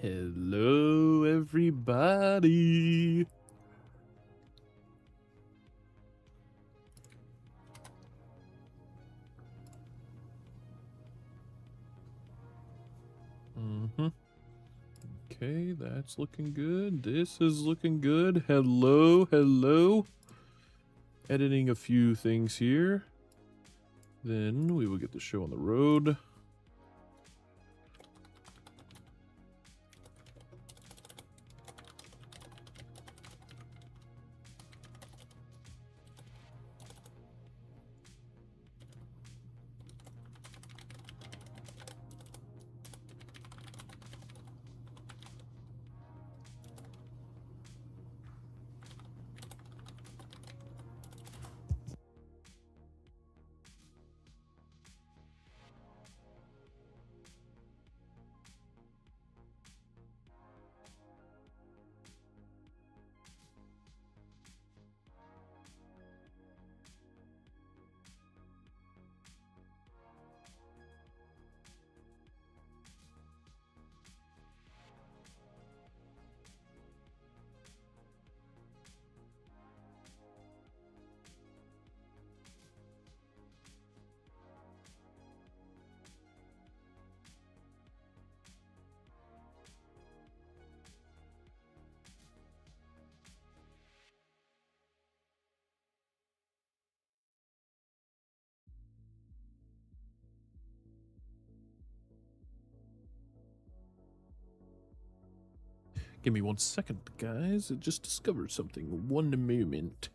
Hello, everybody. Okay, that's looking good. This is looking good. Hello. Editing a few things here. Then we will get the show on the road. Give me 1 second, guys. I just discovered something. 1 moment.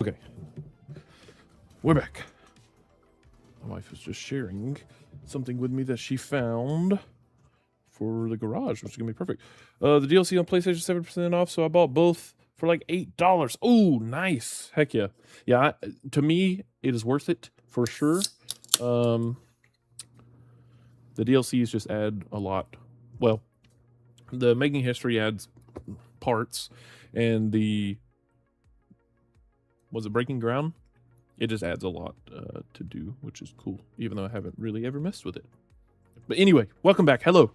Okay. We're back. My wife was just sharing something with me that she found for the garage, which is gonna be perfect. The DLC on PlayStation 7% off, so I bought both for like $8. Oh, nice. Heck yeah. Yeah, to me, it is worth it for sure. The DLCs just add a lot. Well, the Making History adds parts, and was it Breaking Ground? It just adds a lot to do, which is cool, even though I haven't really ever messed with it. But anyway, welcome back. Hello.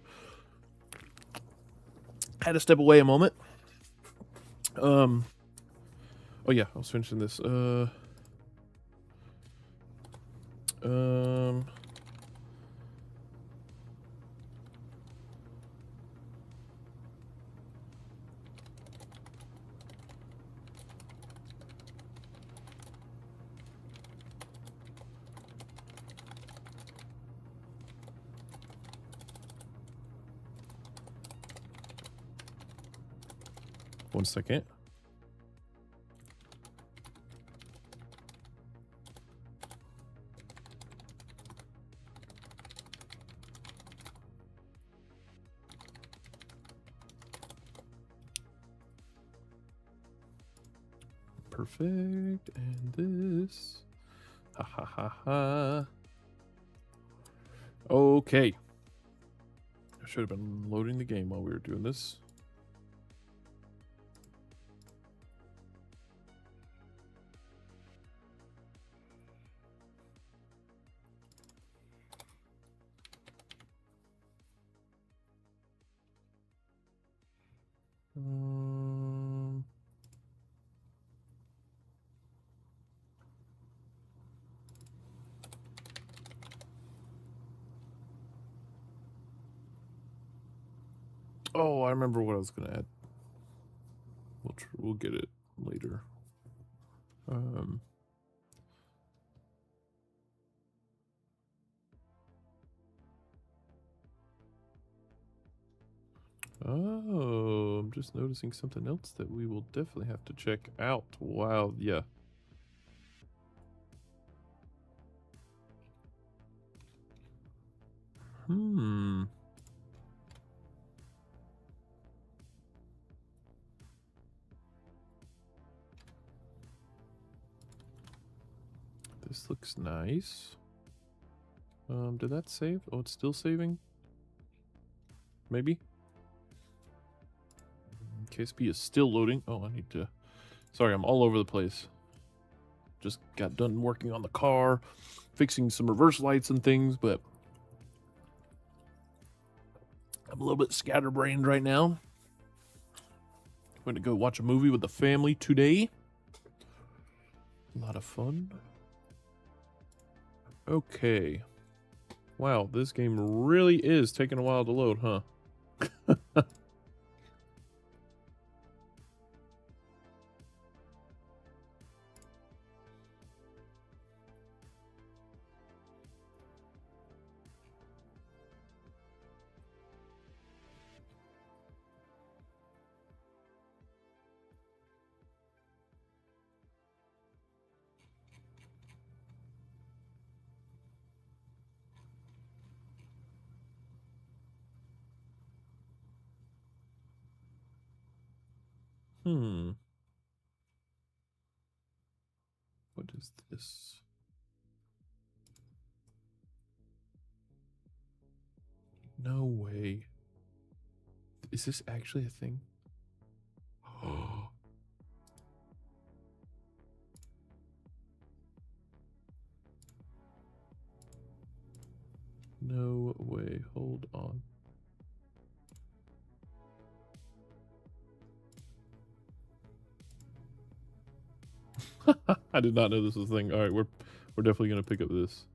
Had to step away a moment. Oh yeah, I was finishing this. One second. Perfect. And this. Ha ha ha ha. Okay. I should have been loading the game while we were doing this. Oh, I remember what I was gonna add. We'll get it later. Oh, I'm just noticing something else that we will definitely have to check out. Wow, yeah. This looks nice. Did that save? Oh, it's still saving? Maybe? KSP is still loading. Oh, I need to... Sorry, I'm all over the place. Just got done working on the car, fixing some reverse lights and things, but... I'm a little bit scatterbrained right now. I'm going to go watch a movie with the family today. A lot of fun. Okay. Wow, this game really is taking a while to load, huh? What is this? No way. Is this actually a thing? Oh. No way. Hold on. I did not know this was a thing. All right, we're definitely gonna pick up this.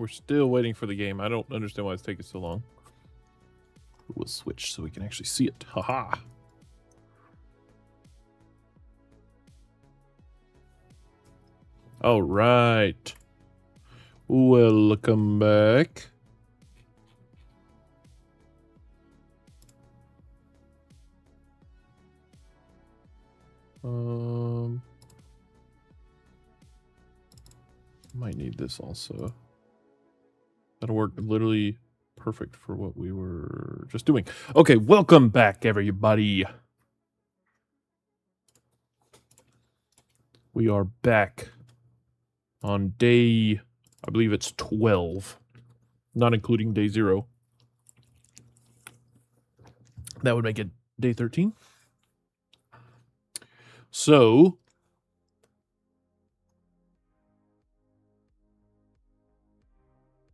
We're still waiting for the game. I don't understand why it's taking so long. We'll switch so we can actually see it. Haha. All right. Welcome back. Might need this also. That'll work literally perfect for what we were just doing. Okay, welcome back, everybody. We are back on day, I believe it's 12, not including day 0. That would make it day 13. So,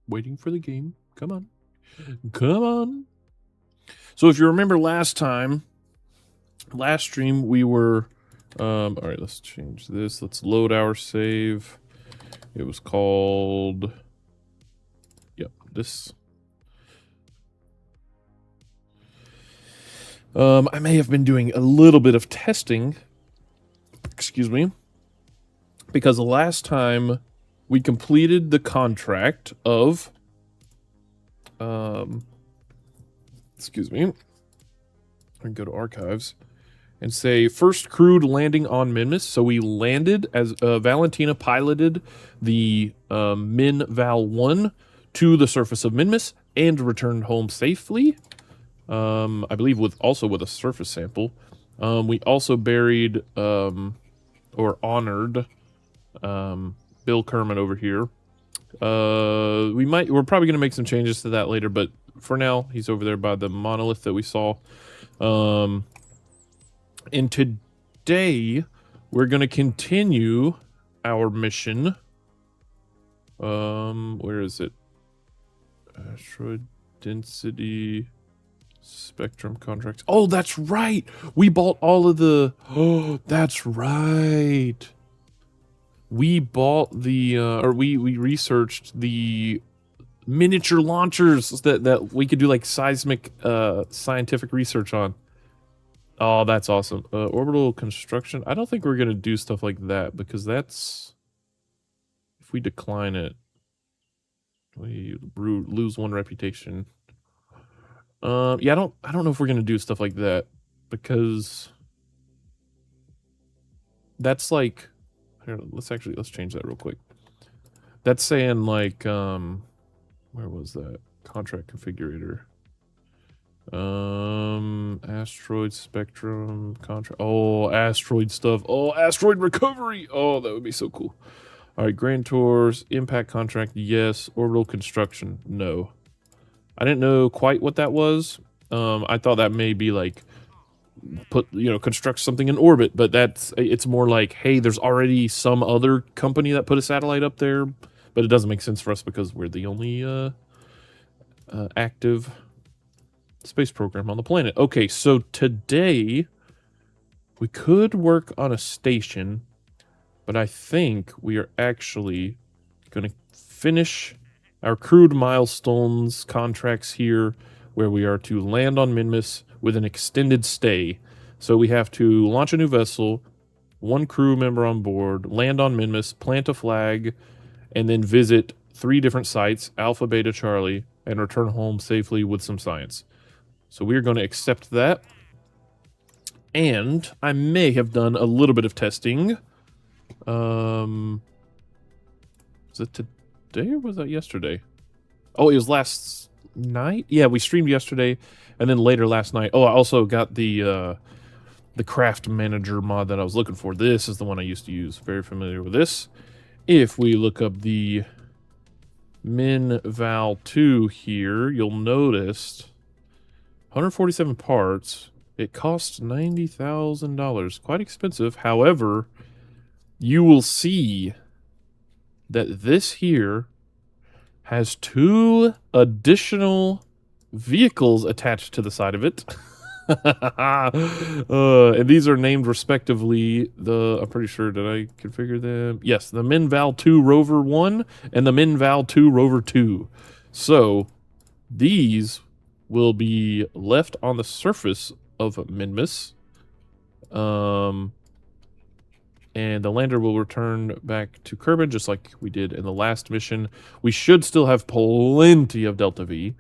waiting for the game. Come on. Come on. So if you remember last stream, we were... all right, let's change this. Let's load our save. It was called... Yep, this. I may have been doing a little bit of testing. Excuse me. Because the last time we completed the contract of... excuse me. I can go to archives and say first crewed landing on Minmus. So we landed as Valentina piloted the Min Val 1 to the surface of Minmus and returned home safely. I believe also with a surface sample. We also buried or honored Bill Kerman over here. We're probably gonna make some changes to that later, but for now he's over there by the monolith that we saw. And today we're gonna continue our mission. Where is it? Asteroid density spectrum contracts. Oh, that's right. We bought all of the. Oh, that's right. We bought the, or we researched the miniature launchers that we could do like seismic scientific research on. Oh, that's awesome. Orbital construction. I don't think we're going to do stuff like that because that's, if we decline it, we lose 1 reputation. Yeah, I don't know if we're going to do stuff like that because that's like, here, let's change that real quick. That's saying like, where was that? Contract configurator. Asteroid spectrum contract. Oh, asteroid stuff. Oh, asteroid recovery. Oh, that would be so cool. All right, grand tours, impact contract, yes. Orbital construction, no. I didn't know quite what that was. I thought that may be like construct something in orbit, but it's more like, hey, there's already some other company that put a satellite up there, but it doesn't make sense for us because we're the only active space program on the planet. Okay, so today we could work on a station, but I think we are actually going to finish our crewed milestones contracts here, where we are to land on Minmus with an extended stay. So we have to launch a new vessel, 1 crew member on board, land on Minmus, plant a flag, and then visit 3 different sites, Alpha, Beta, Charlie, and return home safely with some science. So we're going to accept that. And I may have done a little bit of testing. Was it today or was that yesterday? Oh, it was last night? Yeah, we streamed yesterday, and then later last night. Oh, I also got the craft manager mod that I was looking for. This is the one I used to use. Very familiar with this. If we look up the Min Val 2 here, you'll notice 147 parts. It costs $90,000. Quite expensive. However, you will see that this here has 2 additional vehicles attached to the side of it. And these are named respectively I'm pretty sure, did I configure them? Yes, the Minval 2 Rover 1 and the Minval 2 Rover 2. So these will be left on the surface of Minmus. And the lander will return back to Kerbal, just like we did in the last mission. We should still have plenty of Delta V.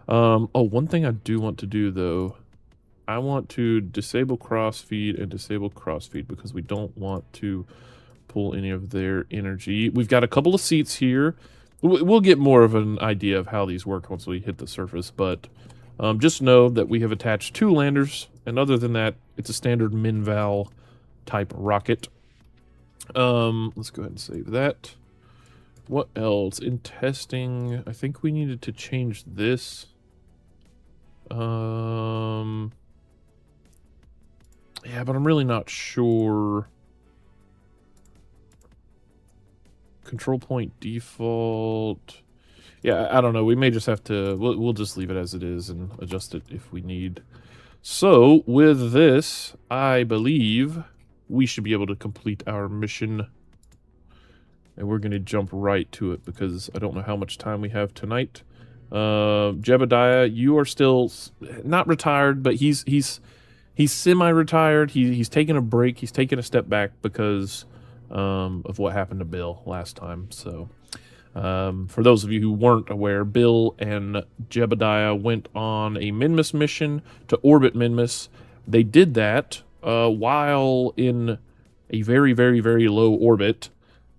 Oh, one thing I do want to do, though, I want to disable crossfeed and disable crossfeed because we don't want to pull any of their energy. We've got a couple of seats here. We'll get more of an idea of how these work once we hit the surface, but just know that we have attached 2 landers, and other than that, it's a standard Minval type rocket. Let's go ahead and save that. What else? In testing, I think we needed to change this. Yeah, but I'm really not sure. Control point default. Yeah, I don't know. We may just have to... We'll just leave it as it is and adjust it if we need. So, with this, I believe we should be able to complete our mission. And we're going to jump right to it because I don't know how much time we have tonight. Jebediah, you are still not retired, but he's semi-retired. He's taking a break. He's taking a step back because of what happened to Bill last time. So, for those of you who weren't aware, Bill and Jebediah went on a Minmus mission to orbit Minmus. They did that while in a very, very, very low orbit.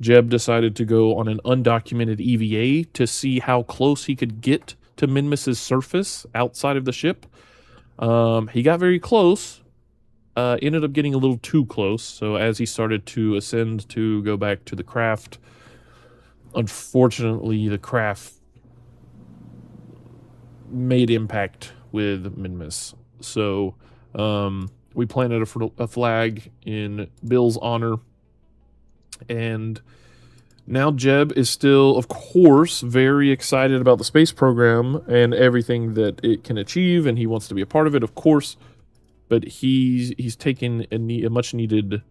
Jeb decided to go on an undocumented EVA to see how close he could get to Minmus's surface outside of the ship. He got very close, ended up getting a little too close, so as he started to ascend to go back to the craft, unfortunately the craft made impact with Minmus. So we planted a flag in Bill's honor. And now Jeb is still, of course, very excited about the space program and everything that it can achieve, and he wants to be a part of it, of course. But he's taking a much needed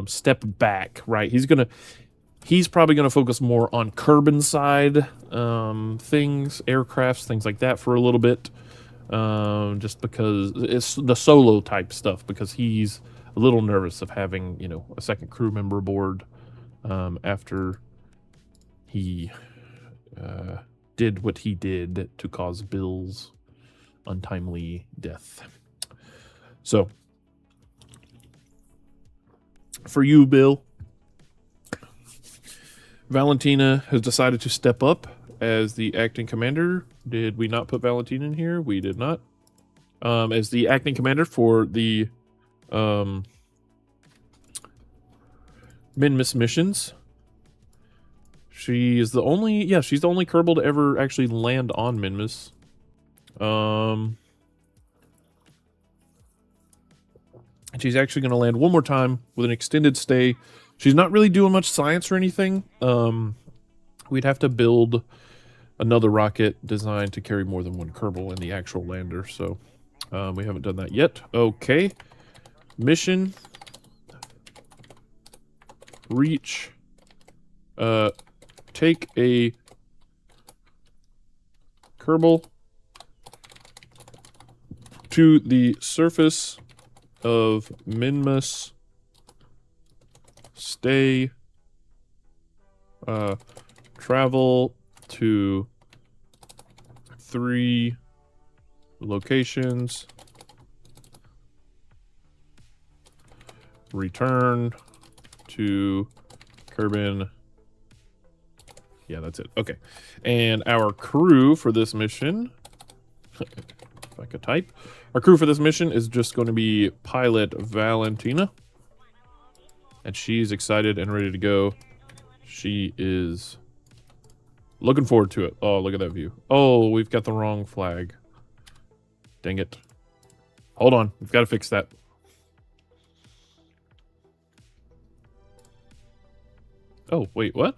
step back, right? He's probably gonna focus more on Kerbal side things, aircrafts, things like that for a little bit, just because it's the solo type stuff. Because he's a little nervous of having a second crew member aboard. After he did what he did to cause Bill's untimely death. So, for you, Bill, Valentina has decided to step up as the acting commander. Did we not put Valentina in here? We did not. As the acting commander for the Minmus missions. She is the only, she's the only Kerbal to ever actually land on Minmus. And she's actually going to land one more time with an extended stay. She's not really doing much science or anything. We'd have to build another rocket designed to carry more than one Kerbal in the actual lander. So we haven't done that yet. Okay. Mission. Reach. Take a Kerbal to the surface of Minmus. Stay. Travel to 3 locations. Return to Kerbal. Yeah, that's it. Okay. And our crew for this mission, if I could type, our crew for this mission is just going to be Pilot Valentina. And she's excited and ready to go. She is looking forward to it. Oh, look at that view. Oh, we've got the wrong flag. Dang it. Hold on. We've got to fix that. Oh, wait, what?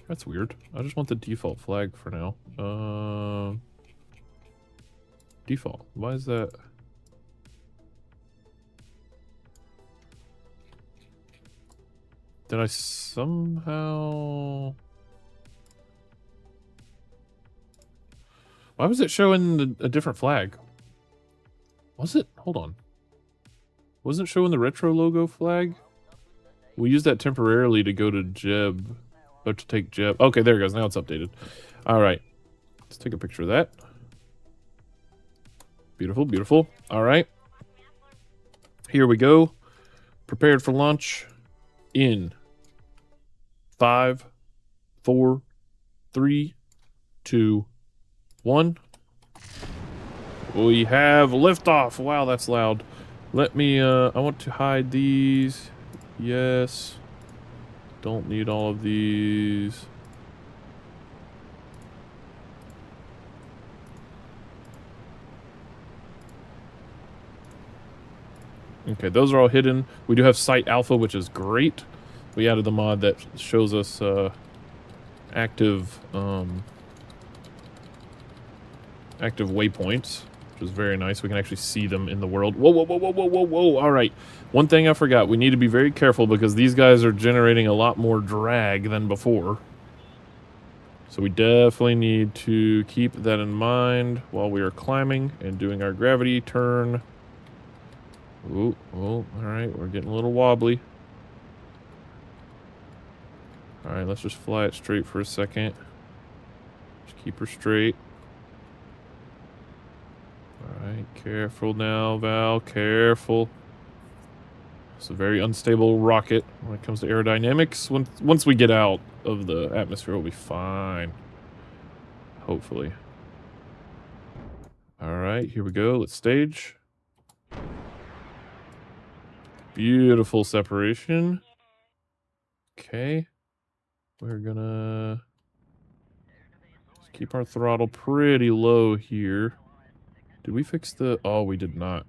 That's weird. I just want the default flag for now. Default. Why is that? Did I somehow... Why was it showing a different flag? Was it? Hold on. Wasn't showing the retro logo flag? We used that temporarily to go to Jeb. Or to take Jeb. Okay, there it goes. Now it's updated. Alright. Let's take a picture of that. Beautiful, beautiful. Alright. Here we go. Prepared for launch. In 5, 4, 3, 2, 1. We have liftoff. Wow, that's loud. Let me, I want to hide these. Yes. Don't need all of these. Okay, those are all hidden. We do have Site Alpha, which is great. We added the mod that shows us active active waypoints, which is very nice. We can actually see them in the world. Whoa, whoa, whoa, whoa, whoa, whoa, whoa. All right. One thing I forgot. We need to be very careful because these guys are generating a lot more drag than before. So we definitely need to keep that in mind while we are climbing and doing our gravity turn. Oh, all right. We're getting a little wobbly. All right, let's just fly it straight for a second. Just keep her straight. All right, careful now, Val, careful. It's a very unstable rocket when it comes to aerodynamics. Once we get out of the atmosphere, we'll be fine. Hopefully. All right, here we go. Let's stage. Beautiful separation. Okay. We're gonna keep our throttle pretty low here. Did we fix the... Oh, we did not.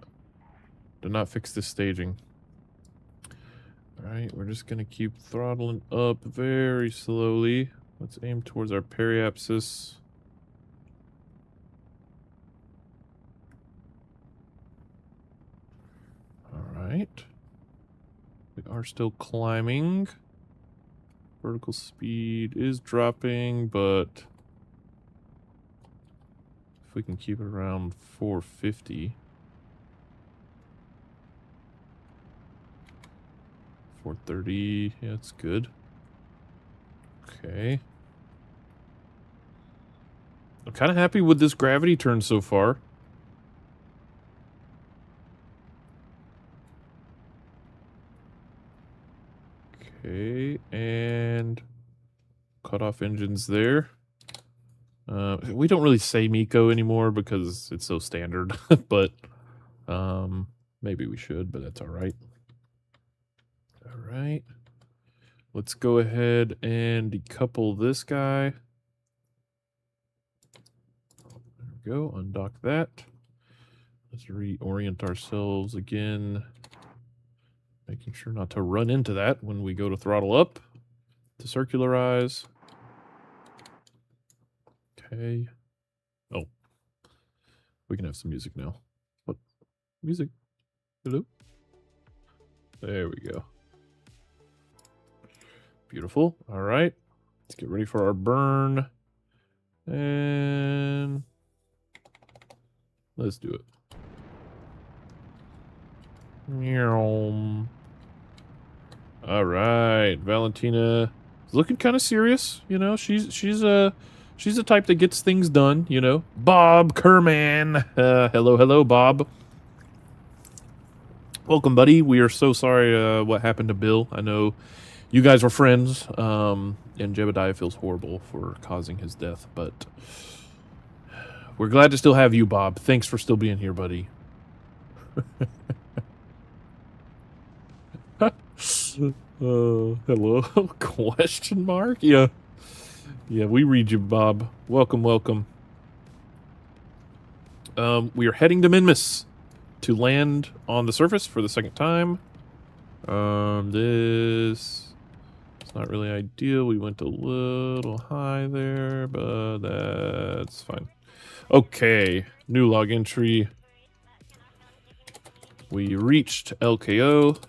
Did not fix this staging. Alright, we're just gonna keep throttling up very slowly. Let's aim towards our periapsis. Alright. We are still climbing. Vertical speed is dropping, but if we can keep it around 450. 430, yeah, it's good. Okay. I'm kind of happy with this gravity turn so far. Okay, and cut off engines there. We don't really say Miko anymore because it's so standard, but maybe we should, but that's all right. All right. Let's go ahead and decouple this guy. There we go, undock that. Let's reorient ourselves again. Making sure not to run into that when we go to throttle up. To circularize. Okay. Oh. We can have some music now. What? Music? Hello? There we go. Beautiful. All right. Let's get ready for our burn. And let's do it. All right, Valentina is looking kind of serious. You know, she's the type that gets things done. You know, Bob Kerman. Hello, Bob. Welcome, buddy. We are so sorry what happened to Bill. I know you guys were friends, and Jebediah feels horrible for causing his death, but we're glad to still have you, Bob. Thanks for still being here, buddy. Hello? Question mark? Yeah. Yeah, we read you, Bob. Welcome. We are heading to Minmus to land on the surface for the second time. This is not really ideal. We went a little high there, but that's fine. Okay, new log entry. We reached LKO.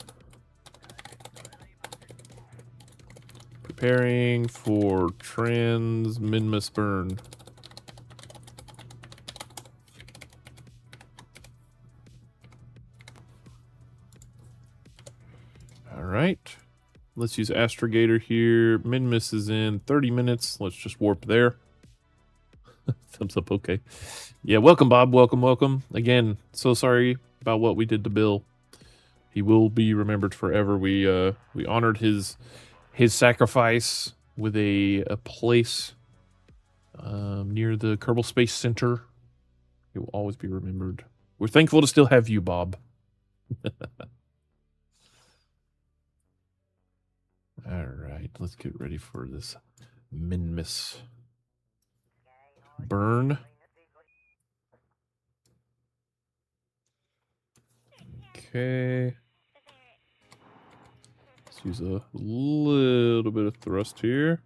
Preparing for Minmus burn. Alright. Let's use Astrogator here. Minmus is in 30 minutes. Let's just warp there. Thumbs up, okay. Yeah, welcome, Bob. Welcome, welcome. Again, so sorry about what we did to Bill. He will be remembered forever. We honored his sacrifice with a place near the Kerbal Space Center. He will always be remembered. We're thankful to still have you, Bob. Alright, let's get ready for this Minmus burn. Okay. Let's use a little bit of thrust here.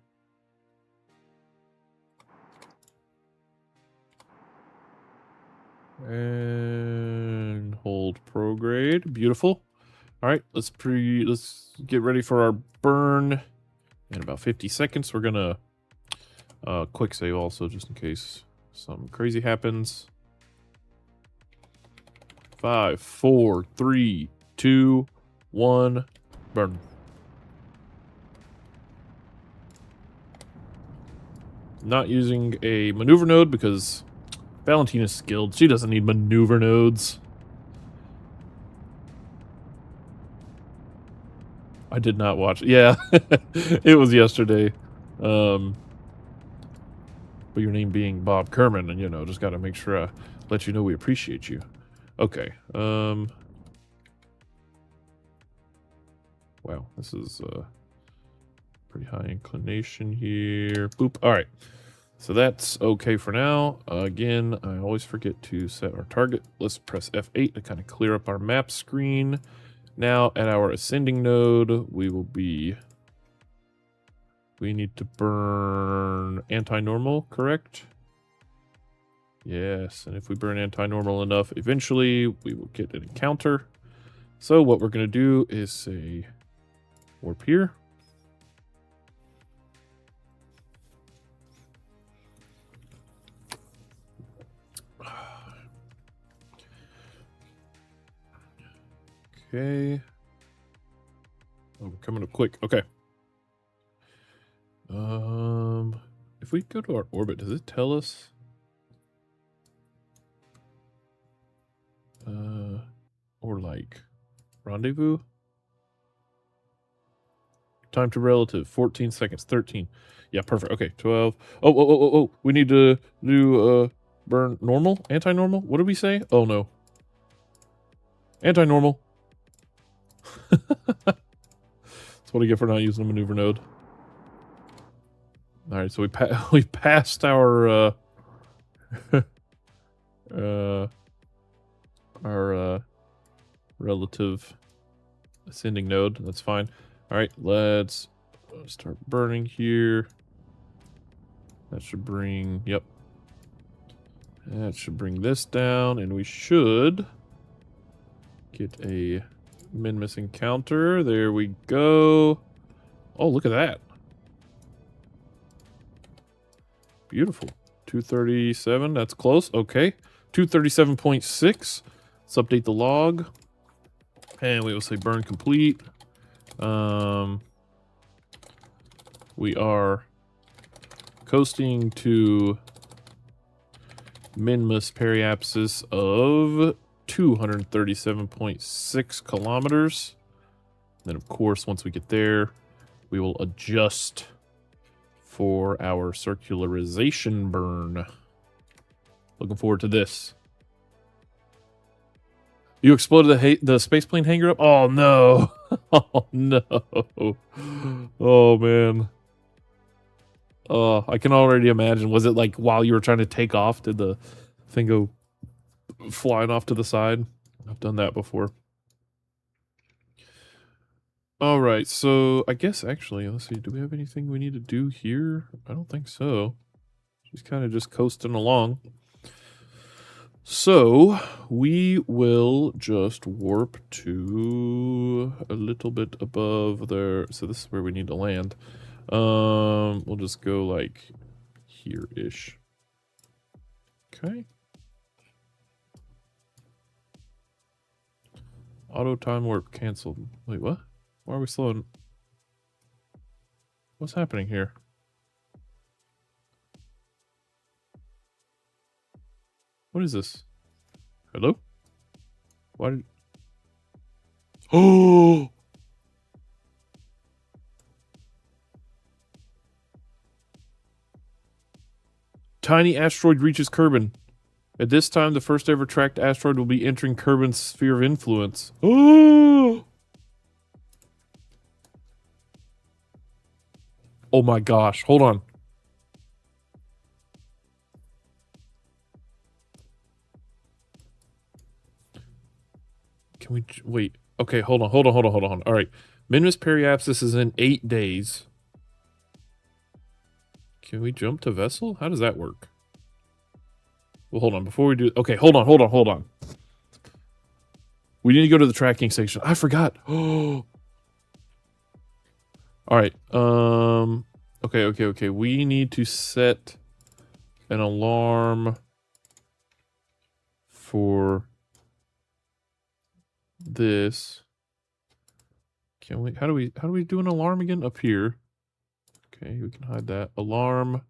And hold prograde. Beautiful. All right, let's get ready for our burn. In about 50 seconds, we're gonna quick save also, just in case something crazy happens. 5, 4, 3, 2, 1, burn. Not using a maneuver node because Valentina's skilled. She doesn't need maneuver nodes. I did not watch. Yeah, it was yesterday. But your name being Bob Kerman, and just got to make sure I let you know we appreciate you. Okay. Wow, this is pretty high inclination here. Boop. All right. So that's okay for now. Again, I always forget to set our target. Let's press F8 to kind of clear up our map screen. Now, at our ascending node, we need to burn anti-normal, correct? Yes, and if we burn anti-normal enough, eventually we will get an encounter. So what we're going to do is say warp here. Okay. Oh, we're coming up quick. Okay. If we go to our orbit, does it tell us? Or like rendezvous? Time to relative, 14 seconds, 13. Yeah, perfect. Okay, 12. Oh. We need to do burn normal, anti-normal. What did we say? Oh no. Anti-normal. That's what I get for not using a maneuver node. All right, so we passed our relative ascending node. That's fine. All right, let's start burning here. That should bring, yep. That should bring this down, and we should get a Minmus encounter. There we go. Oh, look at that. Beautiful. 237, that's close. Okay. 237.6. Let's update the log. And we will say burn complete. We are coasting to Minmus periapsis of 237.6 kilometers. Then, of course, once we get there, we will adjust for our circularization burn. Looking forward to this. You exploded the spaceplane hangar up? Oh, no. Oh, no. Oh, man. Oh, I can already imagine. Was it like while you were trying to take off, did the thing go flying off to the side? I've done that before. All right, so I guess actually, let's see. Do we have anything we need to do here? I don't think so. She's kind of just coasting along. So we will just warp to a little bit above there. So this is where we need to land. We'll just go like here-ish. Okay. Auto time warp canceled. Wait, what? Why are we slowing? What's happening here? What is this? Hello? Why did... Oh! Tiny asteroid reaches Kerbin. At this time, the first ever tracked asteroid will be entering Kerbin's sphere of influence. Oh! Oh my gosh, hold on. Can we wait? Okay, hold on. All right. Minmus periapsis is in 8 days. Can we jump to vessel? How does that work? Well, hold on. Before we do... Okay, hold on. We need to go to the tracking station. I forgot. Oh. All right. Okay. We need to set an alarm for this. Can we... How do we do an alarm again? Up here. Okay, we can hide that. Alarm.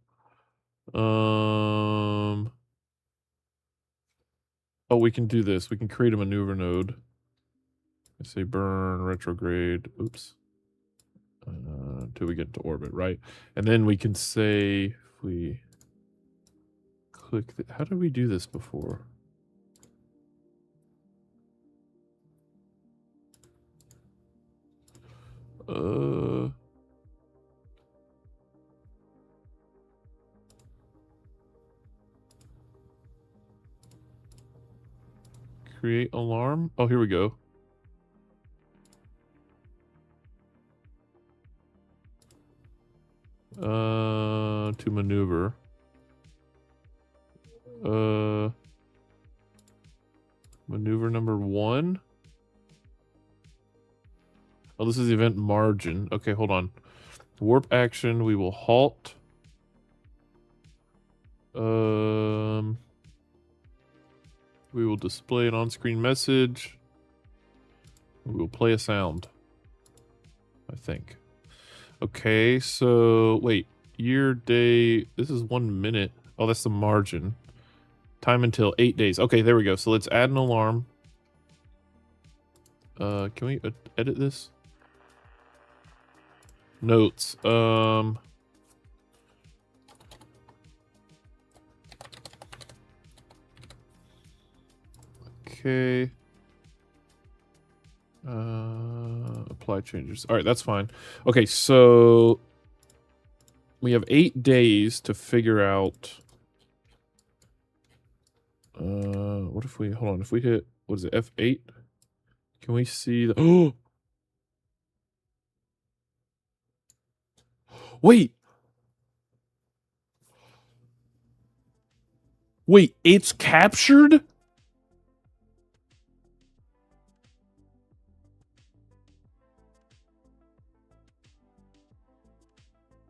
Oh, we can do this. We can create a maneuver node. I say burn, retrograde. Oops. Until we get into orbit, right? And then we can say, if we click... How did we do this before? Create alarm. Oh, here we go. To maneuver. Maneuver number 1. Oh, this is the event margin. Okay, hold on. Warp action, we will halt. We will display an on-screen message. We will play a sound, I think. Okay, so wait, year, day, this is 1 minute. Oh, that's the margin. Time until 8 days. Okay, there we go. So let's add an alarm. Can we edit this? Notes. Okay. Apply changes. All right, that's fine. Okay, so we have 8 days to figure out. What if we hold on? If we hit, what is it, F8? Can we see the? Oh, wait. Wait, it's captured?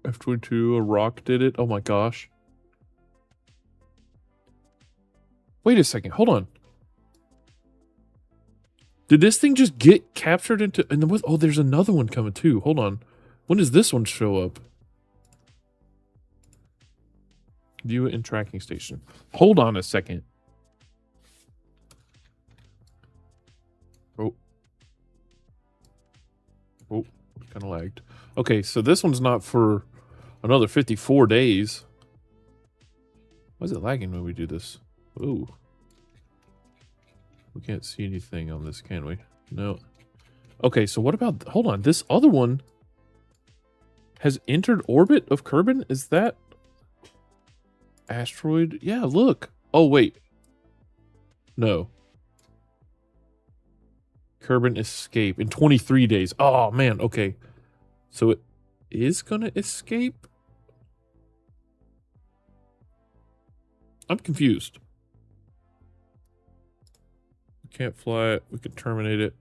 F22, a rock did it. Oh my gosh. Wait a second. Hold on. Did this thing just get captured into... And then what? Oh, there's another one coming too. Hold on. When does this one show up? View it in tracking station. Hold on a second. Oh. Oh, kind of lagged. Okay, so this one's not for another 54 days. Why is it lagging when we do this? Ooh. We can't see anything on this, can we? No. Okay, so what about... Hold on, this other one has entered orbit of Kerbin? Is that... asteroid? Yeah, look. Oh, wait. No. Kerbin escape in 23 days. Oh, man, okay. So it is gonna escape? I'm confused. We can't fly it. We could terminate it.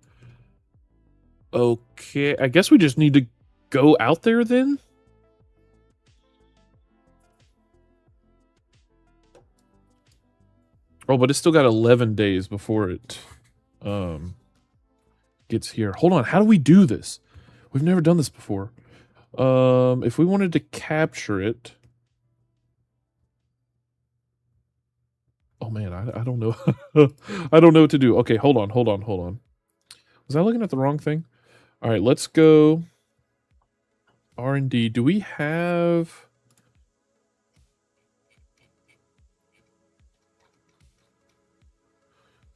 Okay, I guess we just need to go out there then? Oh, but it's still got 11 days before it gets here. Hold on, how do we do this? We've never done this before. If we wanted to capture it... Oh man, I don't know. I don't know what to do. Okay, hold on. Was I looking at the wrong thing? All right, let's go R&D. Do we have...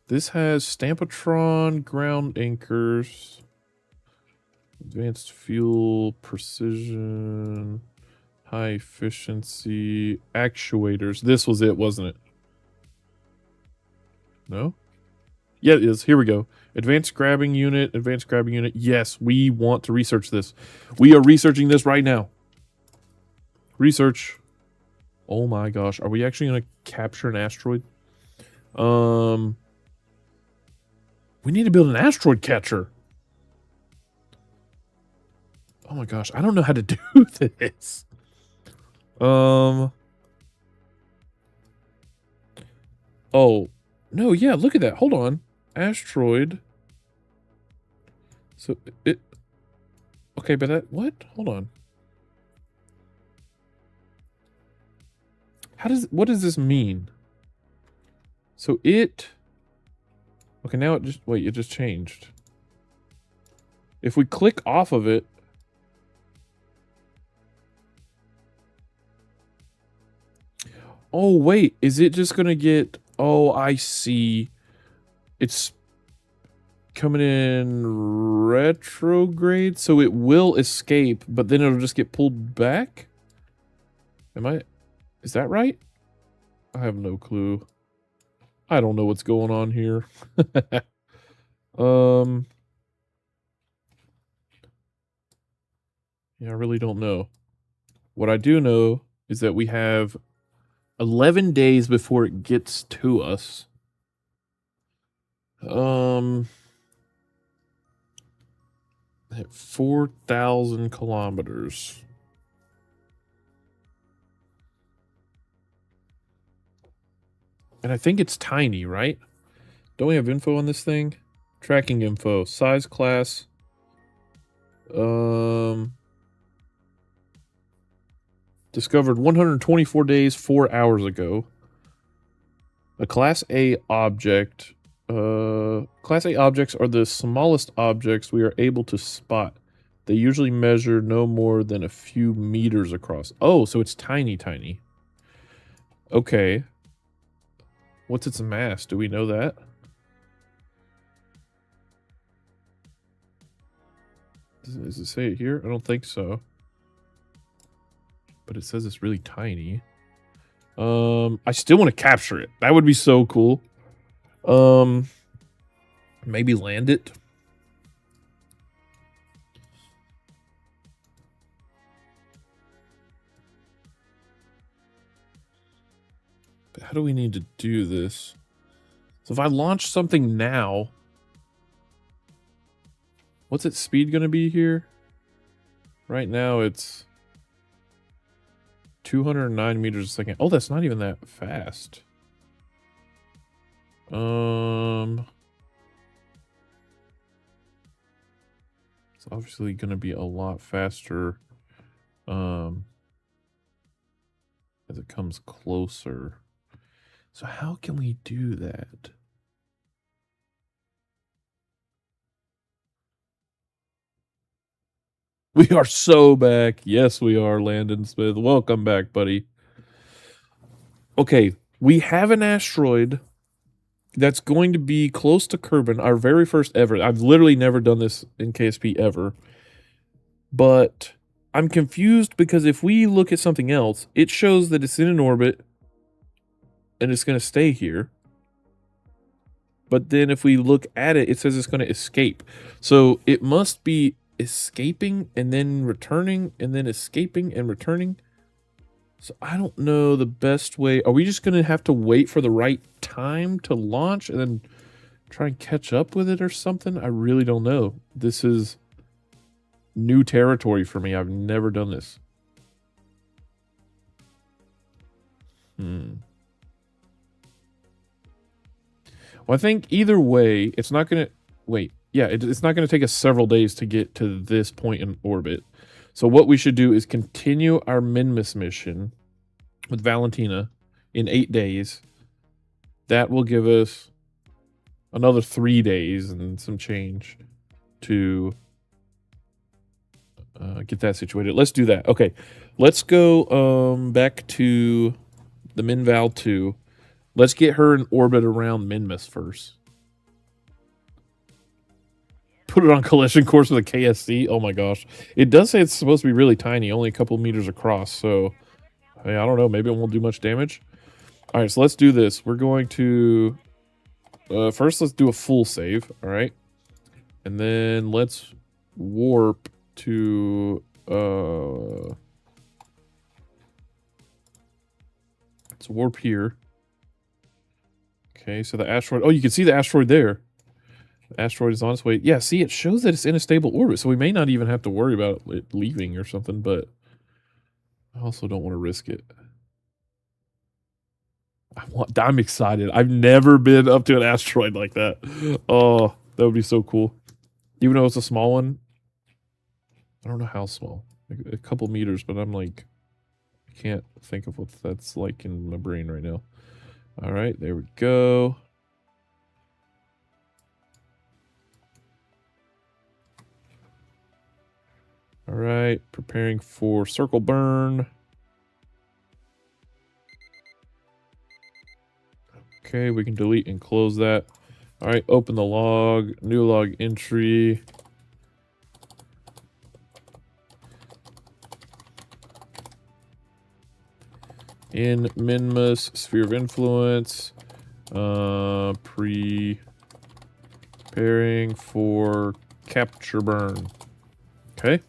This has Stampatron, ground anchors, advanced fuel, precision, high efficiency, actuators. This was it, wasn't it? No? Yeah, it is. Here we go. Advanced grabbing unit. Yes, we want to research this. We are researching this right now. Research. Oh my gosh. Are we actually going to capture an asteroid? We need to build an asteroid catcher. Oh my gosh. I don't know how to do this. Oh. No, yeah, look at that. Hold on. Asteroid. So it... Okay, but that... What? Hold on. What does this mean? So it... Okay, now it just... Wait, it just changed. If we click off of it... Oh, wait. Is it just going to get... Oh, I see. It's coming in retrograde, so it will escape, but then it'll just get pulled back? Is that right? I have no clue. I don't know what's going on here. Yeah, I really don't know. What I do know is that we have 11 days before it gets to us. At 4,000 kilometers. And I think it's tiny, right? Don't we have info on this thing? Tracking info. Size, class. Discovered 124 days, 4 hours ago. A Class A object. Class A objects are the smallest objects we are able to spot. They usually measure no more than a few meters across. Oh, so it's tiny, tiny. Okay. What's its mass? Do we know that? Does it say it here? I don't think so. But it says it's really tiny. I still want to capture it. That would be so cool. Maybe land it. But how do we need to do this? So if I launch something now, what's its speed going to be here? Right now it's 209 meters a second. Oh, that's not even that fast. It's obviously going to be a lot faster as it comes closer. So how can we do that? We are so back. Yes, we are, Landon Smith. Welcome back, buddy. Okay, we have an asteroid that's going to be close to Kerbal, our very first ever. I've literally never done this in KSP ever. But I'm confused because if we look at something else, it shows that it's in an orbit and it's going to stay here. But then if we look at it, it says it's going to escape. So it must be escaping and then returning and then escaping and returning. So I don't know the best way. Are we just going to have to wait for the right time to launch and then try and catch up with it or something? I really don't know. This is new territory for me. I've never done this. Well, I think either way, it's not going to... Wait. Yeah, it's not going to take us several days to get to this point in orbit. So what we should do is continue our Minmus mission with Valentina in 8 days. That will give us another 3 days and some change to get that situated. Let's do that. Okay, let's go back to the Minval 2. Let's get her in orbit around Minmus first. Put it on collision course with a KSC. Oh my gosh. It does say it's supposed to be really tiny, only a couple meters across. So, hey, I don't know. Maybe it won't do much damage. All right, so let's do this. We're going to... first, let's do a full save. All right. And then let's warp to... let's warp here. Okay, so the asteroid... Oh, you can see the asteroid there. Asteroid is on its way. Yeah, see, it shows that it's in a stable orbit, so we may not even have to worry about it leaving or something, but I also don't want to risk it. I'm excited. I've never been up to an asteroid like that. Oh, that would be so cool. Even though it's a small one. I don't know how small. Like a couple meters, but I'm like, I can't think of what that's like in my brain right now. All right, there we go. All right, preparing for circle burn. Okay, we can delete and close that. All right, open the log, new log entry. In Minmus, sphere of influence, preparing for capture burn. Okay.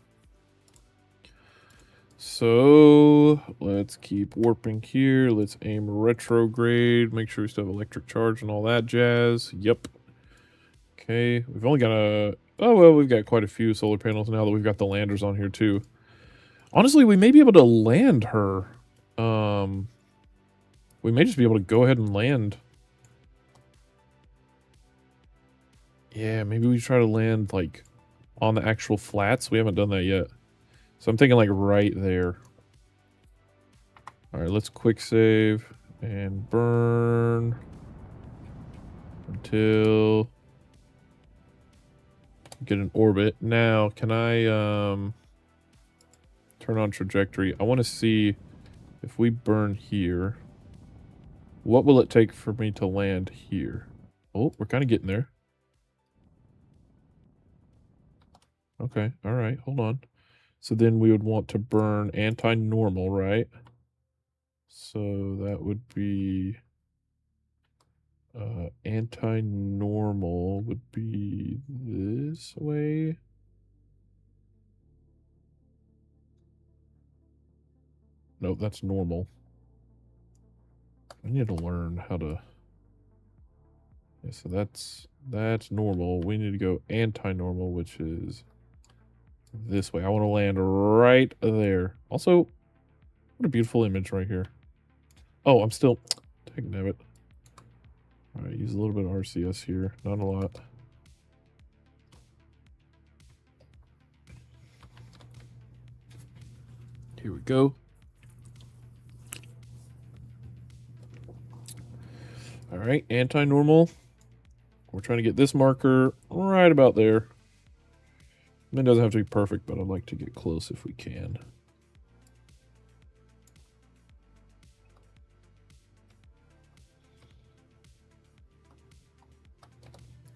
So let's keep warping here. Let's aim retrograde. Make sure we still have electric charge and all that jazz. Yep. Okay. We've only got oh, well, we've got quite a few solar panels now that we've got the landers on here too. Honestly, we may be able to land her. We may just be able to go ahead and land. Yeah, maybe we try to land like on the actual flats. We haven't done that yet. So I'm thinking like right there. All right, let's quick save and burn until get an orbit. Now, can I turn on trajectory? I want to see if we burn here, what will it take for me to land here? Oh, we're kind of getting there. Okay, all right, hold on. So then we would want to burn anti-normal, right? So that would be... anti-normal would be this way. Nope, that's normal. I need to learn how to... Yeah, so that's normal. We need to go anti-normal, which is this way. I want to land right there. Also, what a beautiful image right here. Oh, I'm still... Dang it. Alright, use a little bit of RCS here. Not a lot. Here we go. Alright, anti-normal. We're trying to get this marker right about there. It doesn't have to be perfect, but I'd like to get close if we can.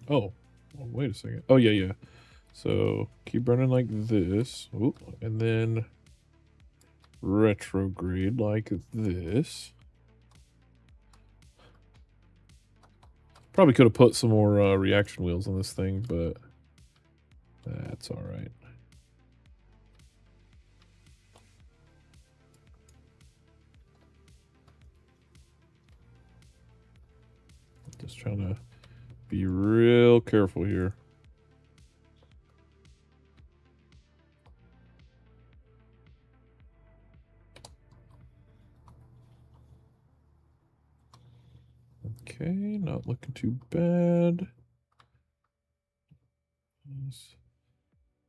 Oh, wait a second. Oh, yeah. So keep burning like this. Ooh, and then retrograde like this. Probably could have put some more reaction wheels on this thing, but that's all right. Just trying to Be real careful here. Okay, not looking too bad. Let's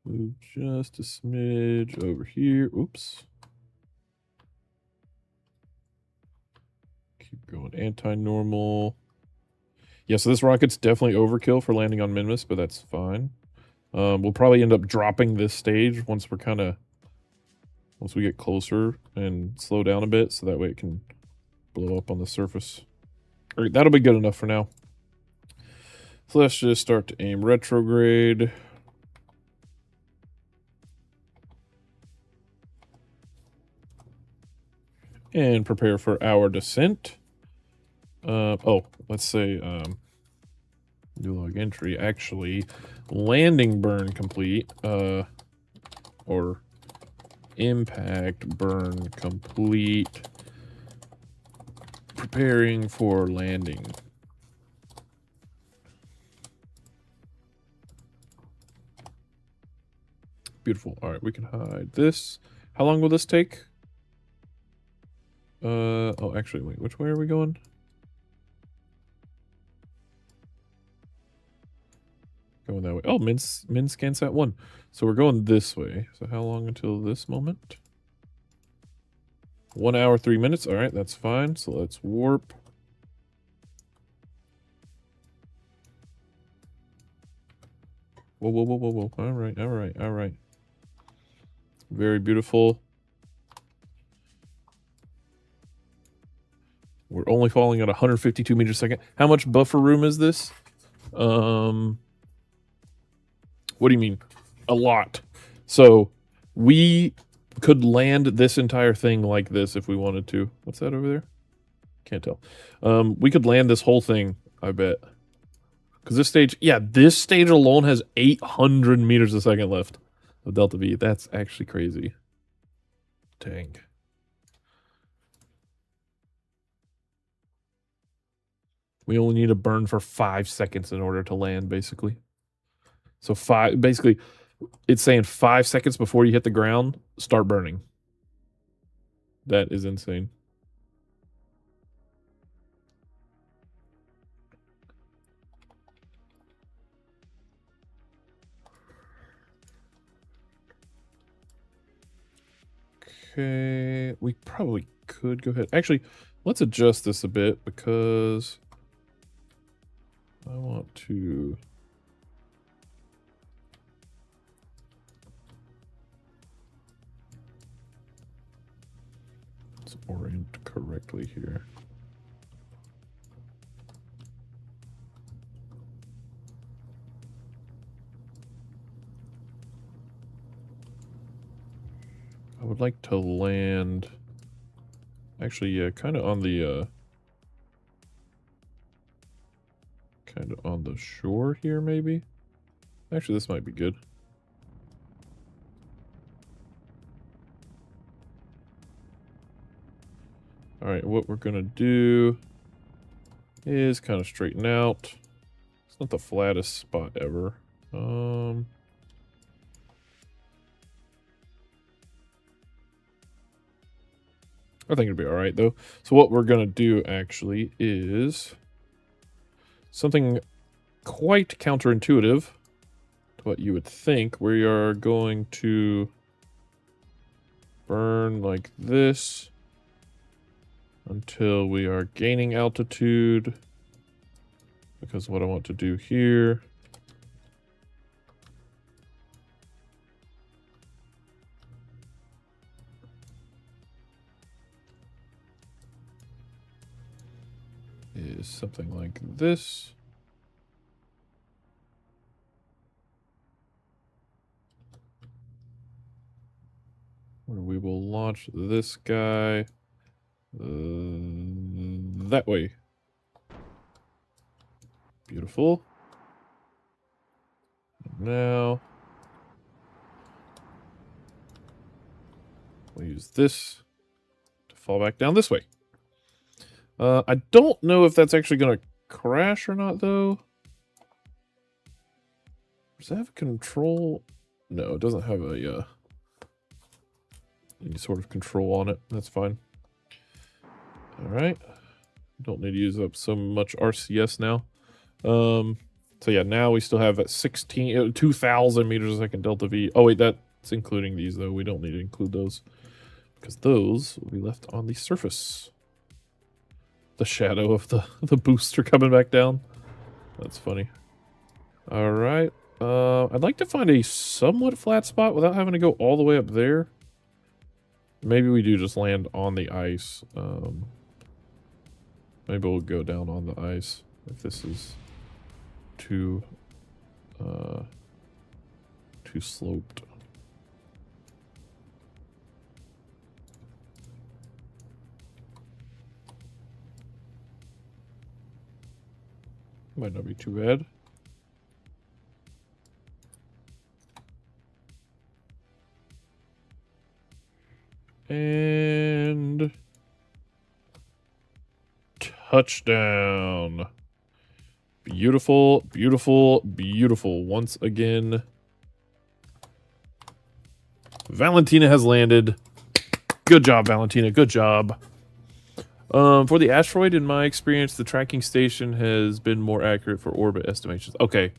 move just a smidge over here. Oops. Keep going anti-normal. Yeah, so this rocket's definitely overkill for landing on Minmus, but that's fine. We'll probably end up dropping this stage once we get closer and slow down a bit, so that way it can blow up on the surface. All right, that'll be good enough for now. So let's just start to aim retrograde. And prepare for our descent. Let's say new log entry. Actually, landing burn complete. Or impact burn complete. Preparing for landing. Beautiful. All right, we can hide this. How long will this take? Oh, actually, wait, which way are we going? Going that way. Oh, min scansat 1. So we're going this way. So how long until this moment? 1 hour, 3 minutes. All right, that's fine. So let's warp. Whoa, whoa, whoa, whoa, whoa. All right, all right, all right. Very beautiful. We're only falling at 152 meters a second. How much buffer room is this? What do you mean? A lot. So we could land this entire thing like this if we wanted to. What's that over there? Can't tell. We could land this whole thing, I bet. Because this stage, yeah, this stage alone has 800 meters a second left of delta V. That's actually crazy. Dang. We only need to burn for 5 seconds in order to land, basically. So basically, it's saying 5 seconds before you hit the ground, start burning. That is insane. Okay, we probably could go ahead. Actually, let's adjust this a bit because I want to... Let's orient correctly here. I would like to land... Actually, yeah, kind of on the... kind of on the shore here, maybe? Actually, this might be good. Alright, what we're gonna do is kind of straighten out. It's not the flattest spot ever. I think it'll be alright, though. So what we're gonna do, actually, is something quite counterintuitive to what you would think. We are going to burn like this until we are gaining altitude, because what I want to do here is something like this. Where we will launch this guy that way. Beautiful. Now we'll use this to fall back down this way. I don't know if that's actually going to crash or not, though. Does it have a control? No, it doesn't have a any sort of control on it. That's fine. All right. Don't need to use up so much RCS now. So yeah, now we still have at 2,000 meters a second delta V. Oh wait, that's including these though. We don't need to include those because those will be left on the surface. The shadow of the booster coming back down. That's funny. All right. I'd like to find a somewhat flat spot without having to go all the way up there. Maybe we do just land on the ice. Maybe we'll go down on the ice if this is too sloped. Might not be too bad. And touchdown. Beautiful, beautiful, beautiful. Once again, Valentina has landed. Good job, Valentina. Good job. For the asteroid, in my experience, the tracking station has been more accurate for orbit estimations. Okay.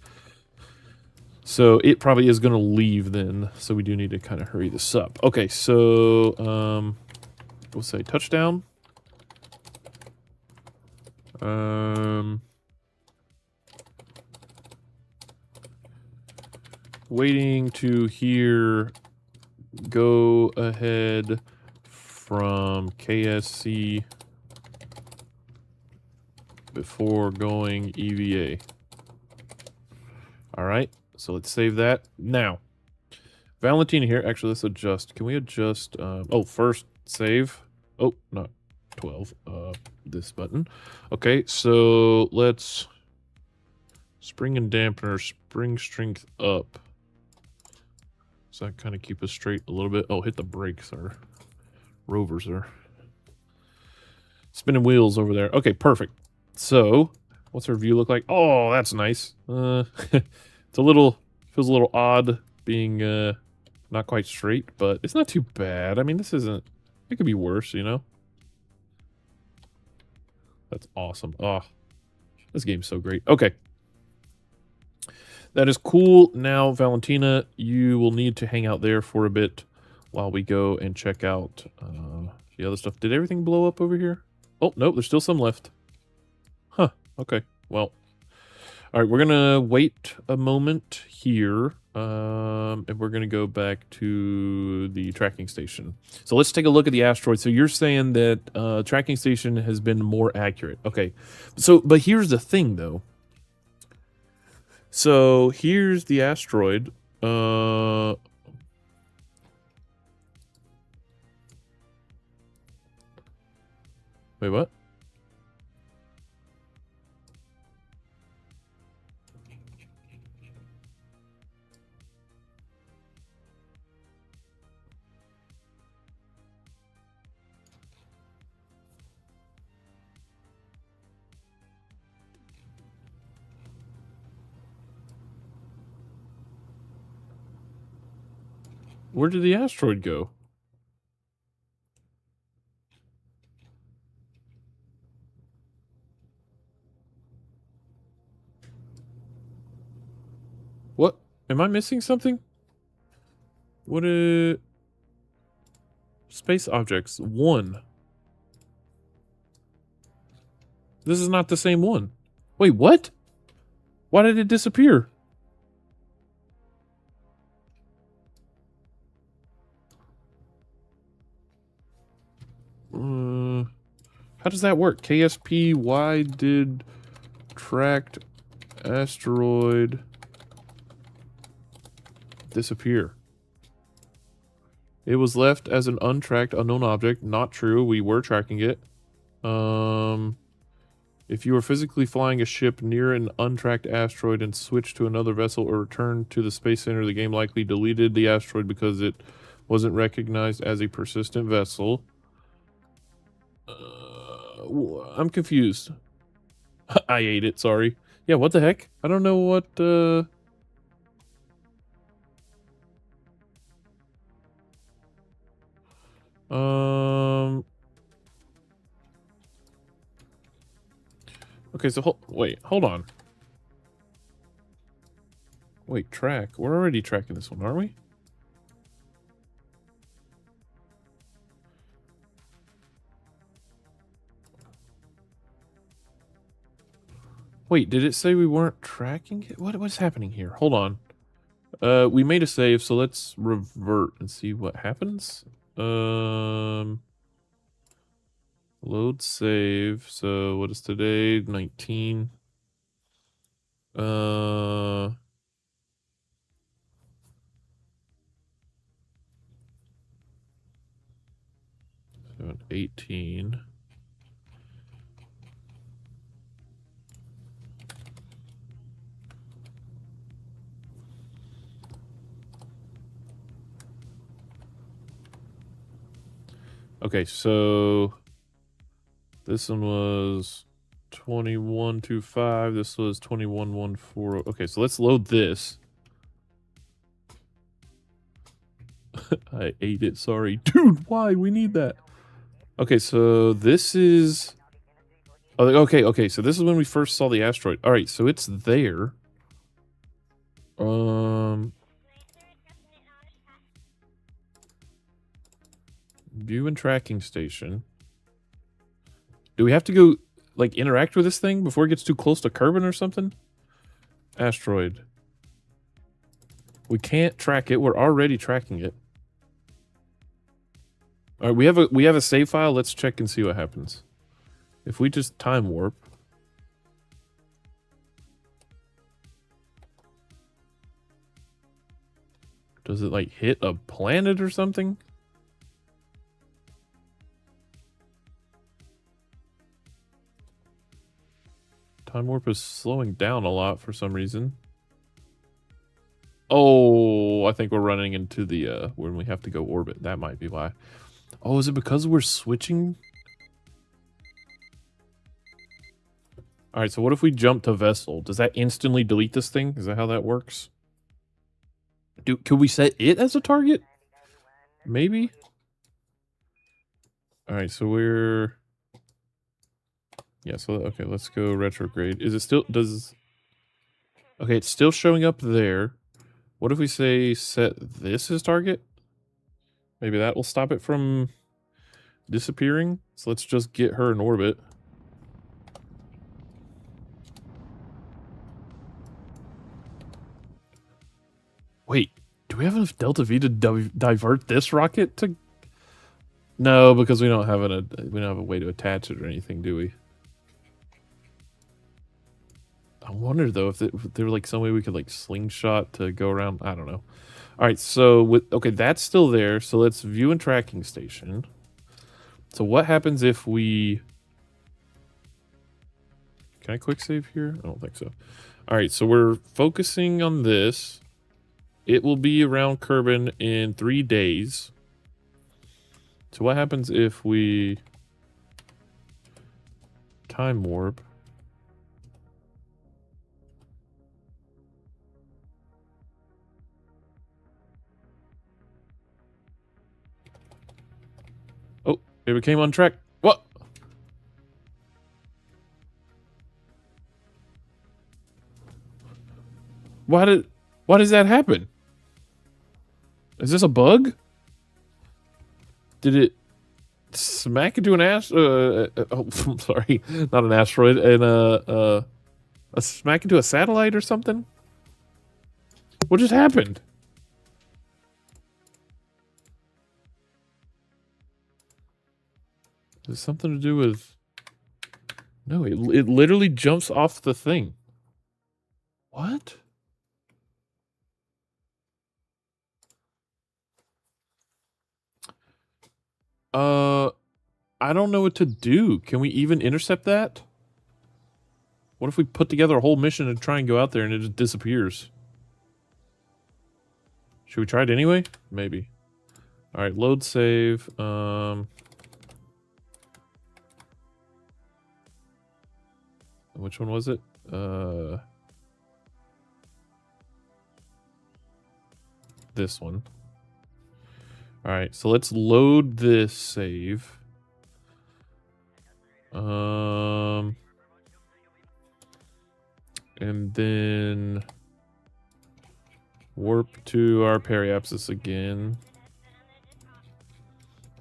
So it probably is going to leave then. So we do need to kind of hurry this up. Okay, so we'll say touchdown. Waiting to hear go ahead from KSC before going EVA. All right, so let's save that. Now, Valentina here. Actually, let's adjust. Can we adjust? Oh, first save. Oh, not 12. This button. Okay, so let's spring and dampener, spring strength up. So that kind of keep us straight a little bit. Oh, hit the brakes. Our rovers are spinning wheels over there. Okay, perfect. So, what's our view look like? Oh, that's nice. It's a little, feels a little odd being not quite straight, but it's not too bad. I mean, this isn't, it could be worse, you know? That's awesome. Oh, this game's so great. Okay. That is cool. Now, Valentina, you will need to hang out there for a bit while we go and check out the other stuff. Did everything blow up over here? Oh, nope, there's still some left. Huh, okay. Well, all right, we're going to wait a moment here, and we're going to go back to the tracking station. So let's take a look at the asteroid. So you're saying that tracking station has been more accurate. Okay, so, but here's the thing, though. So here's the asteroid. Wait, what? Where did the asteroid go? What? Am I missing something? What space objects 1. This is not the same one. Wait, what? Why did it disappear? How does that work? KSP, why did tracked asteroid disappear? It was left as an untracked unknown object. Not true. We were tracking it. If you were physically flying a ship near an untracked asteroid and switched to another vessel or returned to the Space Center, the game likely deleted the asteroid because it wasn't recognized as a persistent vessel. I'm confused. I ate it, sorry. Yeah, what the heck? I don't know what, Okay, so wait, hold on. Wait, track. We're already tracking this one, aren't we? Wait, did it say we weren't tracking it? What's happening here? Hold on. We made a save, so let's revert and see what happens. Load save. So what is today? 19. 18. Okay, so this one was 2125. This was 2114. Okay, so let's load this. I ate it. Sorry, dude. Why? We need that. Okay, so this is. Oh, okay. So this is when we first saw the asteroid. All right, so it's there. View and tracking station. Do we have to go like interact with this thing before it gets too close to Kerbal or something? Asteroid. We can't track it. We're already tracking it. All right, we have a save file. Let's check and see what happens. If we just time warp. Does it like hit a planet or something? Time warp is slowing down a lot for some reason. Oh, I think we're running into the when we have to go orbit. That might be why. Oh, is it because we're switching? All right, so what if we jump to vessel? Does that instantly delete this thing? Is that how that works? Could we set it as a target? Maybe. All right, so we're. Yeah, so okay, let's go retrograde. Is it still Okay, it's still showing up there. What if we say set this as target? Maybe that will stop it from disappearing. So let's just get her in orbit. Wait, do we have enough Delta V to divert this rocket to? No, because we don't have a way to attach it or anything, do we? I wonder though if there were like some way we could like slingshot to go around. I don't know. All right, so okay, that's still there. So let's view and tracking station. So what happens if we? Can I quick save here? I don't think so. All right, so we're focusing on this. It will be around Kerbal in 3 days. So what happens if we time warp? Oh, it became on track. What? Why does that happen? Is this a bug? Did it smack into an oh, I'm sorry, not an asteroid, and a smack into a satellite or something? What just happened? Is it something to do with? No, it literally jumps off the thing. What? I don't know what to do. Can we even intercept that? What if we put together a whole mission and try and go out there and it just disappears? Should we try it anyway? Maybe. All right, load save. Which one was it? This one. All right, so let's load this save. And then warp to our periapsis again.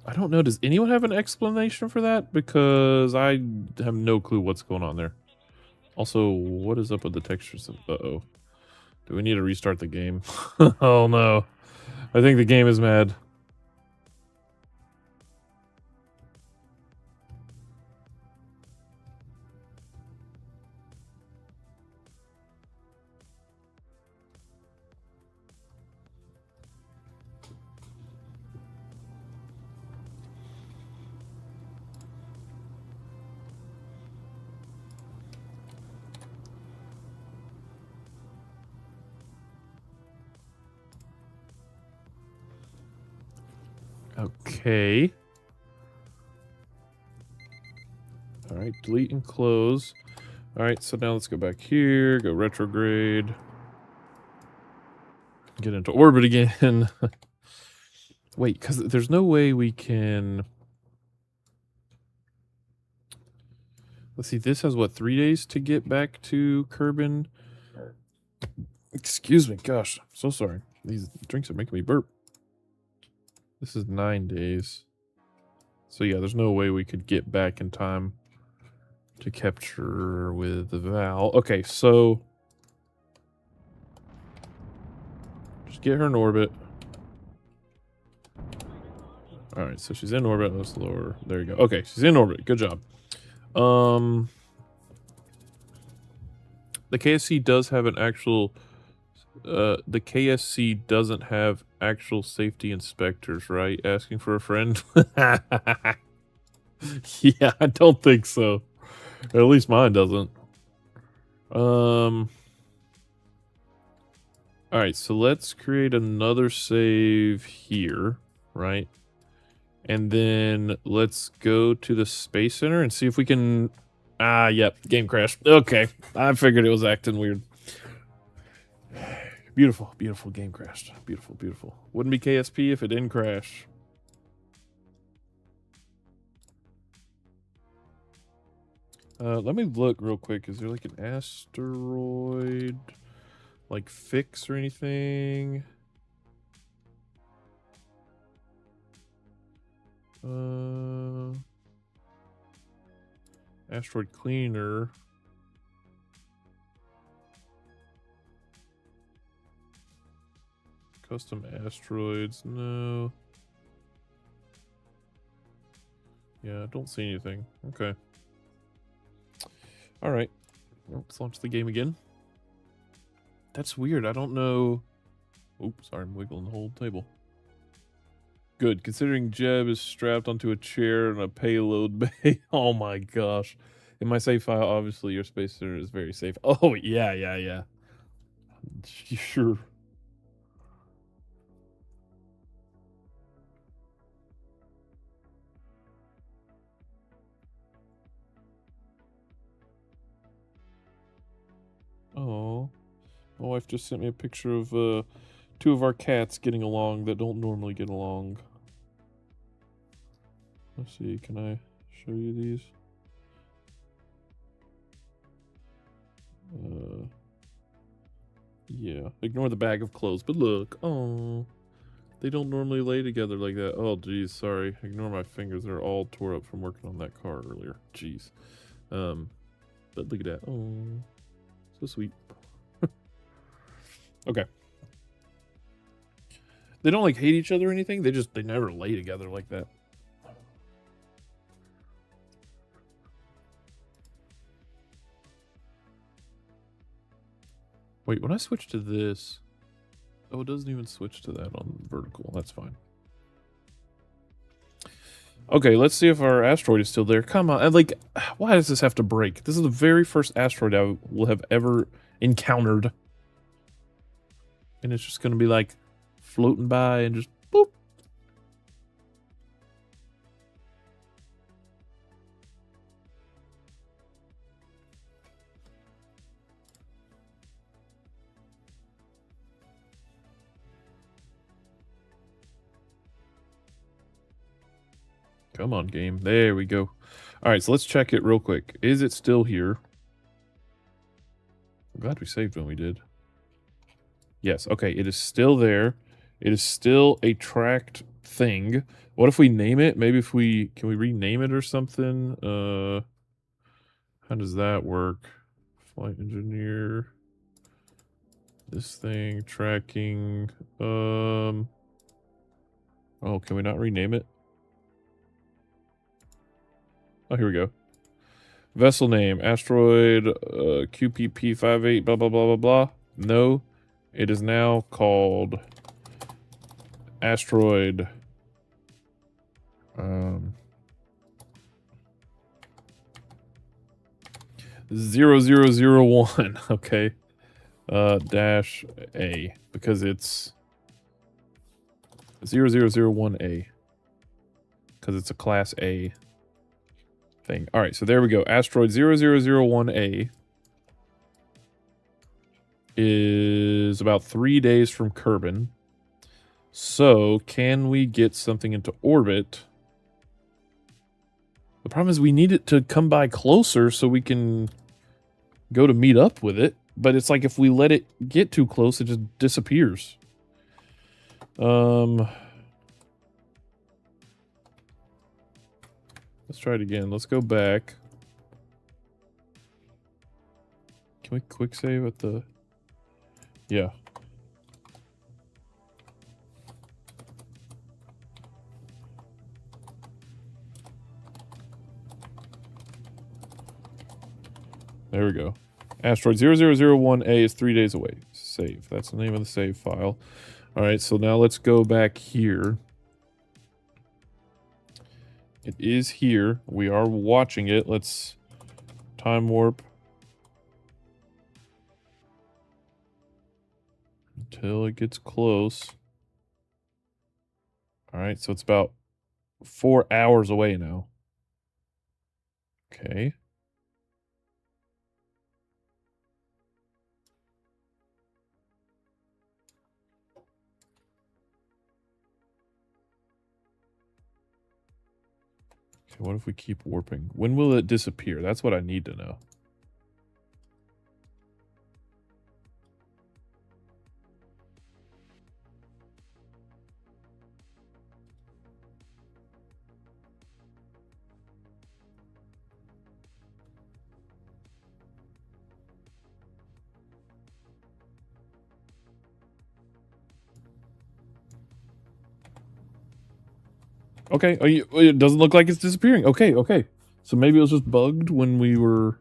I don't know. Does anyone have an explanation for that? Because I have no clue what's going on there. Also, what is up with the textures? Uh-oh. Do we need to restart the game? Oh no. I think the game is mad. Okay. Alright, delete and close. Alright, so now let's go back here, go retrograde. Get into orbit again. Wait, because there's no way we can... Let's see, this has, what, 3 days to get back to Kerbin? Excuse me, gosh, I'm so sorry. These drinks are making me burp. This is 9 days. So yeah, there's no way we could get back in time to capture with the Val. Okay, so... just get her in orbit. Alright, so she's in orbit. Let's lower. There you go. Okay, she's in orbit. Good job. The KSC does have an actual... the KSC doesn't have actual safety inspectors, right? Asking for a friend? Yeah, I don't think so. At least mine doesn't. Alright, so let's create another save here, right? And then let's go to the Space Center and see if we can... Ah, yep, game crashed. Okay, I figured it was acting weird. Beautiful, beautiful game crashed. Beautiful, beautiful. Wouldn't be KSP if it didn't crash. Let me look real quick. Is there like an asteroid, like fix or anything? Asteroid cleaner. Custom asteroids, no. Yeah, I don't see anything. Okay. Alright. Well, let's launch the game again. That's weird. I don't know. Oops, sorry, I'm wiggling the whole table. Good, considering Jeb is strapped onto a chair in a payload bay. Oh my gosh. In my save file, obviously your space center is very safe. Oh, yeah. Sure. Oh, my wife just sent me a picture of two of our cats getting along that don't normally get along. Let's see, can I show you these? Yeah, ignore the bag of clothes, but look, oh, they don't normally lay together like that. Oh, geez, sorry, ignore my fingers, they're all tore up from working on that car earlier. Jeez. But look at that, oh, so sweet. Okay. They don't like hate each other or anything, they never lay together like that. Wait, when I switch to this... Oh, it doesn't even switch to that on vertical. That's fine. Okay, let's see if our asteroid is still there. Come on. Like, why does this have to break? This is the very first asteroid I will have ever encountered. And it's just going to be like floating by and just boop. Come on, game. There we go. All right, so let's check it real quick. Is it still here? I'm glad we saved when we did. Yes, okay, it is still there. It is still a tracked thing. What if we name it? Maybe if we... Can we rename it or something? How does that work? Flight engineer... This thing, tracking, oh, can we not rename it? Oh, here we go. Vessel name, asteroid, QPP58, blah, blah, blah, blah, blah. No, it is now called asteroid, 0001, okay. Dash A, because it's 0001A, because it's a class A thing. All right, so there we go. Asteroid 0001A is about 3 days from Kerbin. So can we get something into orbit? The problem is we need it to come by closer so we can go to meet up with it. But it's like if we let it get too close, it just disappears. Let's try it again. Let's go back. Can we quick save at the... Yeah. There we go. Asteroid 0001A is 3 days away. Save. That's the name of the save file. Alright, so now let's go back here. It is here. We are watching it. Let's time warp. Until it gets close. Alright, so it's about 4 hours away now. Okay. What if we keep warping? When will it disappear? That's what I need to know. Okay, it doesn't look like it's disappearing. Okay, okay. So maybe it was just bugged when we were...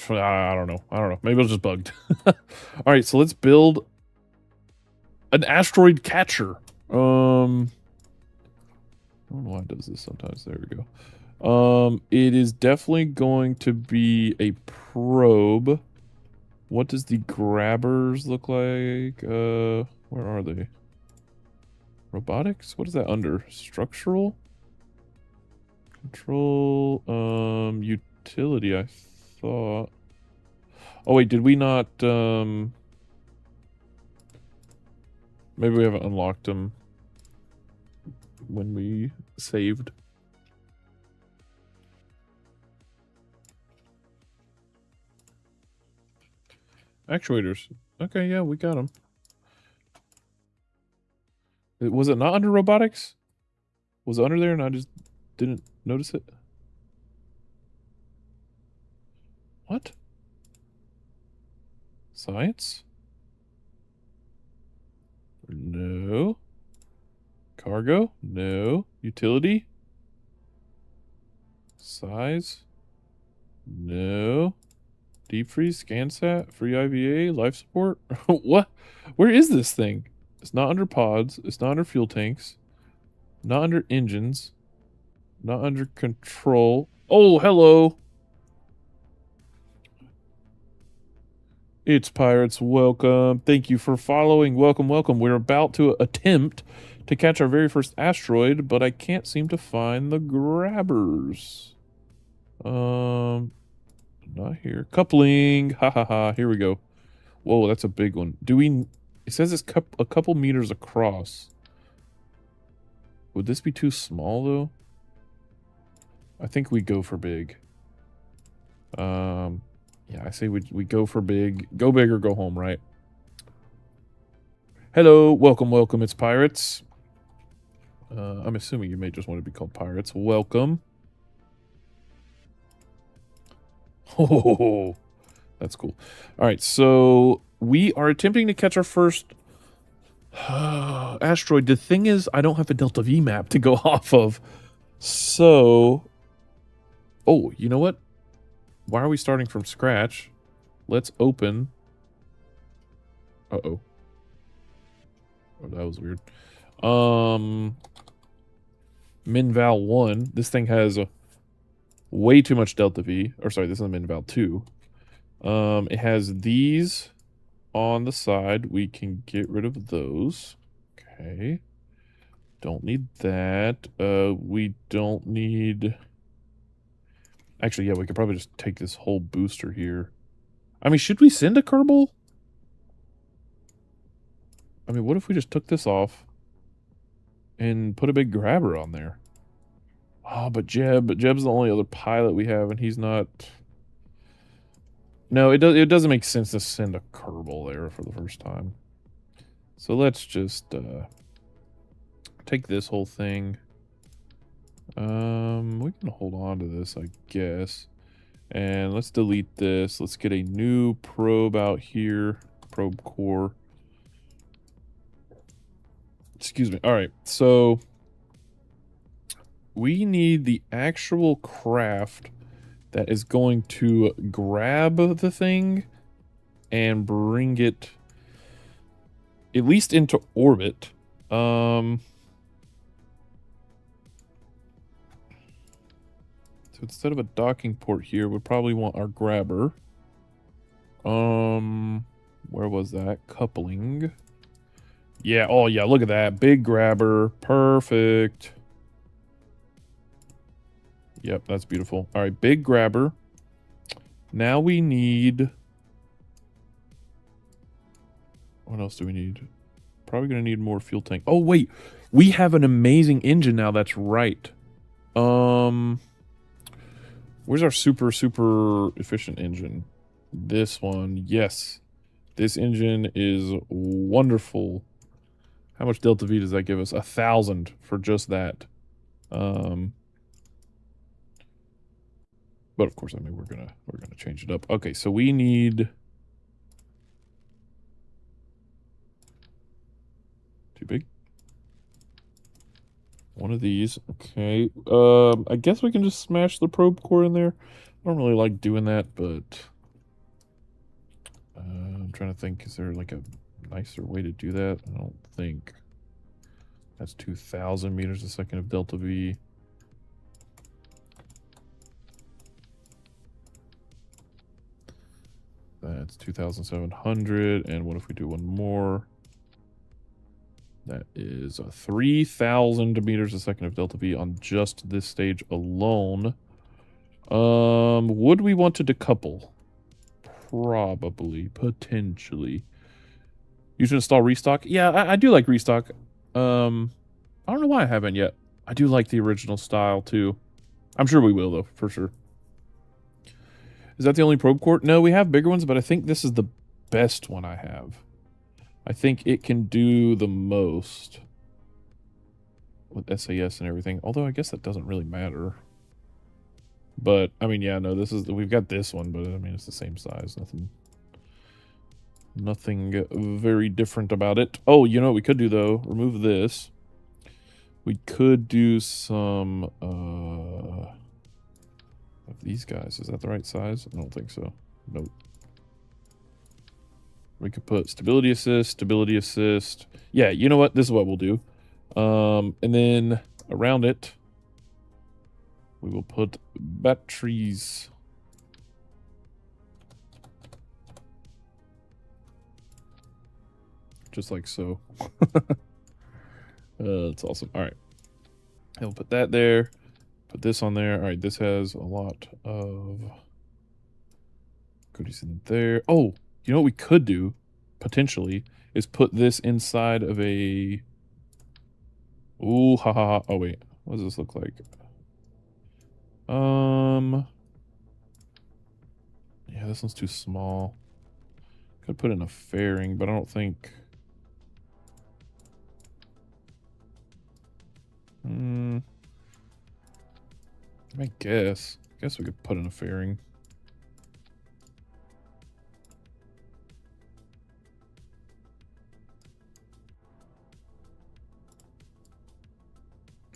I don't know. Maybe it was just bugged. Alright, so let's build an asteroid catcher. I don't know why it does this sometimes. There we go. It is definitely going to be a probe. What does the grabbers look like? Where are they? Robotics? What is that under? Structural? Control, utility, I thought. Oh wait, did we not, maybe we haven't unlocked them when we saved. Actuators. Okay, yeah, we got them. Was it not under robotics? Was it under there and I just didn't notice it? What? Science? No. Cargo? No. Utility? Size? No. Deep freeze? ScanSat? Free IVA? Life support? What? Where is this thing? It's not under pods. It's not under fuel tanks. Not under engines. Not under control. Oh, hello. It's Pirates. Welcome. Thank you for following. Welcome, welcome. We're about to attempt to catch our very first asteroid, but I can't seem to find the grabbers. Not here. Coupling. Ha ha ha. Here we go. Whoa, that's a big one. Do we... It says it's a couple meters across. Would this be too small, though? I think we go for big. Yeah, I say we go for big. Go big or go home, right? Hello, welcome, welcome. It's Pirates. I'm assuming you may just want to be called Pirates. Welcome. Oh, that's cool. All right, so we are attempting to catch our first asteroid. The thing is, I don't have a Delta V map to go off of. So, oh, you know what? Why are we starting from scratch? Let's open. Uh-oh. Oh, that was weird. Minval 1. This thing has way too much Delta V. Or sorry, this is Minval 2. It has these on the side. We can get rid of those. Okay. Don't need that. We don't need... Actually, yeah, we could probably just take this whole booster here. I mean, should we send a Kerbal? I mean, what if we just took this off and put a big grabber on there? Oh, but Jeb's the only other pilot we have, and he's not... No, it doesn't make sense to send a Kerbal there for the first time. So let's just take this whole thing. We can hold on to this, I guess. And let's delete this. Let's get a new probe out here. Probe core. Excuse me. All right, so we need the actual craft that is going to grab the thing and bring it at least into orbit. So instead of a docking port here, we'd probably want our grabber. Where was that? Coupling. Yeah, oh yeah, look at that. Big grabber. Perfect. Yep, that's beautiful. All right, big grabber. Now we need... What else do we need? Probably going to need more fuel tank. Oh, wait. We have an amazing engine now. That's right. Where's our super efficient engine? This one. Yes. This engine is wonderful. How much Delta V does that give us? 1,000 for just that. But of course, I mean, we're gonna change it up. Okay, so we need... Too big? One of these. Okay. I guess we can just smash the probe core in there. I don't really like doing that, but... I'm trying to think, is there like a nicer way to do that? I don't think. That's 2,000 meters a second of Delta V. That's 2,700. And what if we do one more? That is 3,000 meters a second of Delta V on just this stage alone. Would we want to decouple? Probably. Potentially. You should install restock? Yeah, I do like restock. I don't know why I haven't yet. I do like the original style, too. I'm sure we will, though, for sure. Is that the only probe core? No, we have bigger ones, but I think this is the best one I have. I think it can do the most with SAS and everything. Although I guess that doesn't really matter. But I mean, yeah, no, we've got this one, but I mean it's the same size. Nothing very different about it. Oh, you know what we could do though? Remove this. We could do some of these guys. Is that the right size? I don't think so. Nope. We could put stability assist. Yeah, you know what? This is what we'll do. And then around it, we will put batteries. Just like so. That's awesome. All right. And we'll put that there. Put this on there. All right, this has a lot of goodies in there. Oh, you know what we could do, potentially, is put this inside of a Ooh, ha ha ha. Oh, wait. What does this look like? Yeah, this one's too small. Could put in a fairing, but I don't think... I guess. Guess we could put in a fairing.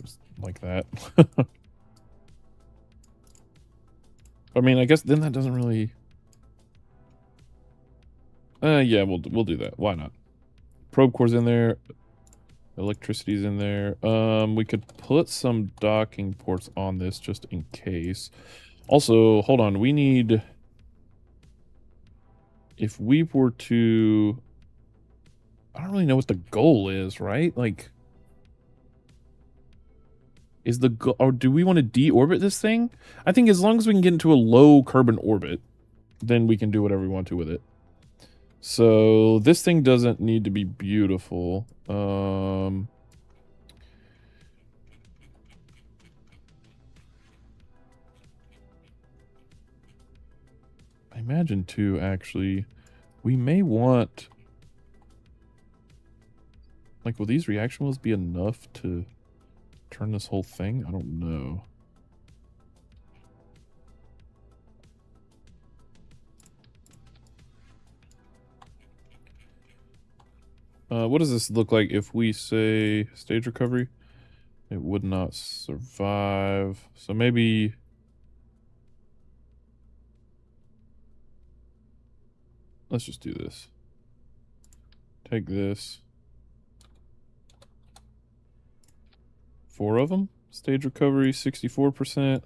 Just like that. I mean, I guess then that doesn't really... yeah, we'll do that. Why not? Probe core's in there. Electricity's in there. We could put some docking ports on this just in case. Also, hold on. We need... If we were to... I don't really know what the goal is, right? Like... Is the goal... Or do we want to deorbit this thing? I think as long as we can get into a low carbon orbit, then we can do whatever we want to with it. So, this thing doesn't need to be beautiful. I imagine, too, actually, we may want... Like, will these reaction wheels be enough to turn this whole thing? I don't know. What does this look like if we say stage recovery? It would not survive. So maybe... Let's just do this. Take this. 4 of them. Stage recovery, 64%.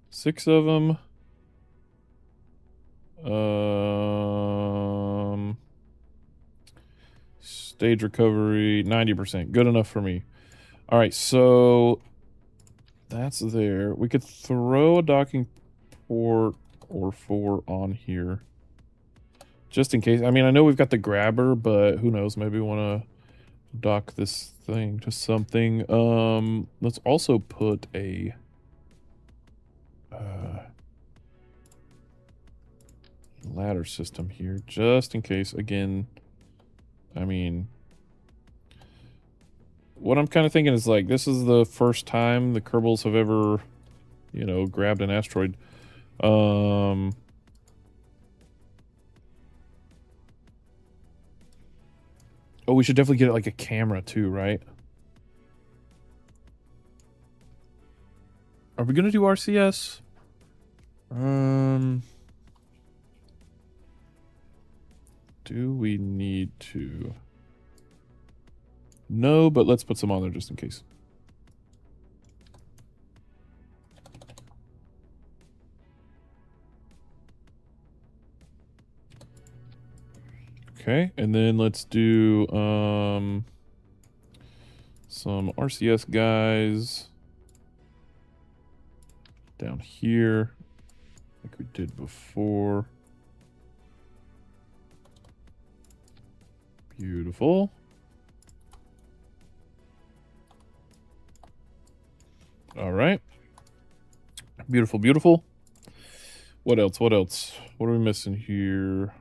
6 of them. Stage recovery, 90%. Good enough for me. Alright, so... That's there. We could throw a docking port or 4 on here. Just in case. I mean, I know we've got the grabber, but who knows? Maybe we want to dock this thing to something. Let's also put a... ladder system here, just in case. Again, I mean... What I'm kind of thinking is, like, this is the first time the Kerbals have ever, you know, grabbed an asteroid. Oh, we should definitely get it like a camera too, right? Are we gonna do RCS? Do we need to? No, but let's put some on there just in case. Okay, and then let's do some RCS guys down here, like we did before. Beautiful. All right. Beautiful, beautiful. What else? What else? What are we missing here?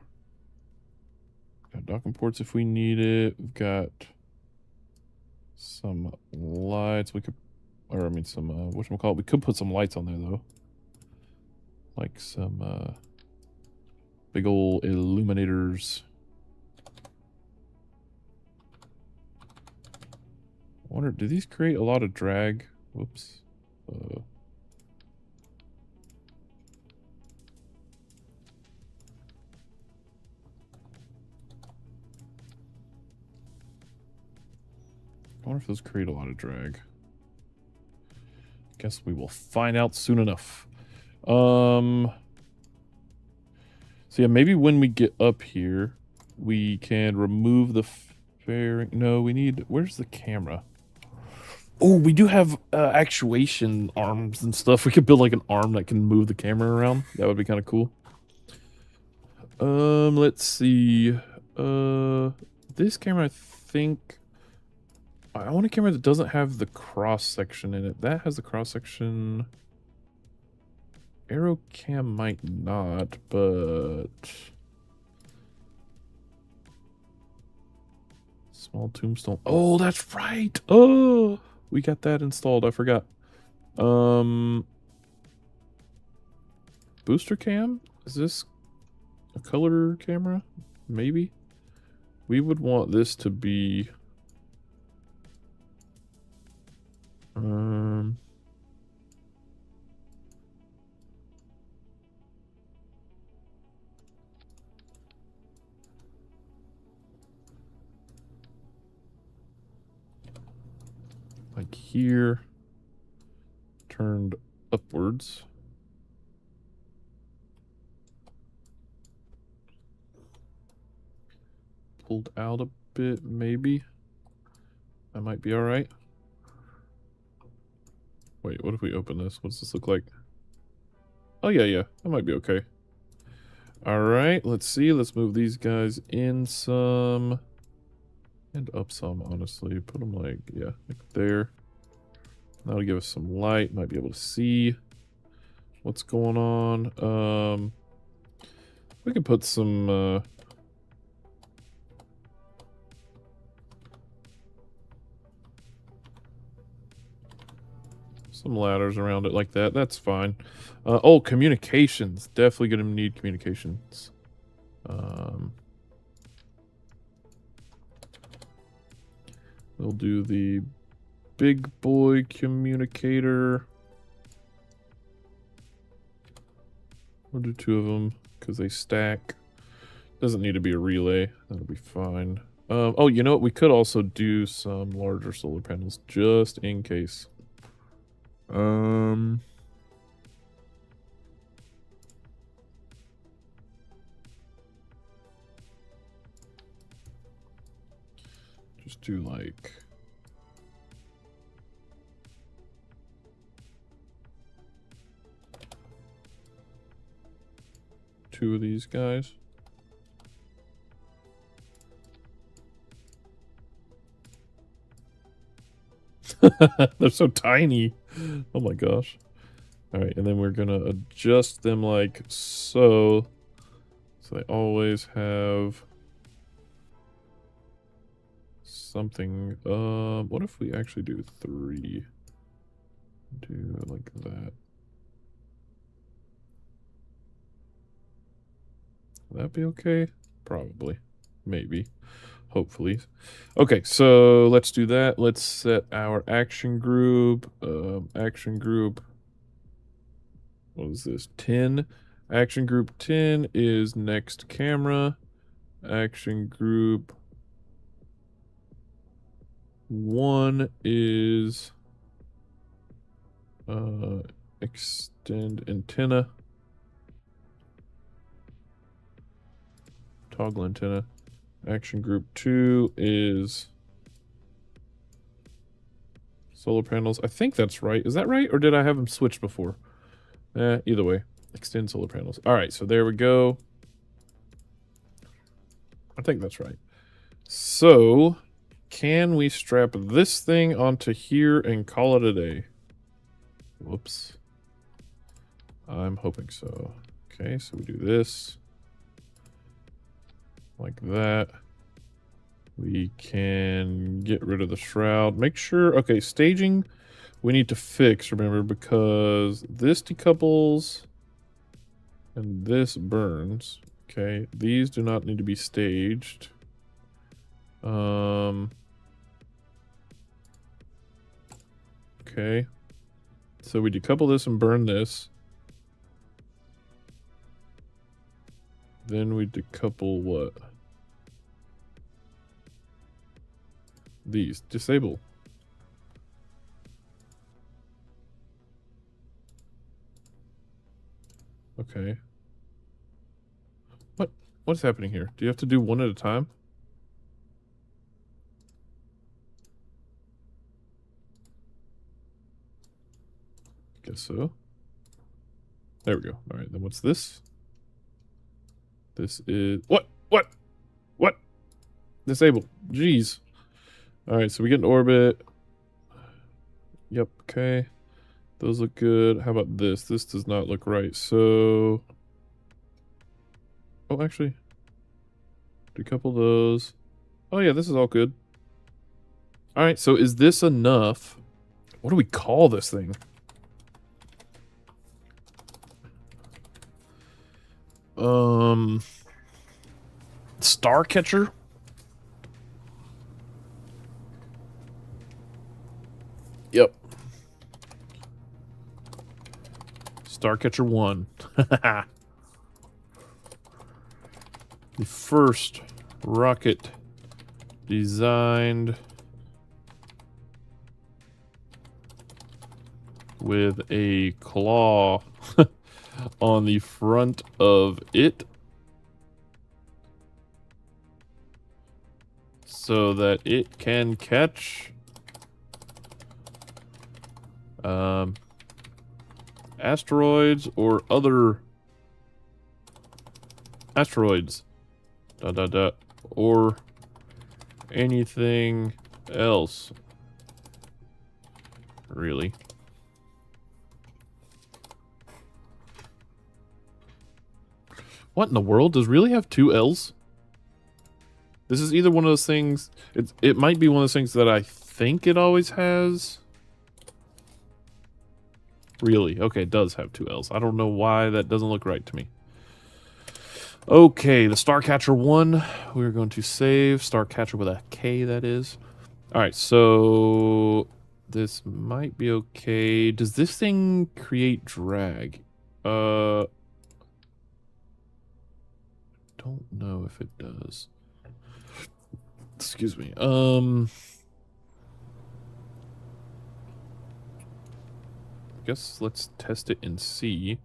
Got docking ports if we need it. We've got some lights. We could, or I mean some, whatchamacallit? We could put some lights on there though. Like some, big old illuminators. I wonder, do these create a lot of drag? Whoops. I wonder if those create a lot of drag. Guess we will find out soon enough. So yeah, maybe when we get up here, we can remove the fairing. No, we need... Where's the camera? Oh, we do have actuation arms and stuff. We could build like an arm that can move the camera around. That would be kind of cool. Let's see. This camera, I think... I want a camera that doesn't have the cross section in it. That has the cross section. Aero cam might not, but small tombstone. Oh, that's right. Oh, we got that installed. I forgot. Booster cam? Is this a color camera? Maybe. We would want this to be like here, turned upwards. Pulled out a bit, maybe. That might be alright. Wait, what if we open this? What does this look like? Oh, yeah, that might be okay. Alright, let's see. Let's move these guys in some. And up some, honestly. Put them like, yeah, like there. That'll give us some light. Might be able to see what's going on. We could put some, some ladders around it like that. That's fine. Oh, communications. Definitely gonna need communications. We'll do the big boy communicator. We'll do 2 of them because they stack. Doesn't need to be a relay. That'll be fine. Oh, you know what? We could also do some larger solar panels just in case. Just do like two of these guys. They're so tiny. Oh my gosh. All right, and then we're gonna adjust them like so. So they always have something. What if we actually do 3? Do it like that. Will that be okay? Probably. Maybe. Hopefully. Okay, so let's do that. Let's set our action group. Action group. What is this? 10. Action group 10 is next camera. Action group 1 is extend antenna. Toggle antenna. Action group 2 is solar panels. I think that's right. Is that right? Or did I have them switched before? Either way. Extend solar panels. All right, so there we go. I think that's right. So, can we strap this thing onto here and call it a day? Whoops. I'm hoping so. Okay, so we do this. Like that. We can get rid of the shroud. Make sure, okay, staging we need to fix, remember, because this decouples and this burns. Okay, these do not need to be staged. Okay. So we decouple this and burn this. Then we decouple what? These. Disable. Okay. What's happening here? Do you have to do one at a time? Guess so. There we go. All right, then what's this? This is... What? Disable. Jeez. Alright, so we get in orbit. Yep, okay. Those look good. How about this? This does not look right. So... Oh, actually. Decouple those. Oh yeah, this is all good. Alright, so is this enough? What do we call this thing? Starcatcher? Yep. Starcatcher 1. The first rocket designed with a claw on the front of it so that it can catch asteroids or other asteroids or anything else, really. What in the world? Does really have 2 L's? This is either one of those things... It might be one of those things that I think it always has. Really? Okay, it does have 2 L's. I don't know why that doesn't look right to me. Okay, the Starcatcher 1. We're going to save. Starcatcher with a K, that is. Alright, so... This might be okay. Does this thing create drag? Don't know if it does. Excuse me. Guess let's test it and see.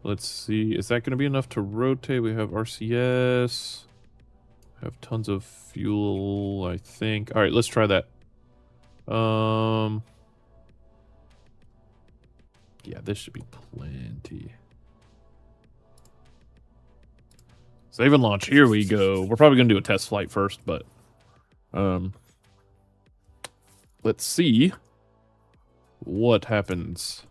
Let's see. Is that going to be enough to rotate? We have RCS. Have tons of fuel, I think. All right, let's try that. Yeah, this should be plenty. Save and launch. Here we go. We're probably going to do a test flight first, but let's see what happens.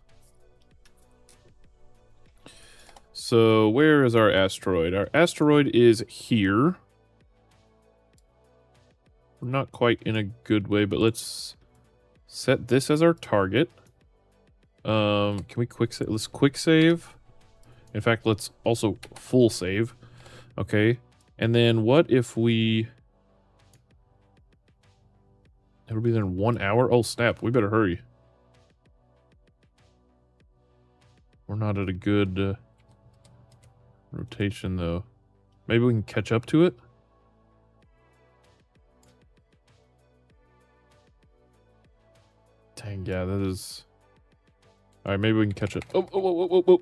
So, where is our asteroid? Our asteroid is here. We're not quite in a good way, but let's set this as our target. Can we quick save? Let's quick save. In fact, let's also full save. Okay. And then what if we... It'll be there in 1 hour? Oh, snap. We better hurry. We're not at a good rotation, though. Maybe we can catch up to it? Dang, yeah, that is... Alright, maybe we can catch it. Oh.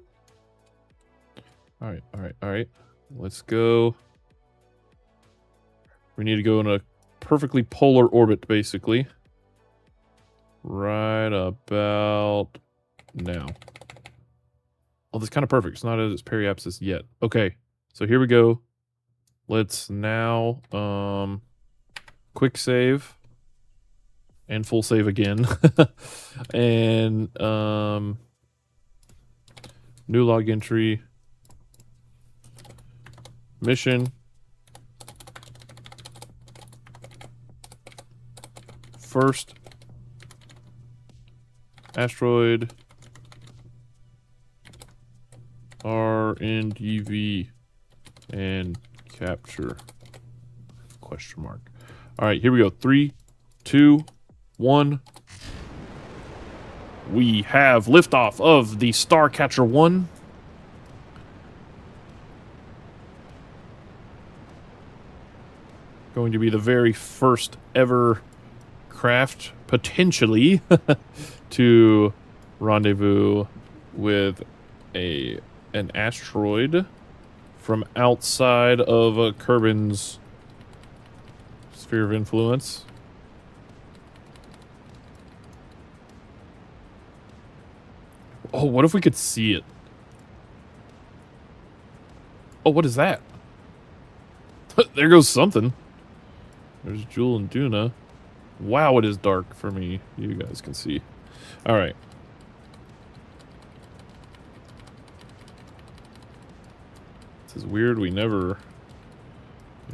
Alright. Let's go. We need to go in a perfectly polar orbit, basically. Right about now. Oh, that's kind of perfect. It's not at its periapsis yet. Okay, so here we go. Let's now quick save and full save again. And new log entry. Mission. First asteroid RNDV and capture question mark. All right, here we go. 3, 2, 1. We have liftoff of the Starcatcher 1. Going to be the very first ever craft, potentially, to rendezvous with an asteroid from outside of Kerbin's sphere of influence. Oh, what if we could see it? Oh, what is that? There goes something. There's Jewel and Duna. Wow, it is dark for me. You guys can see. All right. This is weird. We never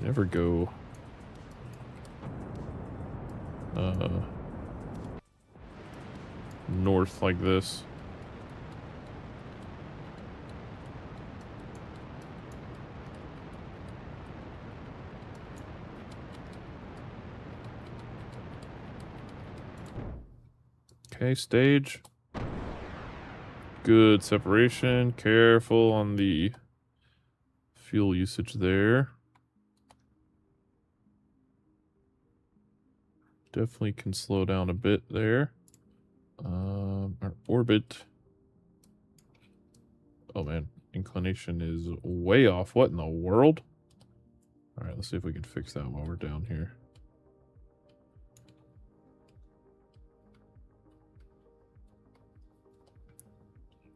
go north like this. Okay, stage. Good separation. Careful on the fuel usage there. Definitely can slow down a bit there. Our orbit. Oh man, inclination is way off. What in the world? All right, let's see if we can fix that while we're down here.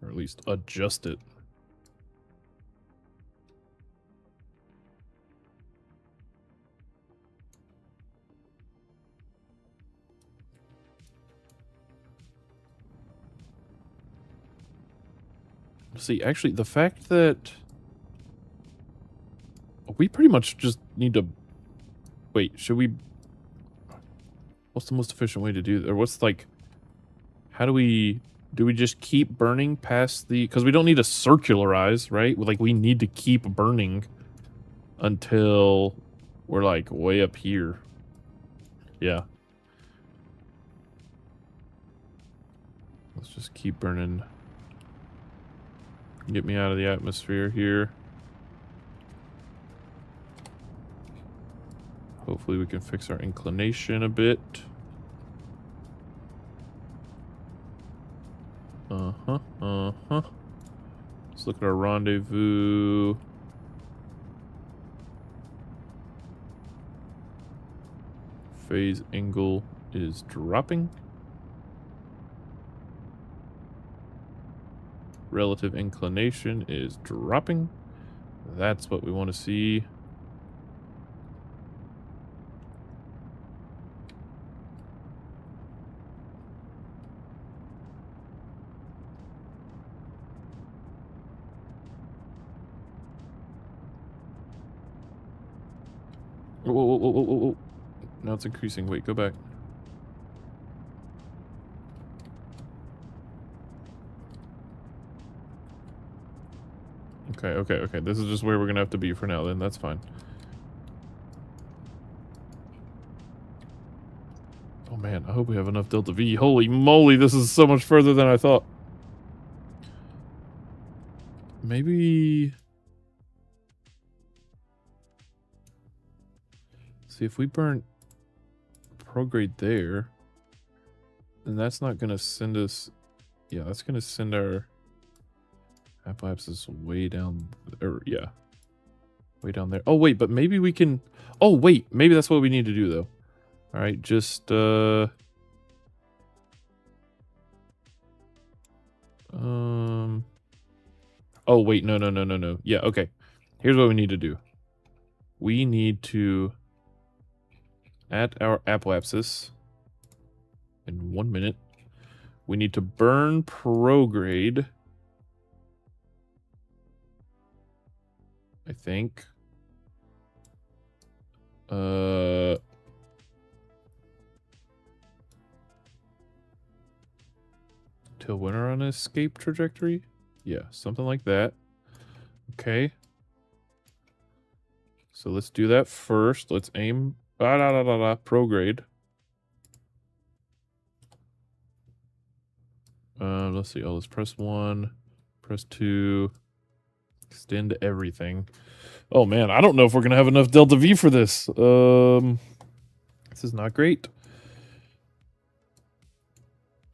Or at least adjust it. See, actually, the fact that we pretty much just need to wait. Should we? What's the most efficient way to do that? Or what's like? How do we just keep burning past the? Because we don't need to circularize, right? Like we need to keep burning until we're like way up here. Yeah. Let's just keep burning. Get me out of the atmosphere here. Hopefully we can fix our inclination a bit. Let's look at our rendezvous. Phase angle is dropping. Relative inclination is dropping. That's what we want to see. Whoa. Now it's increasing. Wait, go back. Okay. This is just where we're gonna have to be for now, then. That's fine. Oh man, I hope we have enough Delta V. Holy moly, this is so much further than I thought. Maybe... See, if we burn prograde there, then that's not gonna send us... Yeah, that's gonna send our... Apoapsis way down... yeah. Way down there. Oh, wait, but maybe we can... Oh, wait, maybe that's what we need to do, though. Alright, just, Oh, wait, no. Yeah, okay. Here's what we need to do. We need to... At our apoapsis... In 1 minute... We need to burn prograde... I think. Till when we're on an escape trajectory? Yeah, something like that. Okay. So let's do that first. Let's aim. Prograde. Let's see. Oh, let's press 1. Press 2. Extend everything. Oh man, I don't know if we're gonna have enough Delta V for this. This is not great.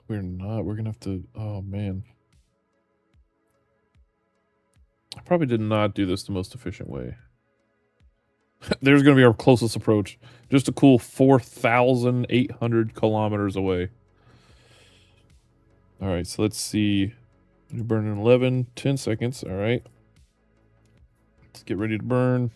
We're not. We're gonna have to. Oh man. I probably did not do this the most efficient way. There's gonna be our closest approach. Just a cool 4,800 kilometers away. All right, so let's see. You burn in 11, 10 seconds. All right. Let's get ready to burn.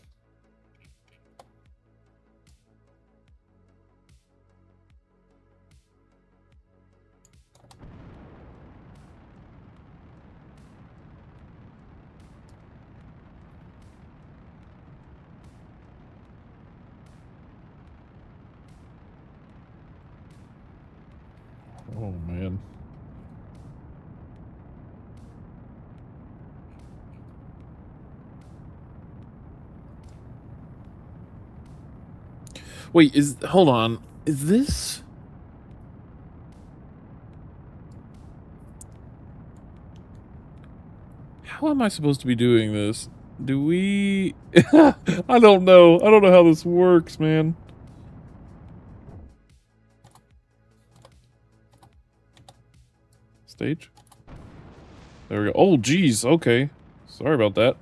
Oh, man. Wait, hold on. Is this... How am I supposed to be doing this? Do we... I don't know. I don't know how this works, man. Stage? There we go. Oh, geez. Okay. Sorry about that.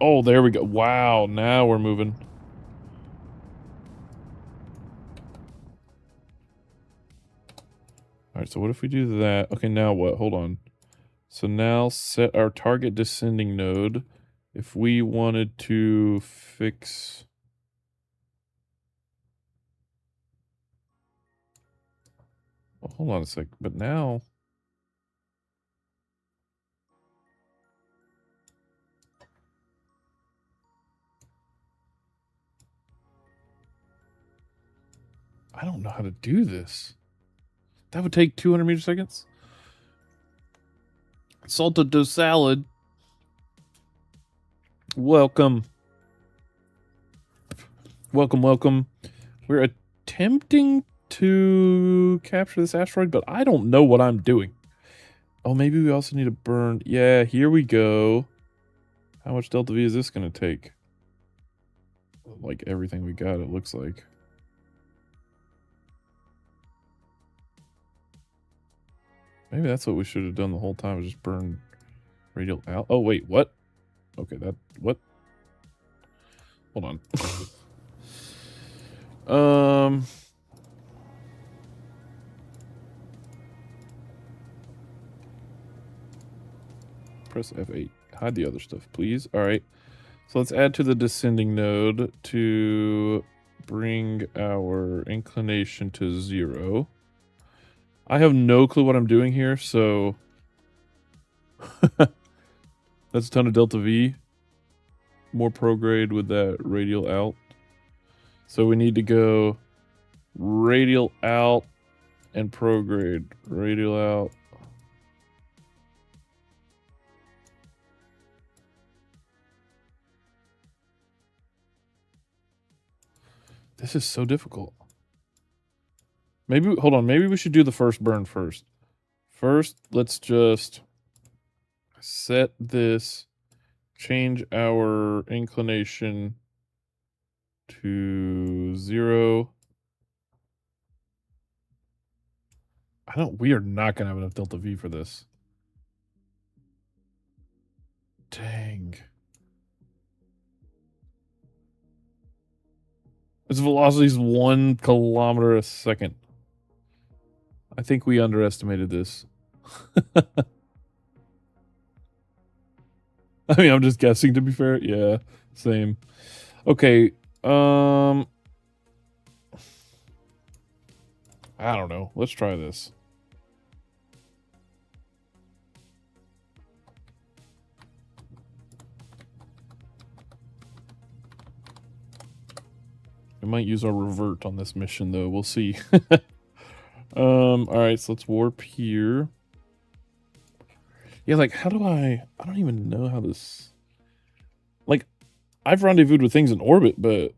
Oh, there we go. Wow, now we're moving. Alright, so what if we do that? Okay, now what? Hold on. So now set our target descending node. If we wanted to fix... Oh, hold on a sec. But now... I don't know how to do this. That would take 200 meter seconds? Salted dough salad. Welcome. Welcome, welcome. We're attempting to capture this asteroid, but I don't know what I'm doing. Oh, maybe we also need to burn... Yeah, here we go. How much Delta V is this going to take? Like everything we got, it looks like. Maybe that's what we should have done the whole time, was just burn radial out. Oh, wait, what? Okay, what? Hold on. Press F8. Hide the other stuff, please. All right. So let's add to the descending node to bring our inclination to 0. I have no clue what I'm doing here, so... That's a ton of Delta V. More prograde with that radial out. So we need to go radial out and prograde. Radial out. This is so difficult. Maybe, hold on, maybe we should do the first burn first. First, let's just set this, change our inclination to 0. We are not going to have enough Delta V for this. Dang. Its velocity is 1 kilometer a second. I think we underestimated this. I mean, I'm just guessing, to be fair. Yeah, same. Okay, I don't know. Let's try this. We might use our revert on this mission, though. We'll see. Alright, so let's warp here. Yeah, like, how do I don't even know how this... Like, I've rendezvoused with things in orbit, but...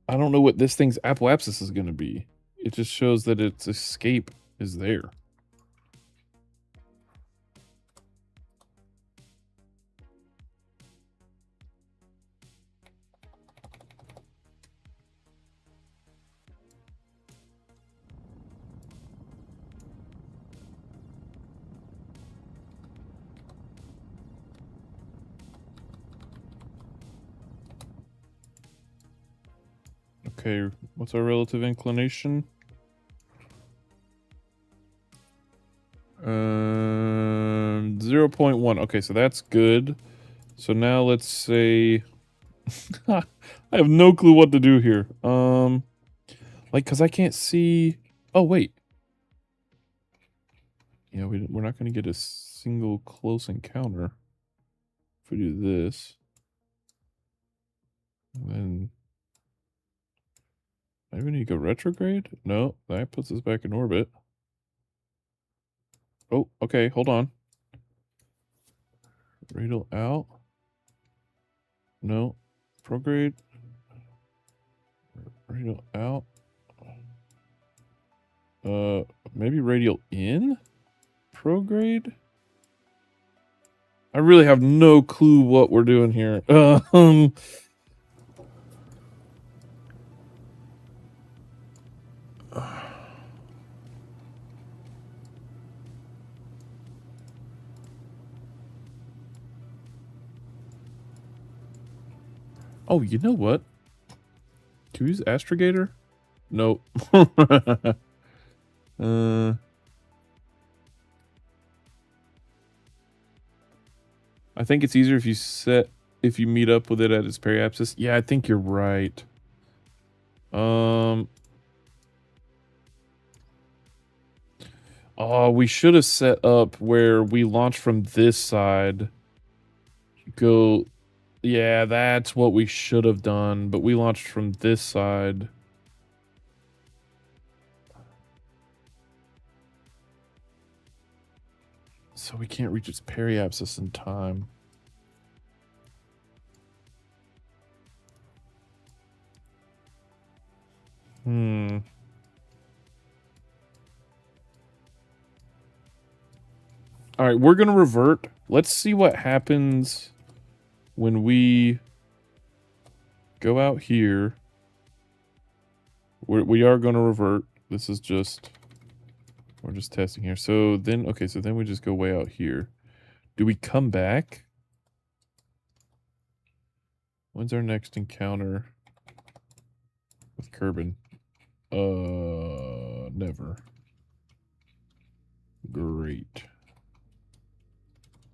I don't know what this thing's apoapsis is going to be. It just shows that its escape is there. Okay, what's our relative inclination? 0.1. Okay, so that's good. So now let's say... I have no clue what to do here. Like, because I can't see... Oh, wait. Yeah, we're not going to get a single close encounter if we do this. And then Maybe we need to go retrograde? No, that puts us back in orbit. Oh, okay, hold on. Radial out. No. Prograde. Radial out. Maybe radial in? Prograde? I really have no clue what we're doing here. Oh, you know what? Can we use Astrogator? Nope. I think it's easier if you meet up with it at its periapsis. Yeah, I think you're right. Oh, we should have set up where we launch from this side. Go. Yeah, that's what we should have done, but we launched from this side. So we can't reach its periapsis in time. All right, we're going to revert. Let's see what happens when we go out here. We are going to revert. This is just... We're just testing here. So then... Okay, so then we just go way out here. Do we come back? When's our next encounter with Kerbal? Never. Great.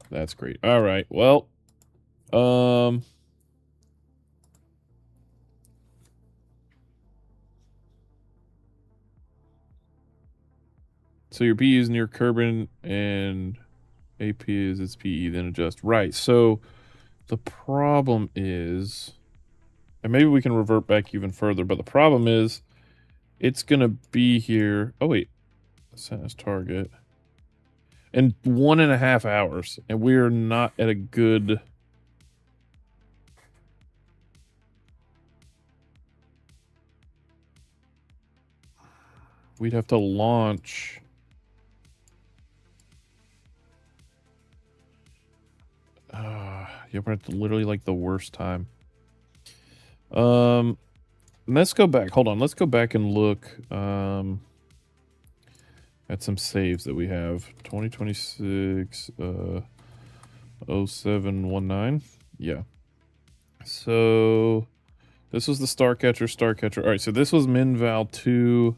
That's great. All right. Well, so your PE is near Kerbal and AP is its PE, then adjust. Right. So the problem is, and maybe we can revert back even further, but the problem is it's going to be here. Oh, wait. Set as target. In 1.5 hours, and we're not at a good... We'd have to launch... Yeah, we're at literally like the worst time. Let's go back. Hold on. Let's go back and look at some saves that we have. 2026 0719. Yeah. So this was the Starcatcher. All right, so this was Minval 2,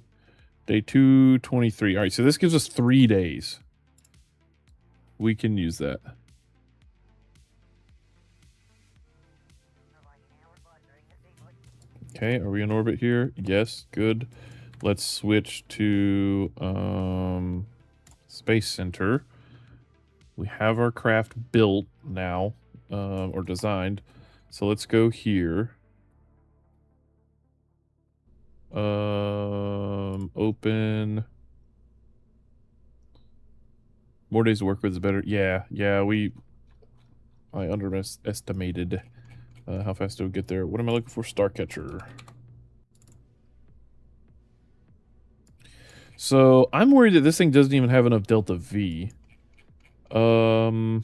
day 223. All right, so this gives us 3 days. We can use that. Okay, are we in orbit here? Yes, good. Let's switch to Space Center. We have our craft built now, or designed. So let's go here. Open. More days to work with is better. Yeah, I underestimated how fast it would get there. What am I looking for? Starcatcher. So I'm worried that this thing doesn't even have enough Delta V. Oh,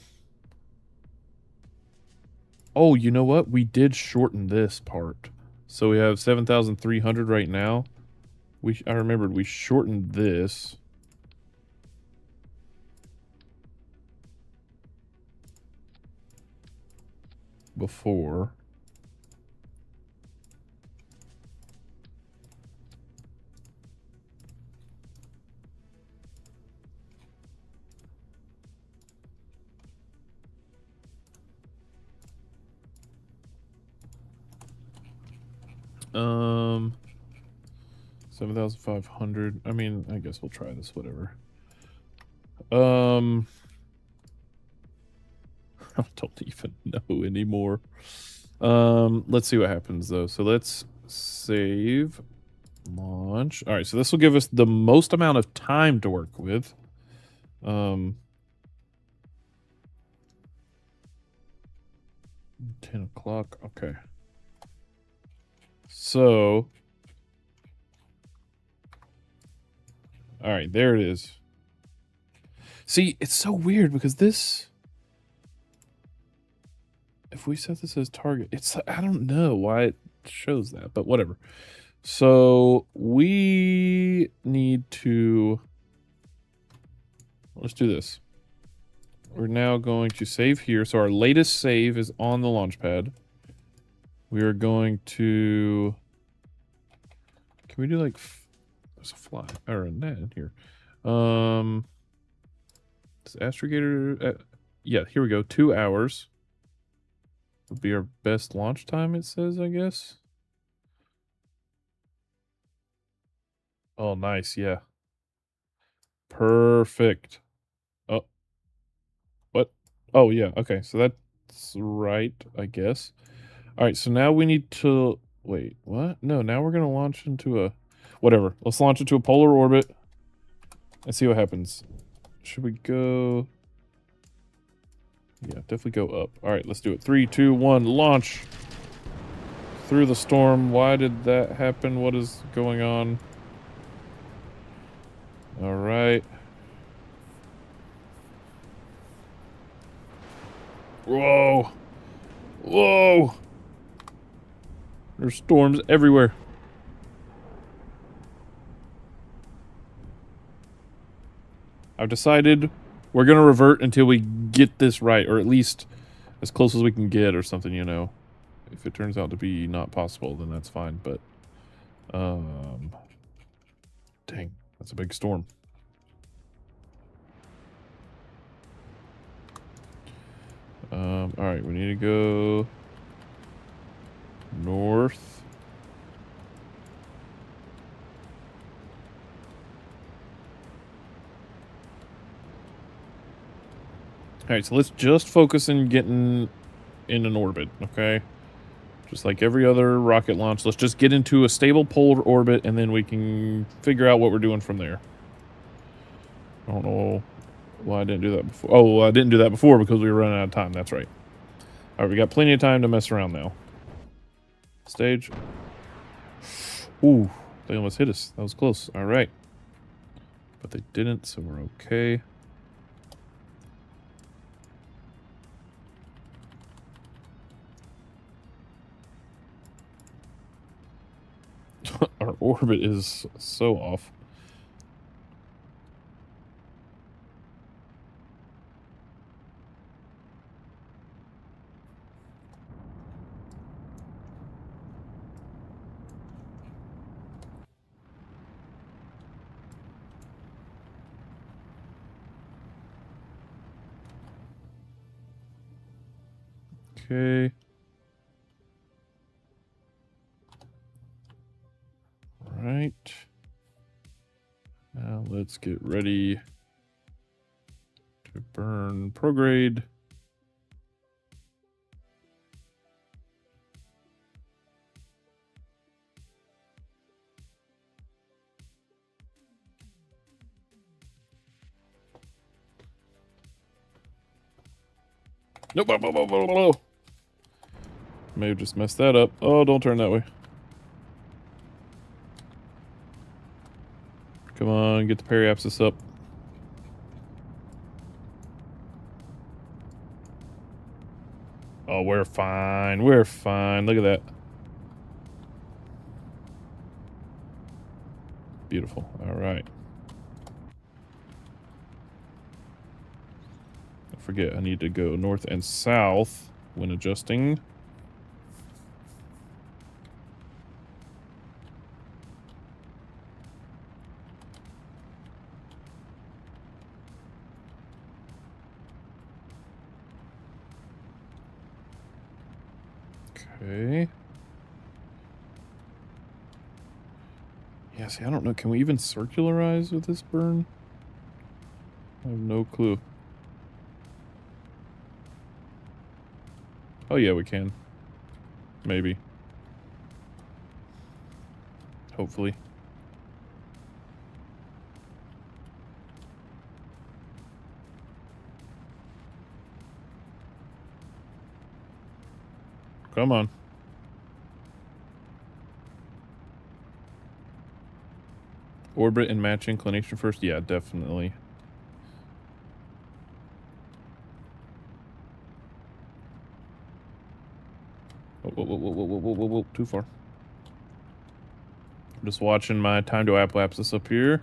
you know what? We did shorten this part. So we have 7,300 right now. I remembered we shortened this. Before. Um, 7,500. I mean, I guess we'll try this, whatever. I don't even know anymore. Let's see what happens though. So let's save Launch. All right, so this will give us the most amount of time to work with. 10 o'clock. Okay. So, all right, there it is. See, it's so weird because this, if we set this as target, it's, I don't know why it shows that, but whatever. So we need to, let's do this. We're now going to save here. So our latest save is on the launch pad. We are going to, can we do like, there's a fly or a net in here. Does Astrogator, yeah, here we go. 2 hours would be our best launch time, it says, I guess. Oh, nice, yeah. Perfect. Oh. What? Oh, yeah, okay, so that's right, I guess. Alright, so now we need to... Wait, what? No, now we're gonna launch into a... Whatever, let's launch into a polar orbit and see what happens. Should we go... Yeah, definitely go up. Alright, let's do it. 3, 2, 1, launch! Through the storm. Why did that happen? What is going on? Alright. Whoa! Whoa! There's storms everywhere. I've decided we're gonna revert until we get this right, or at least as close as we can get or something, you know. If it turns out to be not possible, then that's fine, but... Dang, that's a big storm. Alright, we need to go... north. Alright, so let's just focus on getting in an orbit, okay? Just like every other rocket launch, let's just get into a stable polar orbit, and then we can figure out what we're doing from there. I don't know why I didn't do that before. Oh, I didn't do that before because we were running out of time. That's right. Alright, we got plenty of time to mess around now. Stage. Ooh, they almost hit us. That was close. Alright. But they didn't, so we're okay. Our orbit is so off. Okay. Right. Now let's get ready to burn prograde. Nope. May have just messed that up. Oh, don't turn that way. Come on, get the periapsis up. Oh, we're fine. We're fine. Look at that. Beautiful. All right. Don't forget, I need to go north and south when adjusting. Okay. Yeah, see, I don't know. Can we even circularize with this burn? I have no clue. Oh, yeah, we can. Maybe. Hopefully. Come on. Orbit and match inclination first? Yeah, definitely. Whoa, too far. I'm just watching my time to apoapsis up here.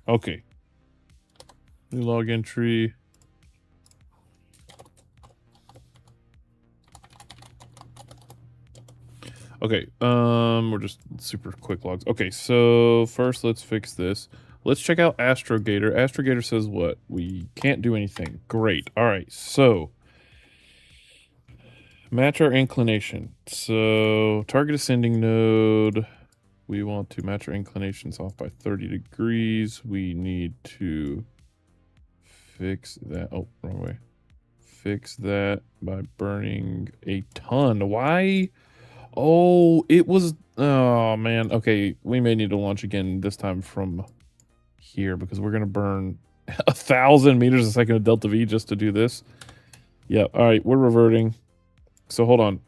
Okay. New log entry. Okay, we're just super quick logs. Okay, so first let's fix this. Let's check out Astrogator. Astrogator says what? We can't do anything. Great. All right, so match our inclination. So target ascending node. We want to match our inclinations off by 30 degrees. We need to fix that. Oh, wrong way. Fix that by burning a ton. Why? Oh, it was... Oh, man. Okay, we may need to launch again, this time from here, because we're going to burn 1,000 meters a second of delta V just to do this. Yeah, all right, we're reverting. So hold on.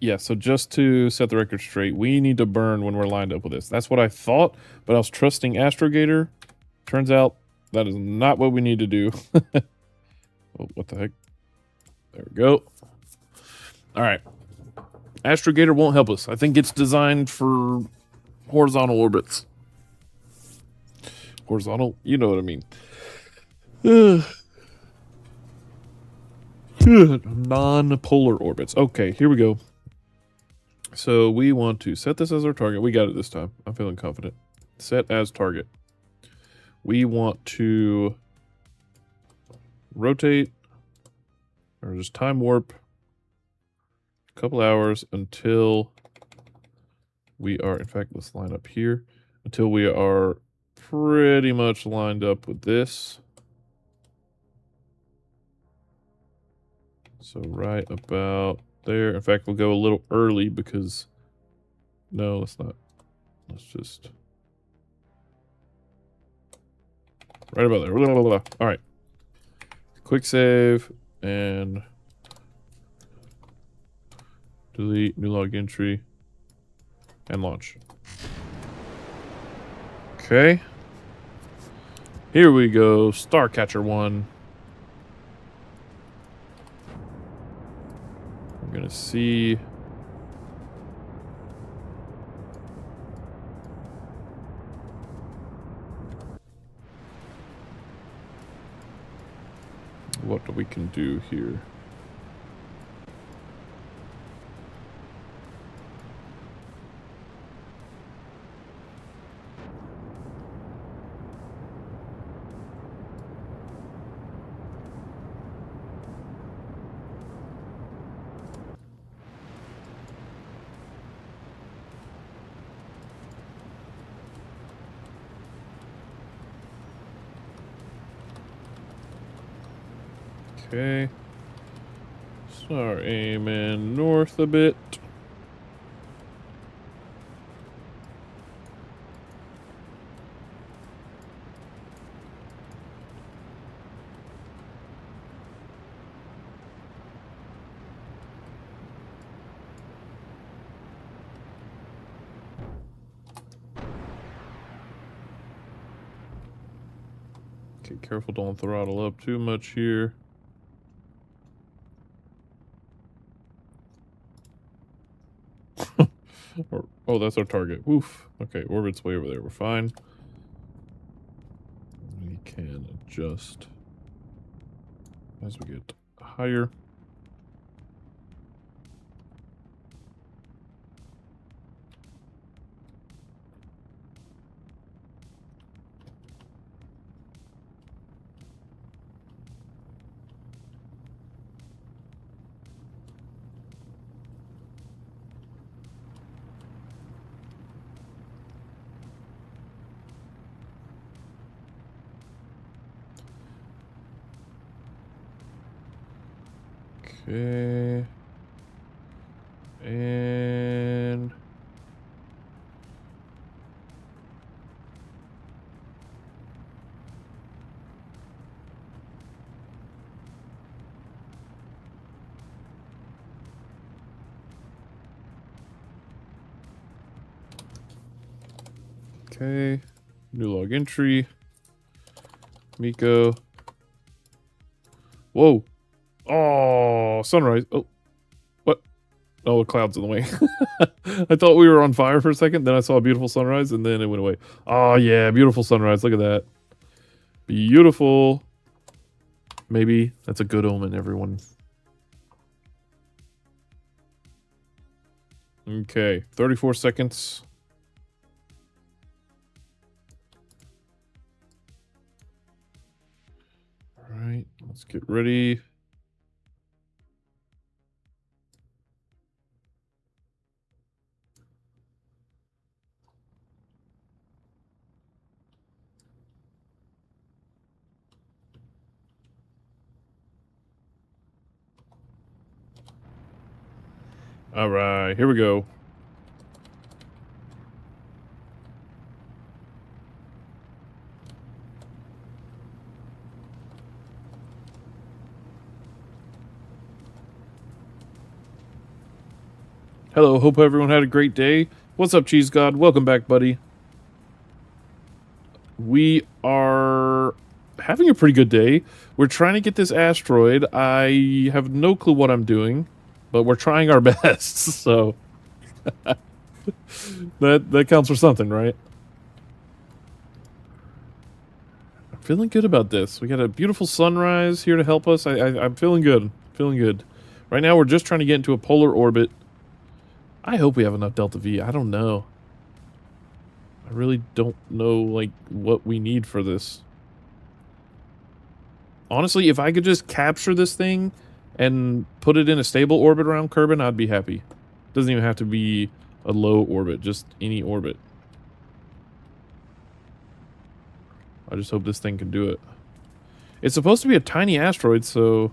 Yeah, so just to set the record straight, we need to burn when we're lined up with this. That's what I thought, but I was trusting Astrogator. Turns out that is not what we need to do. Oh, what the heck? There we go. All right. Astrogator won't help us. I think it's designed for horizontal orbits. Horizontal? You know what I mean. Non-polar orbits. Okay, here we go. So we want to set this as our target. We got it this time. I'm feeling confident. Set as target. We want to rotate or just time warp a couple hours until we are, in fact, let's line up here, until we are pretty much lined up with this. So right about there. In fact, we'll go a little early because... No, let's not. Let's just... Right about there. All right. Quick save and delete, new log entry, and launch. Okay. Here we go. Starcatcher 1. I'm gonna see... what we can do here. Okay. Start aiming north a bit. Okay, careful, don't throttle up too much here. Oh, that's our target. Oof. Okay, orbit's way over there. We're fine. We can adjust as we get higher. Okay. And Okay. New log entry. Miko. Whoa. Oh, sunrise. Oh, what? Oh, a cloud's in the way. I thought we were on fire for a second. Then I saw a beautiful sunrise and then it went away. Oh, yeah. Beautiful sunrise. Look at that. Beautiful. Maybe that's a good omen, everyone. Okay. 34 seconds. All right. Let's get ready. All right, here we go. Hello, hope everyone had a great day. What's up, Cheese God? Welcome back, buddy. We are having a pretty good day. We're trying to get this asteroid. I have no clue what I'm doing, but we're trying our best, so that counts for something, right? I'm feeling good about this. We got a beautiful sunrise here to help us. I'm feeling good. Feeling good. Right now, we're just trying to get into a polar orbit. I hope we have enough Delta V. I don't know. I really don't know, like, what we need for this. Honestly, if I could just capture this thing and put it in a stable orbit around Kerbal, I'd be happy. Doesn't even have to be a low orbit, just any orbit. I just hope this thing can do it. It's supposed to be a tiny asteroid, so...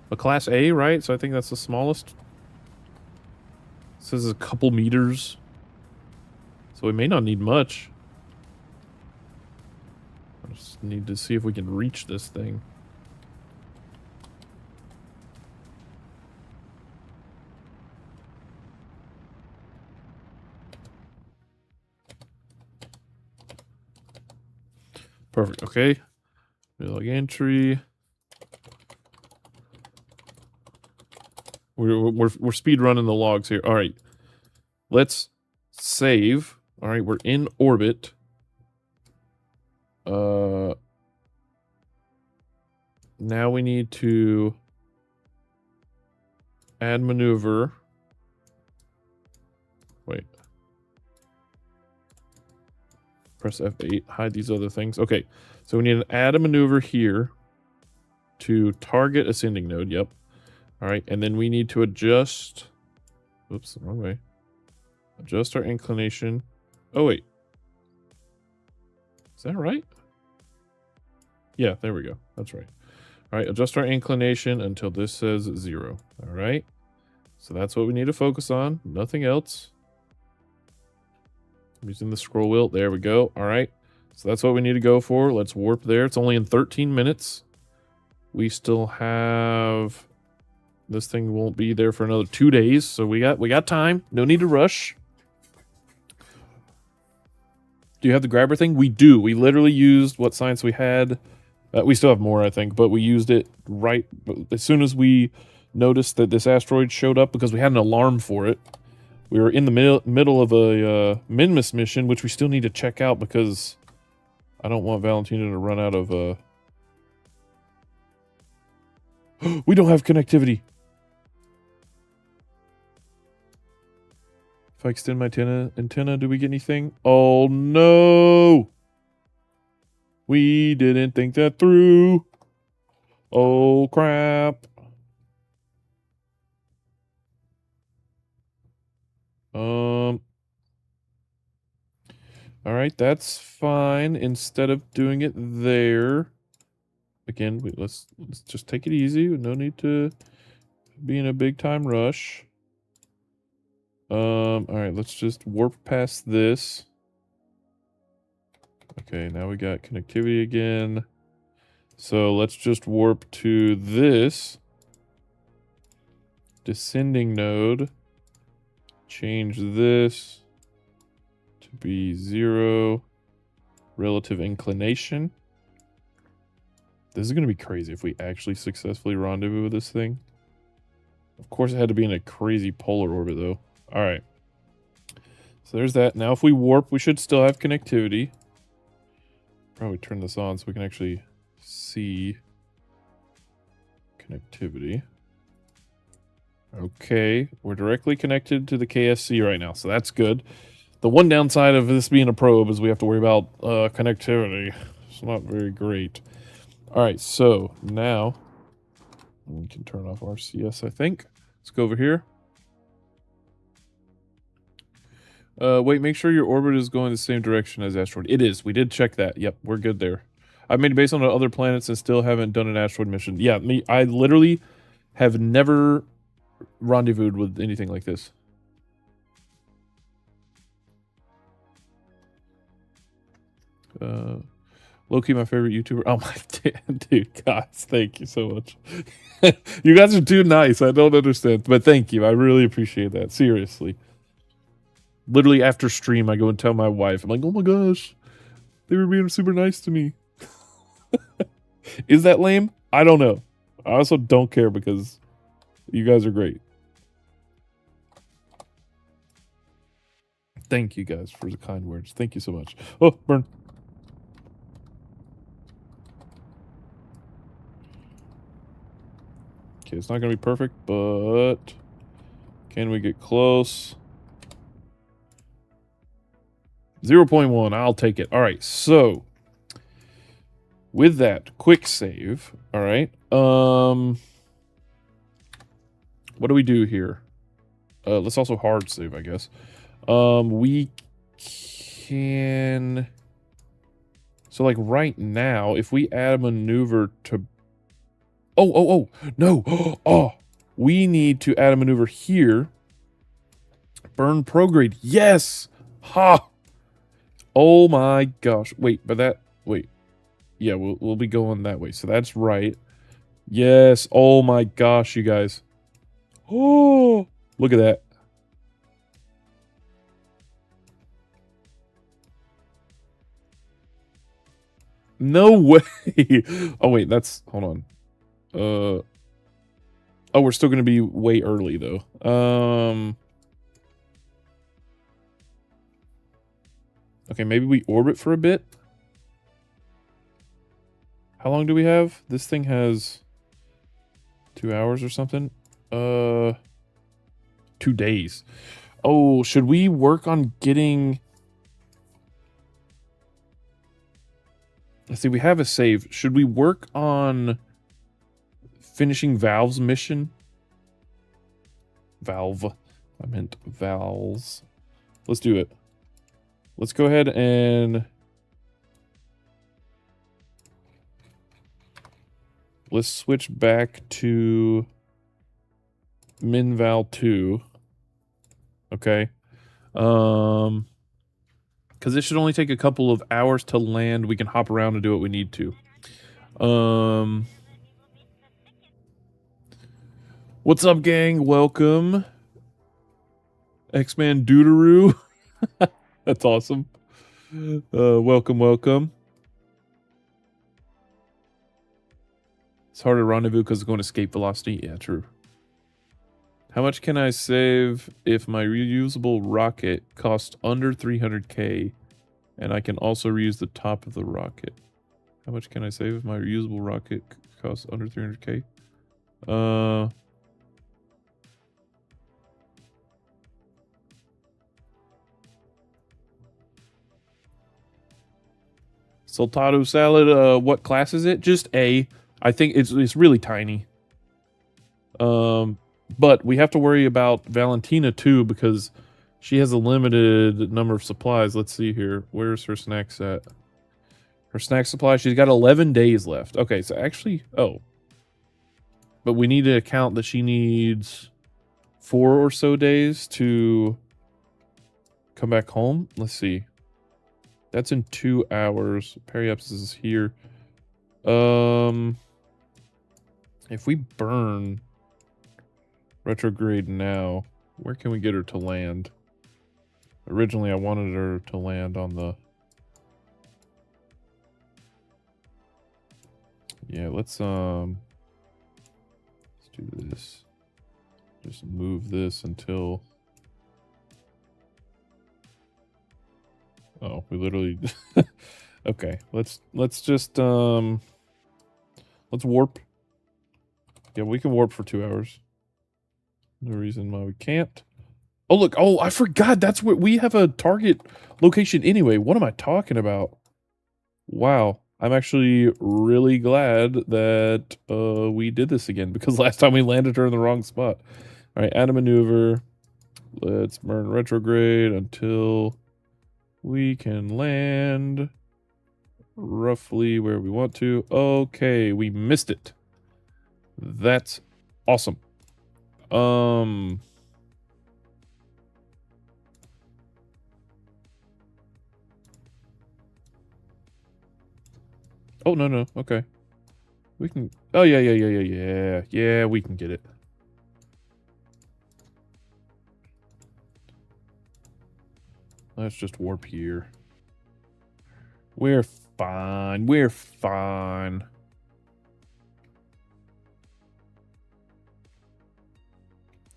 a class A, right? So I think that's the smallest. It says a couple meters. So we may not need much. I just need to see if we can reach this thing. Perfect, okay. Log entry. We're speed running the logs here. All right. Let's save. All right, we're in orbit. Now we need to add maneuver. Wait. Press F8, hide these other things. Okay, so we need to add a maneuver here to target ascending node. Yep. All right, and then we need to adjust. Oops, the wrong way. Adjust our inclination. Oh, wait. Is that right? Yeah, there we go. That's right. All right, adjust our inclination until this says 0. All right. So that's what we need to focus on. Nothing else. I'm using the scroll wheel. There we go. All right. So that's what we need to go for. Let's warp there. It's only in 13 minutes. We still have... this thing won't be there for another 2 days, so we got time. No need to rush. Do you have the grabber thing? We do. We literally used what science we had. We still have more, I think, but we used it right as soon as we noticed that this asteroid showed up because we had an alarm for it. We were in the middle of a Minmus mission, which we still need to check out because I don't want Valentina to run out of... we don't have connectivity. If I extend my antenna, do we get anything? Oh, no! We didn't think that through. Oh, crap. All right, that's fine. Instead of doing it there, again, let's just take it easy. No need to be in a big time rush. All right, let's just warp past this. Okay, now we got connectivity again. So let's just warp to this descending node. Change this to be 0 relative inclination. This is going to be crazy if we actually successfully rendezvous with this thing. Of course, it had to be in a crazy polar orbit, though. All right. So there's that. Now, if we warp, we should still have connectivity. Probably turn this on so we can actually see connectivity. Okay, we're directly connected to the KSC right now, so that's good. The one downside of this being a probe is we have to worry about connectivity. It's not very great. All right, so now we can turn off RCS, I think. Let's go over here. Wait, make sure your orbit is going the same direction as asteroid. It is. We did check that. Yep, we're good there. I've made it based on other planets and still haven't done an asteroid mission. Yeah, I literally have never rendezvoused with anything like this. Low-key my favorite YouTuber. Oh my dude, guys, thank you so much. You guys are too nice. I don't understand, but thank you. I really appreciate that. Seriously. Literally after stream, I go and tell my wife, I'm like, oh my gosh, they were being super nice to me. Is that lame? I don't know. I also don't care because you guys are great. Thank you guys for the kind words. Thank you so much. Oh, burn. Okay, it's not going to be perfect, but can we get close? 0.1, I'll take it. All right, so with that, quick save. All right. What do we do here? Let's also hard save, I guess. We can... So, like, right now, if we add a maneuver to... Oh, no. Oh, we need to add a maneuver here. Burn prograde. Yes! Ha! Oh my gosh. Wait, but that... Wait. Yeah, we'll be going that way. So that's right. Yes. Oh my gosh, you guys. Oh, look at that. No way. Oh, wait, that's... Hold on. Oh, we're still going to be way early, though. Okay, maybe we orbit for a bit. How long do we have? This thing has 2 hours or something. 2 days. Oh, should we work on getting... Let's see, we have a save. Should we work on finishing Valve's mission? Valve. I meant Valves. Let's do it. Let's go ahead and... Let's switch back to MinVal 2. Okay. Because it should only take a couple of hours to land. We can hop around and do what we need to. What's up, gang? Welcome. X-Man Doodaroo. That's awesome. Welcome. It's hard to rendezvous because it's going to escape velocity. Yeah, true. How much can I save if my reusable rocket costs under 300k and I can also reuse the top of the rocket? How much can I save if my reusable rocket costs under 300k? Sultado salad, what class is it? Just A. I think it's really tiny. But we have to worry about Valentina too because she has a limited number of supplies. Let's see here. Where's her snacks at? Her snack supply, she's got 11 days left. Okay, so actually, oh. But we need to account that she needs 4 or so days to come back home. Let's see. That's in 2 hours. Periapsis is here. If we burn retrograde now, where can we get her to land? Originally, I wanted her to land on the... Yeah, let's do this. Just move this until... Oh, we literally... Okay, let's just, let's warp. Yeah, we can warp for 2 hours. No reason why we can't. Oh, look. Oh, I forgot. That's what we have a target location anyway. What am I talking about? Wow. I'm actually really glad that we did this again because last time we landed her in the wrong spot. All right, add a maneuver. Let's burn retrograde until we can land roughly where we want to. Okay, we missed it. That's awesome. Oh, no. Okay. We can... Oh, yeah. Yeah, we can get it. Let's just warp here. We're fine. We're fine.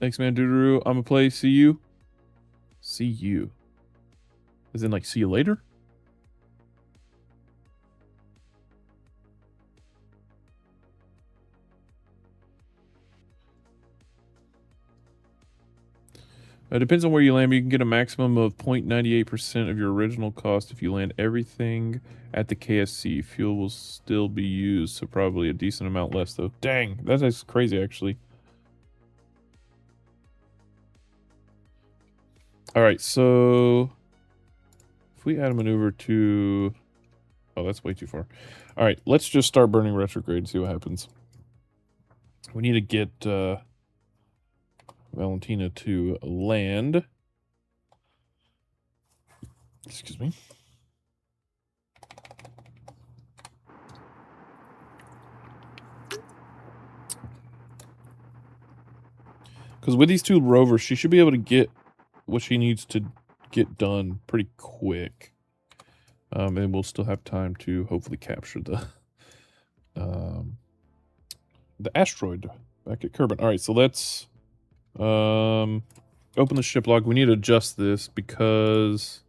Thanks, man, Doodoo. I'm gonna play. See you. See you. As in, like, see you later? It depends on where you land, but you can get a maximum of 0.98% of your original cost if you land everything at the KSC. Fuel will still be used, so probably a decent amount less, though. Dang, that is crazy, actually. All right, so if we add a maneuver to... Oh, that's way too far. All right, let's just start burning retrograde and see what happens. We need to get Valentina to land. Excuse me. Because with these two rovers, she should be able to get what she needs to get done pretty quick. And we'll still have time to hopefully capture the asteroid back at Kerbal. All right, so let's open the ship log. We need to adjust this because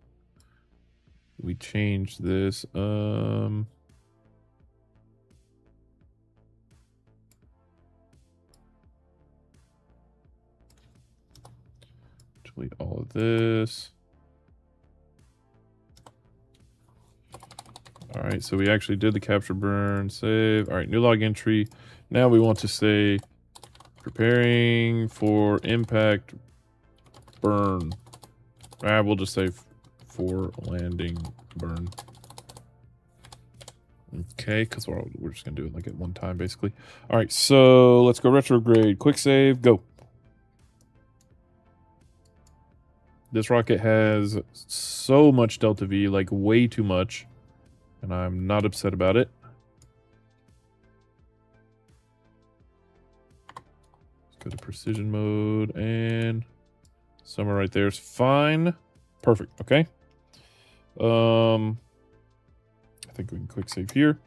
we changed this. Delete all of this. All right, so we actually did the capture burn, save. All right, new log entry. Now we want to say preparing for impact burn. We'll just say for landing burn. Okay, because we're just going to do it like at one time, basically. All right, so let's go retrograde. Quick save, go. This rocket has so much Delta V, like way too much. And I'm not upset about it. Let's go to precision mode and somewhere right there is fine. Perfect. Okay. I think we can quick save here.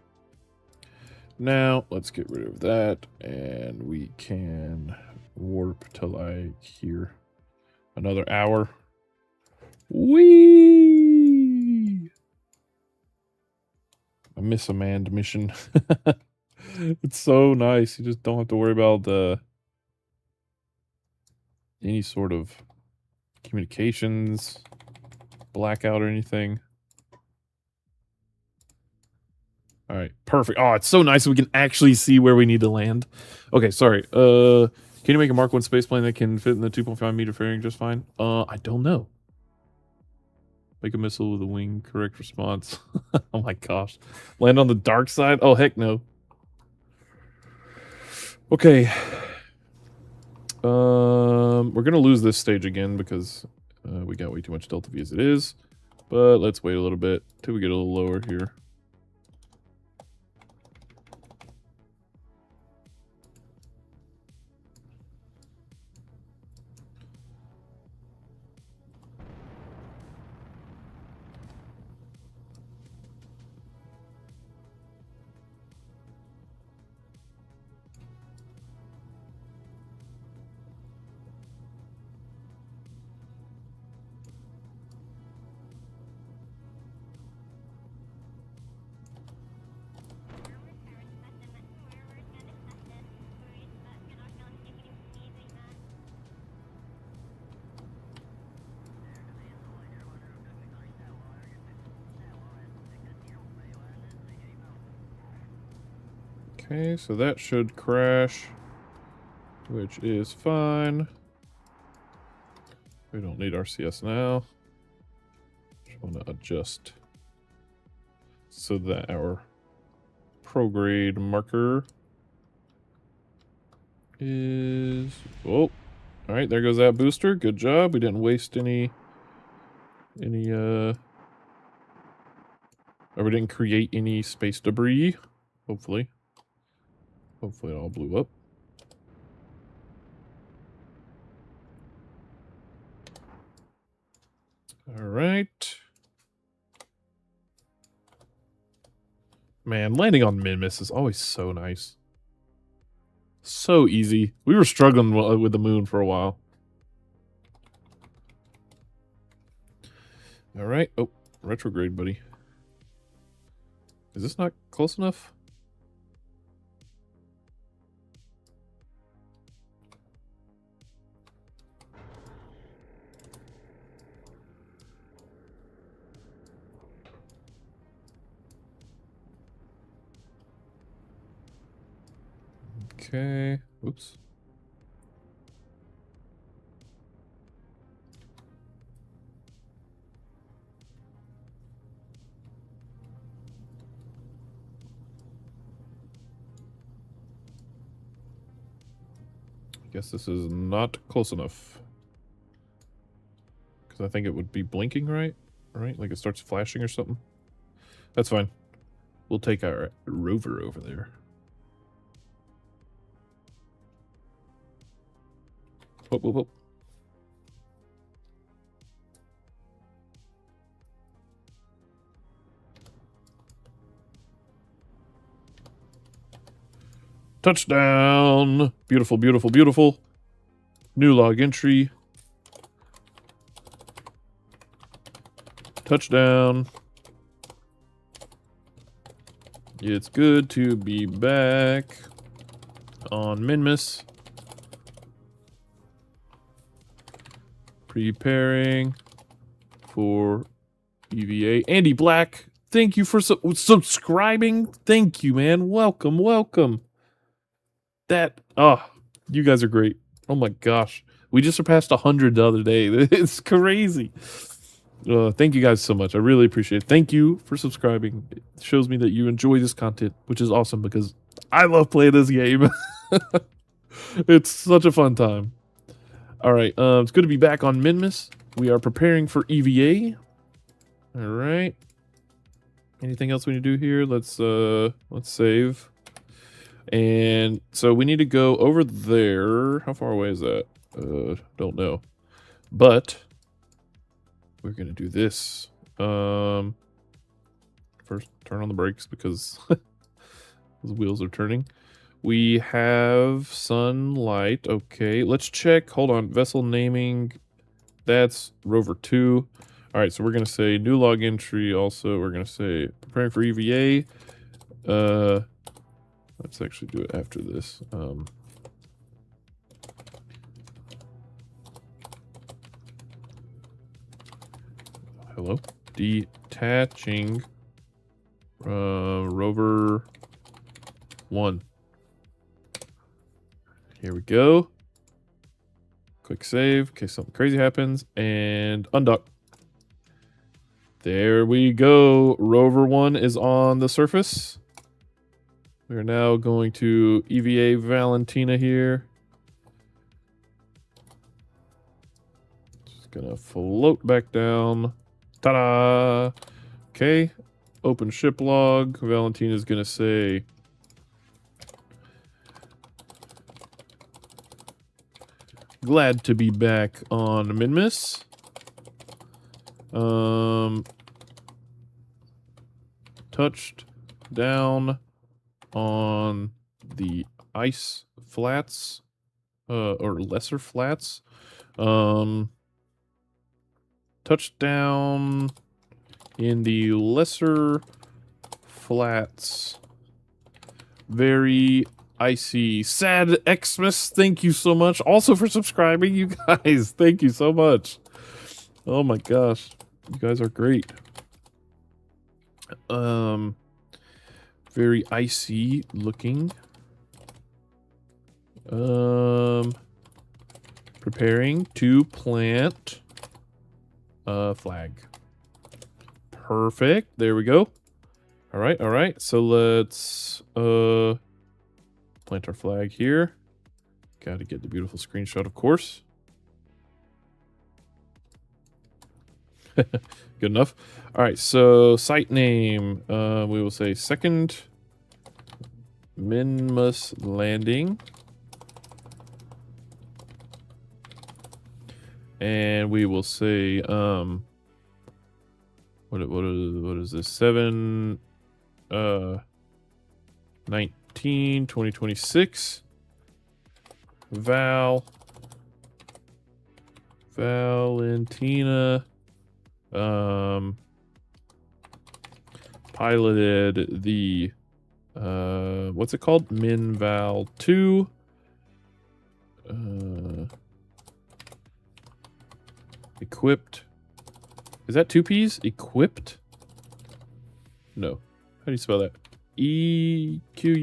Now let's get rid of that and we can warp to like here. Another hour. Whee! I miss a manned mission. It's so nice. You just don't have to worry about any sort of communications, blackout or anything. All right, perfect. Oh, it's so nice we can actually see where we need to land. Okay, sorry. Can you make a Mark 1 spaceplane that can fit in the 2.5 meter fairing just fine? I don't know. Make a missile with a wing, correct response. Oh my gosh. Land on the dark side? Oh, heck no. Okay. We're going to lose this stage again because we got way too much Delta V as it is. But let's wait a little bit till we get a little lower here. Okay, so that should crash, which is fine. We don't need RCS now. Just want to adjust so that our prograde marker is... Oh, all right, there goes that booster. Good job. We didn't waste any or we didn't create any space debris. Hopefully it all blew up. All right. Man, landing on Minmus is always so nice. So easy. We were struggling with the moon for a while. All right. Oh, retrograde, buddy. Is this not close enough? Okay. Oops. Guess this is not close enough. Because I think it would be blinking, right? Right? Like it starts flashing or something. That's fine. We'll take our rover over there. Whoop, whoop, whoop. Touchdown! Beautiful, beautiful, beautiful. New log entry. Touchdown. It's good to be back on Minmus. Preparing for EVA. Andy Black, thank you for subscribing. Thank you, man. Welcome, welcome. You guys are great. Oh my gosh. We just surpassed 100 the other day. It's crazy. Thank you guys so much. I really appreciate it. Thank you for subscribing. It shows me that you enjoy this content, which is awesome because I love playing this game. It's such a fun time. All right, it's good to be back on Minmus. We are preparing for EVA. All right. Anything else we need to do here? Let's save. And so we need to go over there. How far away is that? Don't know. But we're gonna do this. First, turn on the brakes because those wheels are turning. We have sunlight. Okay, let's check. Hold on. Vessel naming. That's rover 2. All right, so we're going to say new log entry. Also, we're going to say preparing for EVA. Let's actually do it after this. Hello? Detaching rover 1. Here we go. Quick save in case something crazy happens. And undock. There we go. Rover 1 is on the surface. We're now going to EVA Valentina here. Just gonna float back down. Ta-da! Okay. Open ship log. Valentina's gonna say... Glad to be back on Minmus. Touched down on the ice flats, or lesser flats. Touched down in the lesser flats. Very icy. Sad Xmas, thank you so much. Also for subscribing, you guys. Thank you so much. Oh my gosh. You guys are great. Very icy looking. Preparing to plant a flag. Perfect. There we go. All right, all right. So let's plant our flag here. Got to get the beautiful screenshot, of course. Good enough. All right, so site name. We will say second Minmus Landing. And we will say what is this? 7/19/2026. Valentina piloted the what's it called? Minval 2. Equipped. Is that 2 P's? Equipped? No. How do you spell that? E-Q-U-I-P-P-E-D?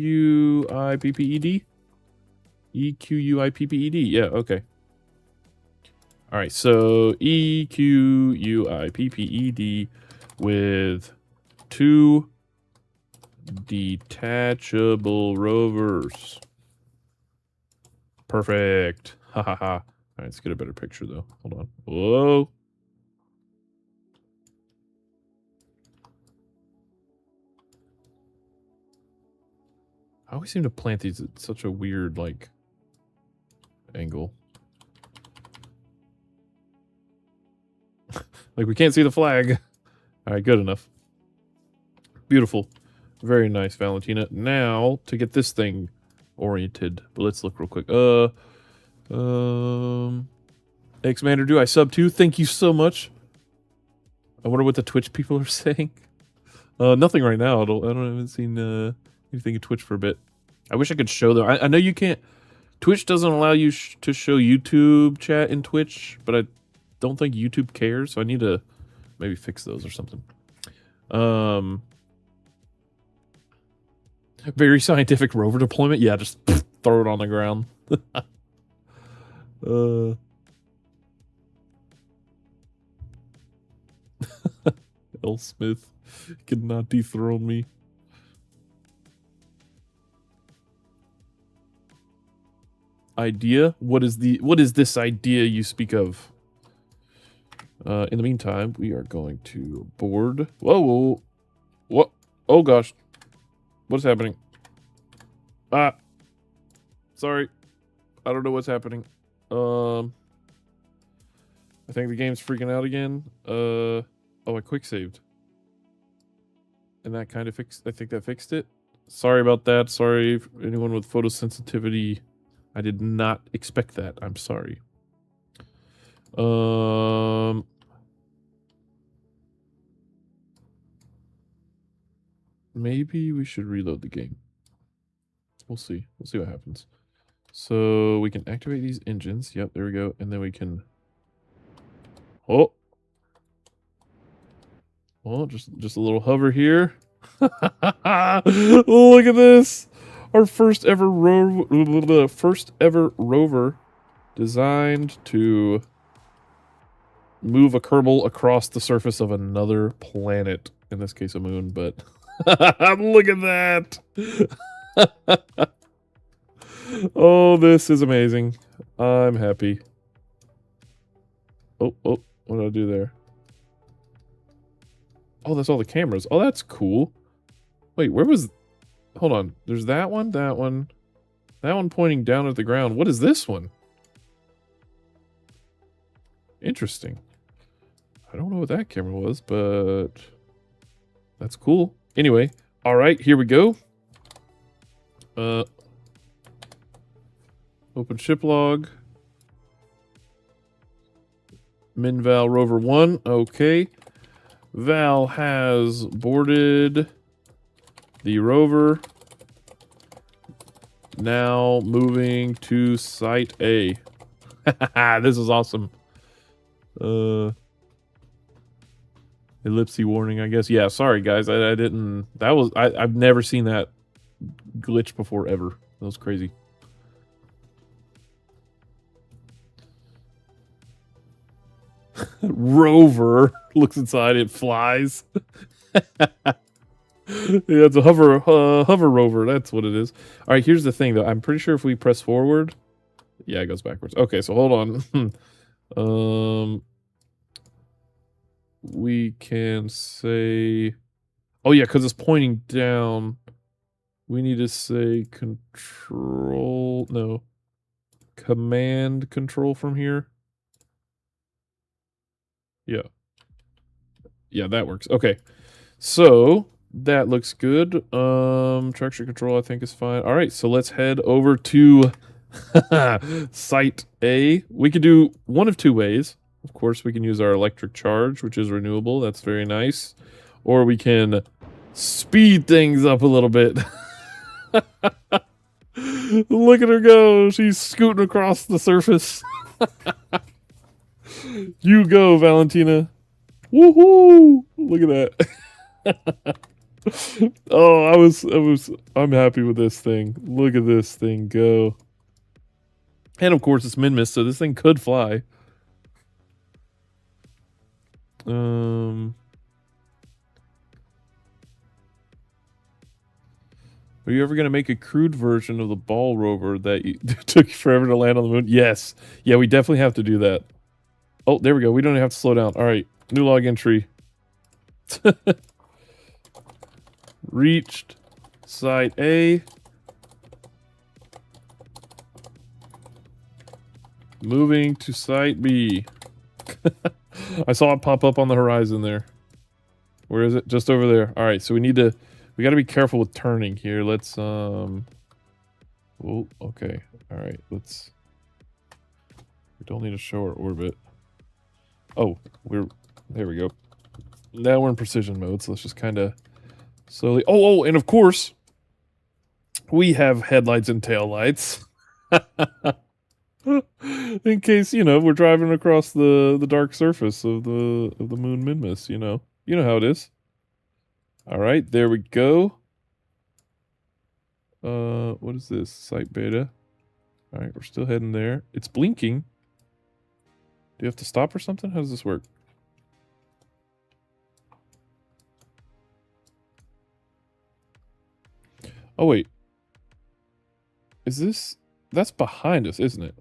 E-Q-U-I-P-P-E-D. Yeah, okay. All right, so E-Q-U-I-P-P-E-D with 2 detachable rovers. Perfect. Ha ha ha. All right, let's get a better picture, though. Hold on. Whoa. I always seem to plant these at such a weird, like, angle. Like, we can't see the flag. All right, good enough. Beautiful. Very nice, Valentina. Now, to get this thing oriented. But let's look real quick. X-Mander, do I sub too? Thank you so much. I wonder what the Twitch people are saying. Nothing right now. I haven't seen anything of Twitch for a bit. I wish I could show them. I know you can't. Twitch doesn't allow you to show YouTube chat in Twitch, but I don't think YouTube cares, so I need to maybe fix those or something. Very scientific rover deployment. Yeah, just throw it on the ground. L. Smith could not dethrone me. Idea? What is this idea you speak of? In the meantime, we are going to board. Whoa. What? Oh gosh. What's happening? Ah. Sorry. I don't know what's happening. I think the game's freaking out again. Oh, I quick saved. And that kind of fixed, I think that fixed it. Sorry about that. Sorry for anyone with photosensitivity. I did not expect that. I'm sorry. Maybe we should reload the game. We'll see. We'll see what happens. So we can activate these engines. Yep, there we go. And then we can... Oh, just a little hover here. Look at this. Our first ever rover designed to move a Kerbal across the surface of another planet. In this case, a moon, but look at that. Oh, this is amazing. I'm happy. Oh, what did I do there? Oh, that's all the cameras. Oh, that's cool. Wait, where was... Hold on. There's that one. That one pointing down at the ground. What is this one? Interesting. I don't know what that camera was, but... That's cool. Anyway, all right, here we go. Open ship log. Minval Rover 1. Okay. Val has boarded the rover. Now moving to Site A. This is awesome. Ellipse warning, I guess. Yeah, sorry guys. I didn't. That was. I've never seen that glitch before ever. That was crazy. Rover looks inside. It flies. Yeah, it's a hover rover. That's what it is. All right, here's the thing though. I'm pretty sure if we press forward, yeah, it goes backwards. Okay, so hold on. We can say, oh yeah, because it's pointing down. We need to say control. No, command control from here. Yeah. Yeah, that works. Okay. So that looks good. Traction control I think is fine. All right, so let's head over to site A. We could do one of two ways. Of course, we can use our electric charge, which is renewable. That's very nice. Or we can speed things up a little bit. Look at her go. She's scooting across the surface. You go, Valentina. Woohoo! Look at that. Oh, I'm happy with this thing. Look at this thing go. And of course it's Minmus, so this thing could fly. Are you ever going to make a crude version of the ball rover that took you forever to land on the moon? Yes. Yeah, we definitely have to do that. Oh, there we go. We don't even have to slow down. All right. New log entry. Reached site A. Moving to site B. I saw it pop up on the horizon there. Where is it? Just over there. All right, so we got to be careful with turning here. Let's oh, okay. All right, we don't need to show our orbit. Oh, there we go. Now we're in precision mode, so let's just kind of slowly. Oh, and of course, we have headlights and taillights. In case, we're driving across the dark surface of the moon Minmus, You know how it is. All right, there we go. What is this? Site beta. All right, we're still heading there. It's blinking. Do you have to stop or something? How does this work? Oh, wait. Is this... That's behind us, isn't it?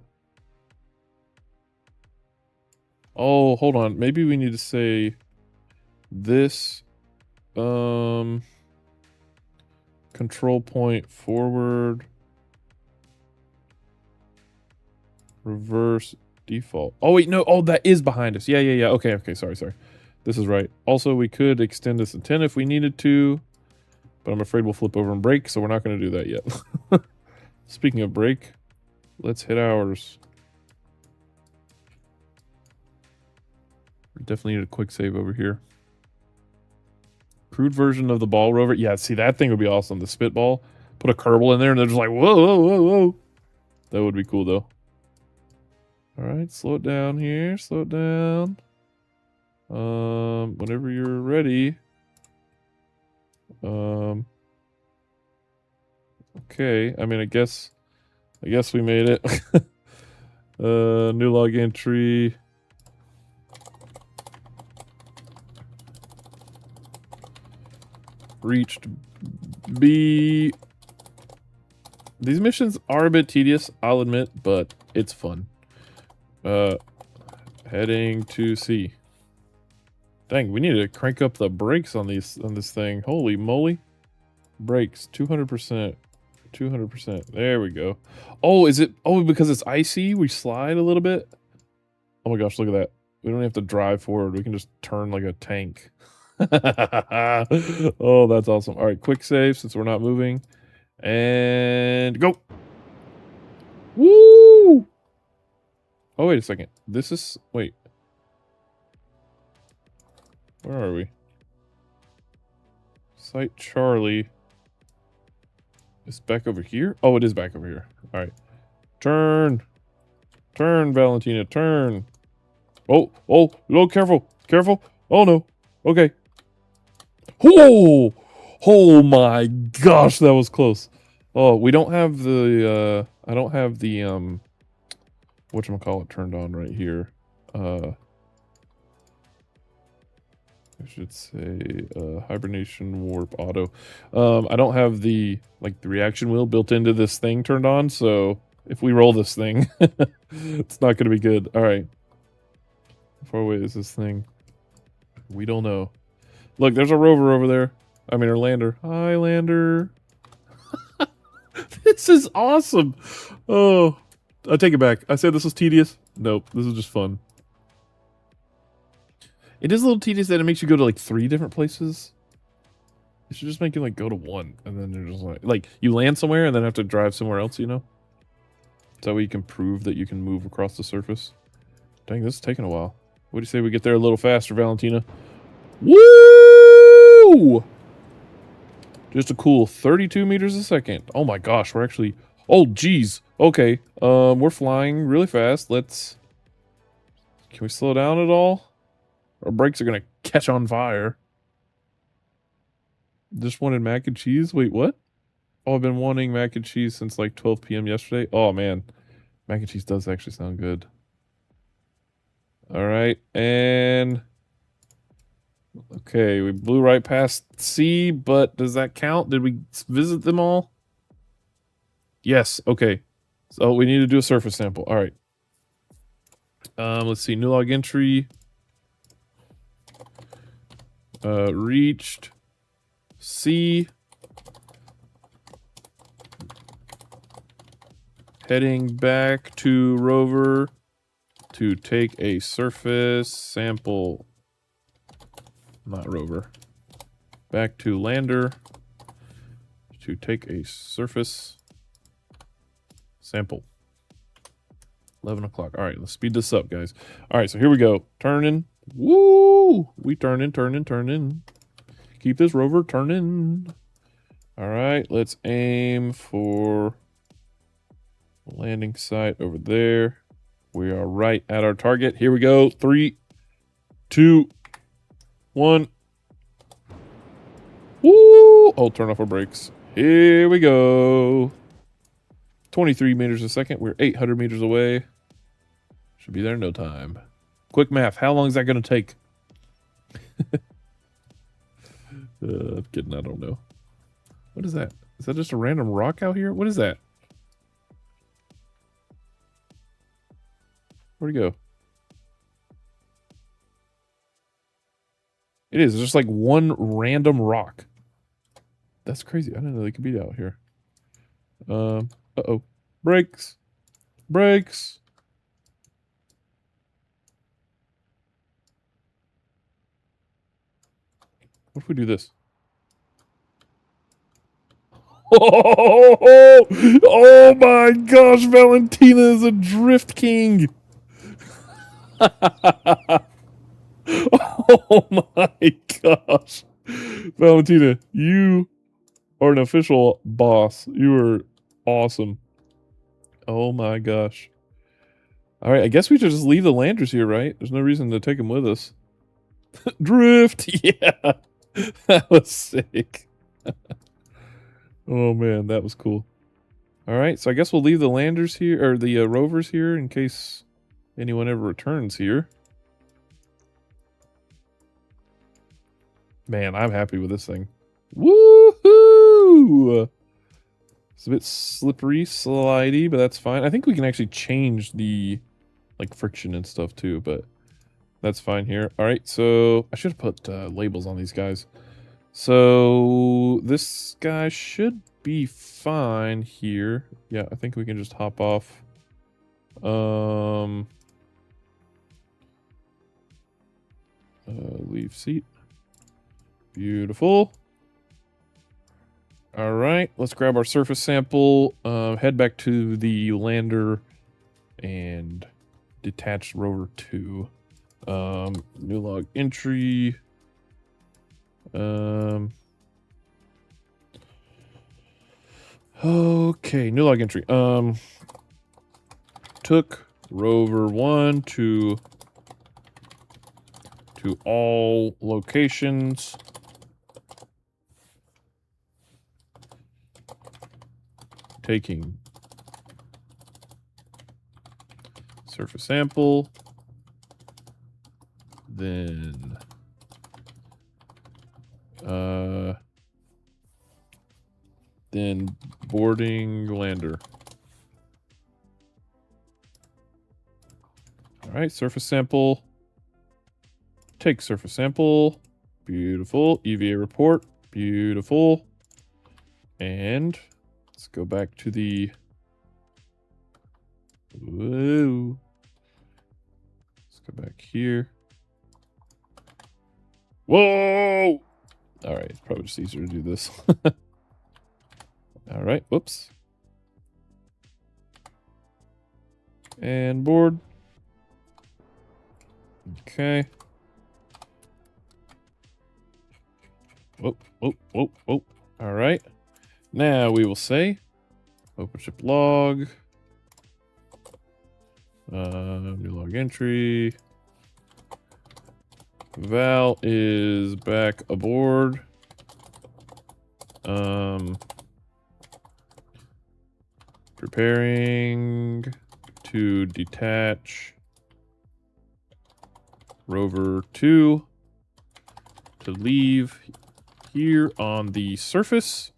Oh, hold on. Maybe we need to say this... Control point forward... Reverse default. Oh, wait, no. Oh, that is behind us. Yeah. Okay, sorry. This is right. Also, we could extend this antenna if we needed to, but I'm afraid we'll flip over and break, so we're not going to do that yet. Speaking of break, let's hit ours. We definitely need a quick save over here. Crude version of the ball rover. Yeah, see, that thing would be awesome. The spitball. Put a Kerbal in there, and they're just like, whoa. That would be cool, though. All right, slow it down here. Slow it down. Whenever you're ready. Okay. I mean, I guess we made it. New log entry. Reached B. These missions are a bit tedious, I'll admit, but it's fun. Heading to C. Dang, we need to crank up the brakes on this thing. Holy moly. Brakes, 200%. 200%. There we go. Oh, is it? Oh, because it's icy, we slide a little bit? Oh my gosh, look at that. We don't have to drive forward. We can just turn like a tank. Oh, that's awesome. All right, quick save since we're not moving. And go. Woo! Oh, wait a second. This is... Wait. Where are we? Site Charlie. Is back over here? Oh, it is back over here. All right. Turn. Turn, Valentina. Turn. Oh, careful. Careful. Oh, no. Okay. Oh! Oh my gosh, that was close. Oh, we don't have the, I don't have the, whatchamacallit turned on right here. I should say, hibernation warp auto. I don't have the, like, the reaction wheel built into this thing turned on, so if we roll this thing, it's not gonna be good. Alright. How far away is this thing? We don't know. Look, there's a rover over there. I mean, our lander. Hi, lander. This is awesome. Oh, I take it back. I said this was tedious. Nope, this is just fun. It is a little tedious that it makes you go to like 3 different places. It should just make you like go to 1, and then you're just like you land somewhere and then have to drive somewhere else. You know. So that way you can prove that you can move across the surface. Dang, this is taking a while. What do you say we get there a little faster, Valentina? Woo! Just a cool 32 meters a second. Oh my gosh, we're actually... Oh, geez. Okay, we're flying really fast. Let's... Can we slow down at all? Our brakes are gonna catch on fire. Just wanted mac and cheese? Wait, what? Oh, I've been wanting mac and cheese since like 12 p.m. yesterday. Oh, man. Mac and cheese does actually sound good. Alright, and... Okay, we blew right past C, but does that count? Did we visit them all? Yes, okay. So we need to do a surface sample. All right. Let's see. New log entry. Reached. C. Heading back to rover to take a surface sample. Not rover. Back to lander to take a surface sample. 11 o'clock. All right, let's speed this up, guys. All right, so here we go. Turning. Woo! We turning. Keep this rover turning. All right, let's aim for the landing site over there. We are right at our target. Here we go. 3, 2, 1. Woo! Oh, turn off our brakes. Here we go. 23 meters a second. We're 800 meters away. Should be there in no time. Quick math. How long is that going to take? I'm kidding. I don't know. What is that? Is that just a random rock out here? What is that? Where'd he go? It is. It's just like one random rock. That's crazy. I didn't know they could be out here. Uh-oh. Brakes. Brakes. What if we do this? Oh, oh my gosh, Valentina is a drift king. Oh my gosh. Valentina, you are an official boss. You are awesome. Oh my gosh. All right, I guess we should just leave the landers here, right? There's no reason to take them with us. Drift, yeah. That was sick. Oh man, that was cool. All right, so I guess we'll leave the landers here, or the rovers here, in case anyone ever returns here. Man, I'm happy with this thing. Woohoo! It's a bit slippery, slidey, but that's fine. I think we can actually change the like friction and stuff too, but that's fine here. All right, so I should have put labels on these guys. So this guy should be fine here. Yeah, I think we can just hop off. Leave seat. Beautiful. All right, let's grab our surface sample, head back to the lander, and detach rover 2. New log entry. Okay, new log entry. Took rover 1 to to all locations. Taking surface sample, then boarding lander. All right, surface sample. Take surface sample. Beautiful. EVA report. Beautiful. And let's go back to the... Whoa. Let's go back here. Whoa! All right, it's probably just easier to do this. All right, whoops. And board. Okay. Whoop, whoop, whoop, whoop. All right. Now we will say OpenShip log. New log entry. Val is back aboard. Preparing to detach rover 2 to leave here on the surface.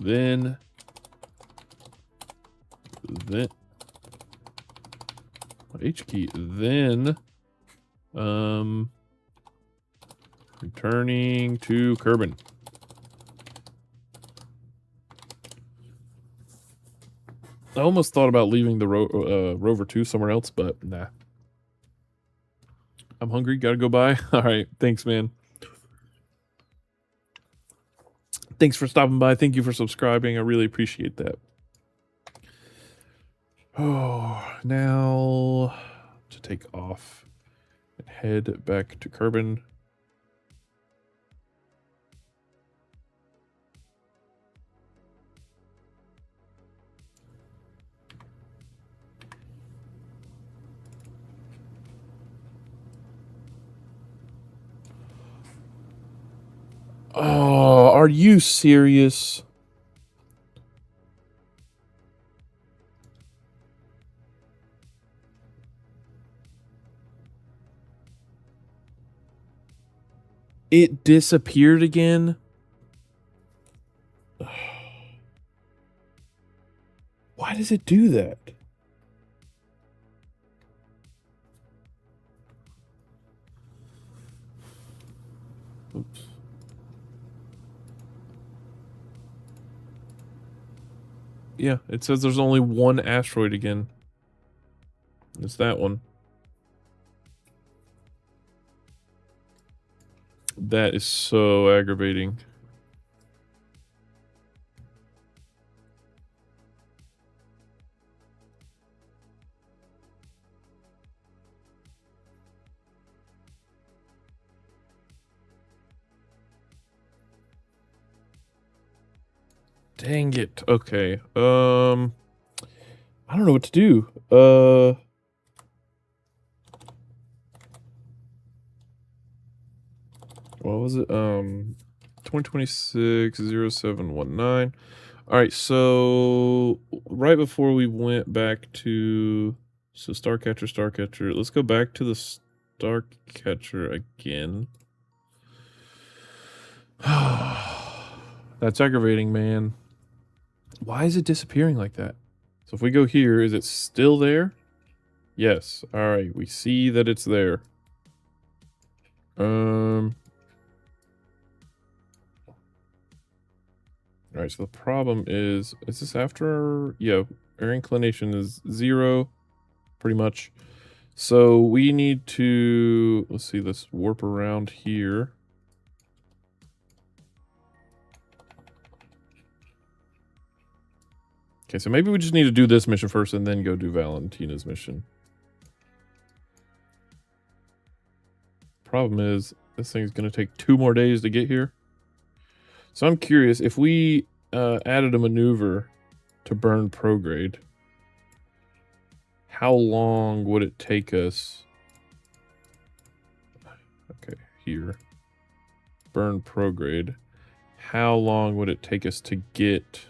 Then H key. Then returning to Kerbal. I almost thought about leaving the rover 2 somewhere else, but nah. I'm hungry. Gotta go by. All right. Thanks, man. Thanks for stopping by. Thank you for subscribing. I really appreciate that. Oh, now to take off and head back to Kerbal. Oh, are you serious? It disappeared again? Why does it do that? Oops. Yeah, it says there's only one asteroid again. It's that one. That is so aggravating. Dang it. Okay. I don't know what to do. What was it? 2026-0719. All right, so right before we went back to Starcatcher, let's go back to the Starcatcher again. That's aggravating, man. Why is it disappearing like that? So if we go here, is it still there? Yes. All right, we see that it's there. All right, so the problem is this after? Yeah, air inclination is 0, pretty much. So we need to, let's see, let's warp around here. Okay, so maybe we just need to do this mission first and then go do Valentina's mission. Problem is, this thing's going to take 2 more days to get here. So I'm curious, if we added a maneuver to burn prograde, how long would it take us? Okay, here. Burn prograde. How long would it take us to get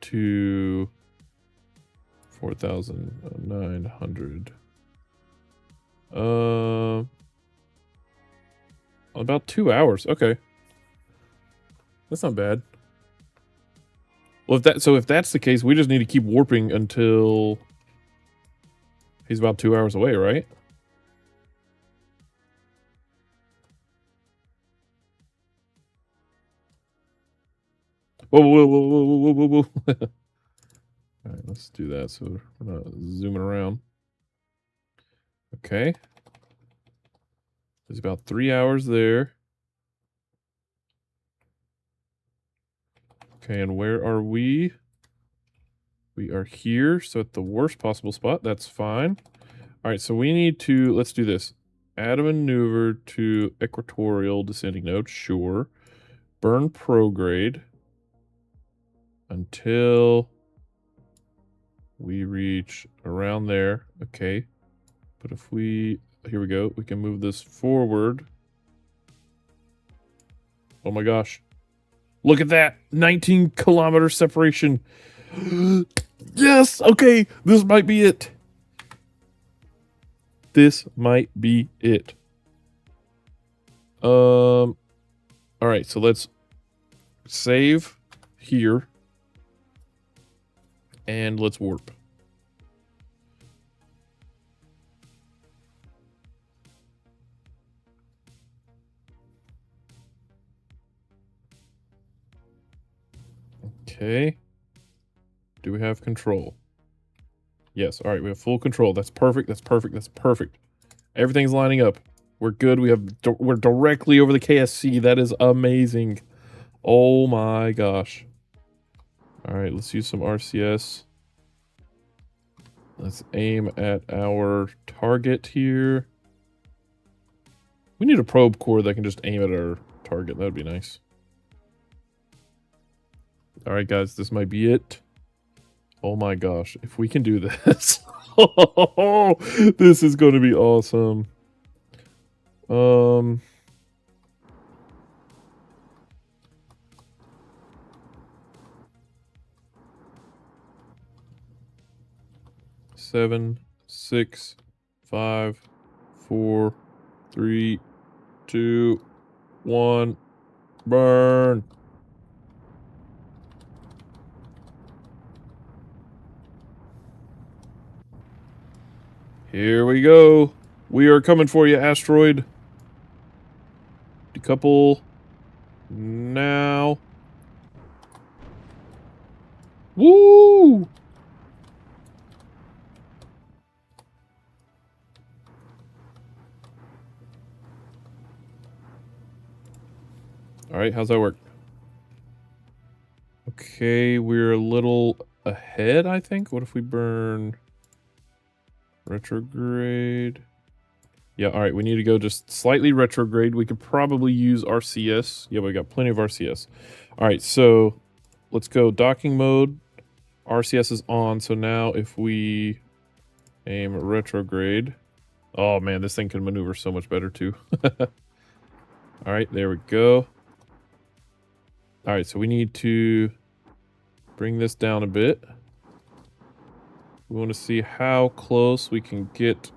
to 4,900? About 2 hours. Okay. That's not bad. Well, if that's the case, we just need to keep warping until he's about 2 hours away, right? Whoa, whoa, whoa, whoa, whoa, whoa, whoa. All right, let's do that so we're not zooming around. Okay. There's about 3 hours there. Okay, and where are we? We are here, so at the worst possible spot. That's fine. All right, so we need to, let's do this. Add a maneuver to equatorial descending node, sure. Burn prograde until we reach around there. Okay, but if we, here we go, we can move this forward. Oh my gosh. Look at that, 19-kilometer separation. Yes, okay, this might be it. This might be it. All right, so let's save here and let's warp. Okay. Do we have control? Yes. All right, we have full control. That's perfect. That's perfect. That's perfect. Everything's lining up. We're good. We're directly over the KSC. That is amazing. Oh my gosh. All right, let's use some RCS. Let's aim at our target here. We need a probe core that can just aim at our target. That'd be nice. All right, guys, this might be it. Oh my gosh, if we can do this. Oh, this is going to be awesome. 7, 6, 5, 4, 3, 2, 1, burn. Here we go. We are coming for you, asteroid. Decouple now. Woo! All right, how's that work? Okay, we're a little ahead, I think. What if we burn retrograde? Yeah, all right, we need to go just slightly retrograde. We could probably use RCS. Yeah, we got plenty of RCS. All right, so let's go docking mode. RCS is on, so now if we aim retrograde. Oh man, this thing can maneuver so much better too. All right, there we go. All right, so we need to bring this down a bit. We want to see how close we can get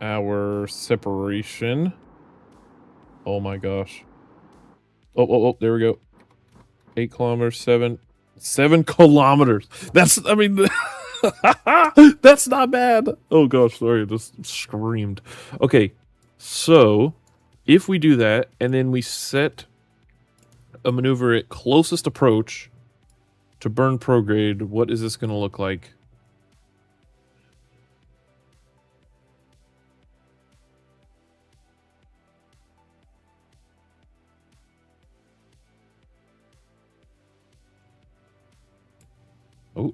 our separation. Oh my gosh. Oh, there we go. 8 kilometers, 7 kilometers. That's, I mean, that's not bad. Oh gosh, sorry, I just screamed. Okay, so if we do that and then we set a maneuver at closest approach to burn prograde, what is this going to look like? Oh,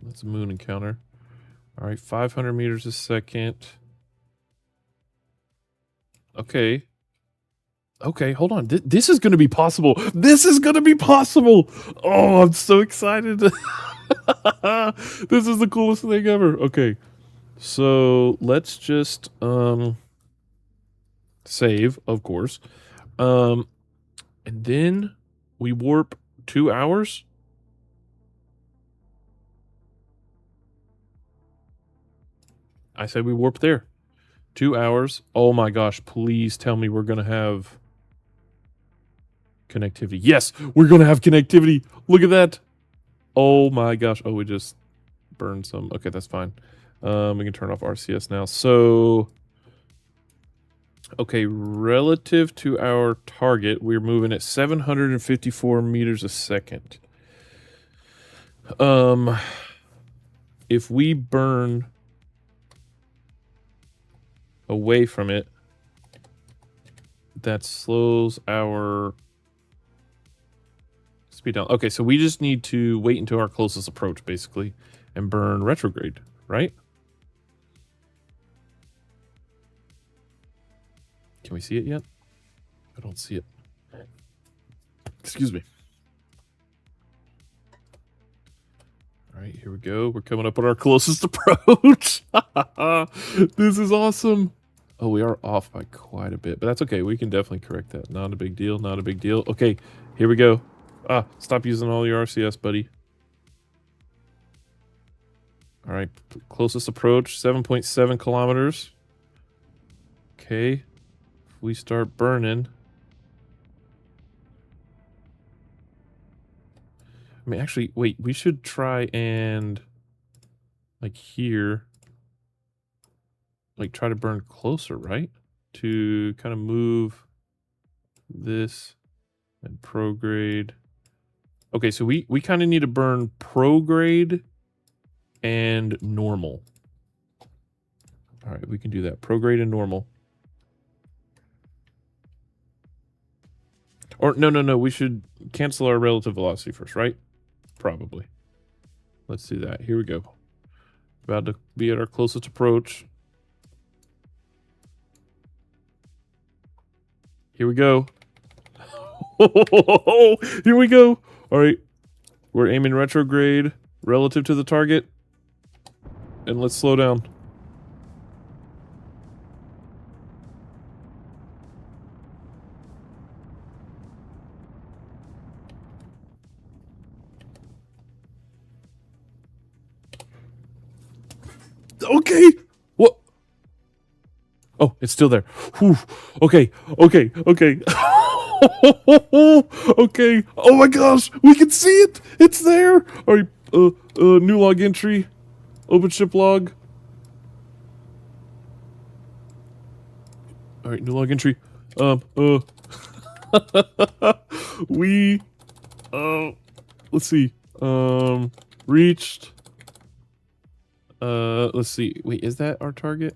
that's a moon encounter. All right, 500 meters a second. Okay. Okay, hold on. This is going to be possible. This is going to be possible. Oh, I'm so excited. This is the coolest thing ever. Okay. So let's just save, of course. And then we warp 2 hours. I said we warp there. 2 hours. Oh my gosh, please tell me we're gonna have connectivity. Yes, we're gonna have connectivity. Look at that. Oh my gosh. Oh, we just burned some. Okay, that's fine. We can turn off RCS now. So, okay, relative to our target, we're moving at 754 meters a second. If we burn away from it, that slows our speed down. Okay, so we just need to wait until our closest approach, basically, and burn retrograde, right? Can we see it yet? I don't see it. Excuse me. All right, here we go. We're coming up on our closest approach. This is awesome. Oh, we are off by quite a bit, but that's okay. We can definitely correct that. Not a big deal. Not a big deal. Okay, here we go. Stop using all your RCS, buddy. All right, closest approach, 7.7 kilometers. Okay, if we start burning. I mean, actually, wait, we should try and, like here, like try to burn closer, right? To kind of move this and prograde. Okay, so we kind of need to burn prograde and normal. All right, we can do that. Prograde and normal. Or no, we should cancel our relative velocity first, right? Probably. Let's do that. Here we go. About to be at our closest approach. Here we go. Here we go. All right. We're aiming retrograde relative to the target. And let's slow down. Okay. What? Oh, it's still there. Whew. Okay. Okay. Okay. Okay. Oh my gosh. We can see it. It's there. All right. New log entry. Open ship log. All right. New log entry. We, let's see. Reached. Let's see. Wait, is that our target?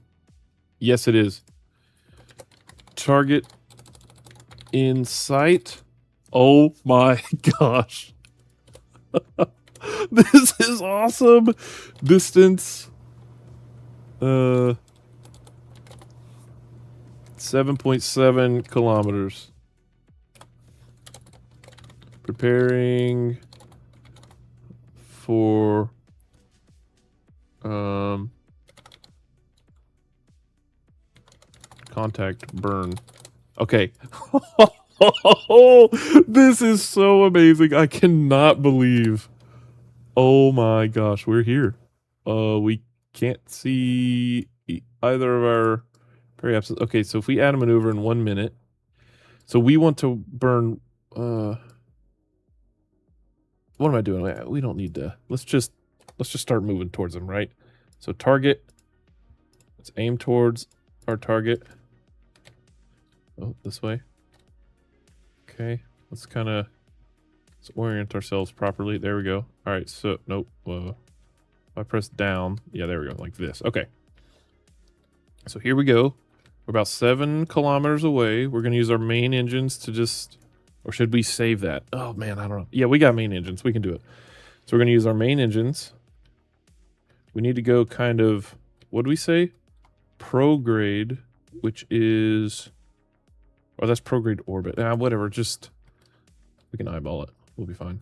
Yes, it is. Target in sight. Oh my gosh. This is awesome. Distance. 7.7 kilometers. Preparing for contact burn. Okay. This is so amazing. I cannot believe. Oh my gosh, we're here. We can't see either of our perhaps. Okay, so if we add a maneuver in 1 minute, so we want to burn. What am I doing? We don't need to. Let's just start moving towards them, right? So target. Let's aim towards our target. Oh, this way. Okay, let's orient ourselves properly. There we go. All right, so nope. If I press down, yeah, there we go, like this. Okay. So here we go. We're about 7 kilometers away. We're gonna use our main engines to just, or should we save that? Oh man, I don't know. Yeah, we got main engines. We can do it. So we're gonna use our main engines. We need to go kind of, what do we say? Prograde, which is, oh, that's prograde orbit. Whatever, just, we can eyeball it. We'll be fine.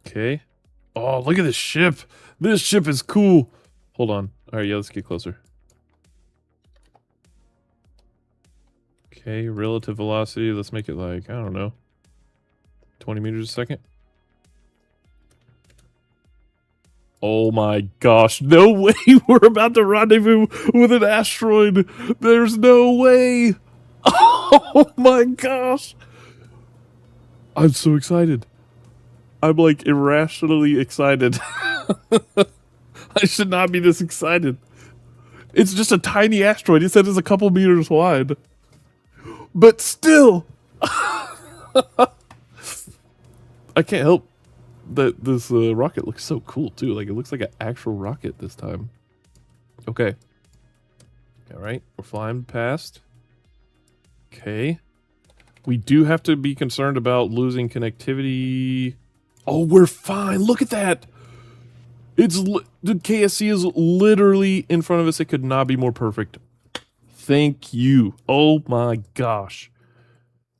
Okay. Oh, look at this ship. This ship is cool. Hold on. All right, yeah, let's get closer. Okay, relative velocity. Let's make it like, I don't know, 20 meters a second. Oh my gosh, no way we're about to rendezvous with an asteroid. There's no way. Oh my gosh. I'm so excited. I'm like irrationally excited. I should not be this excited. It's just a tiny asteroid. It said it's a couple meters wide. But still, I can't help that this rocket looks so cool too. Like it looks like an actual rocket this time. Okay. All right, we're flying past. Okay. We do have to be concerned about losing connectivity. Oh, we're fine. Look at that. The KSC is literally in front of us. It could not be more perfect. Thank you. Oh my gosh.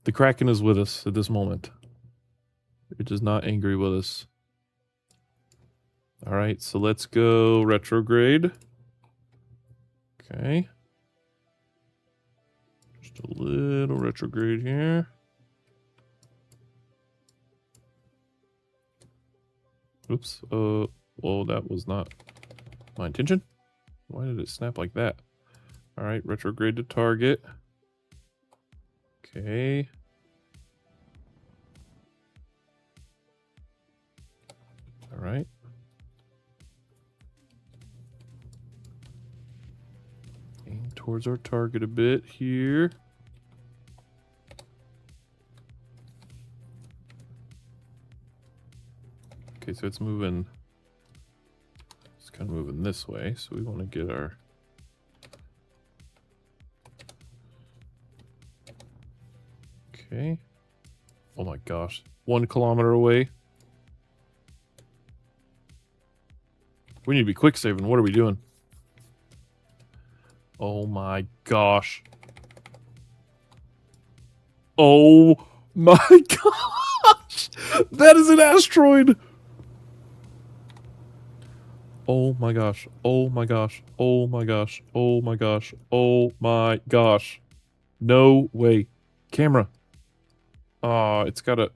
The Kraken is with us at this moment. It is not angry with us. All right, so let's go retrograde. Okay. Just a little retrograde here. Oops. Well, that was not my intention. Why did it snap like that? All right, retrograde to target. Okay. All right. Aim towards our target a bit here. Okay, so it's moving. It's kind of moving this way, so we want to get our. Okay. Oh my gosh. 1 kilometer away. We need to be quick saving. What are we doing? Oh my gosh. Oh my gosh. That is an asteroid. Oh my gosh. Oh my gosh. Oh my gosh. Oh my gosh. Oh my gosh. No way. Camera. Oh, it's got a...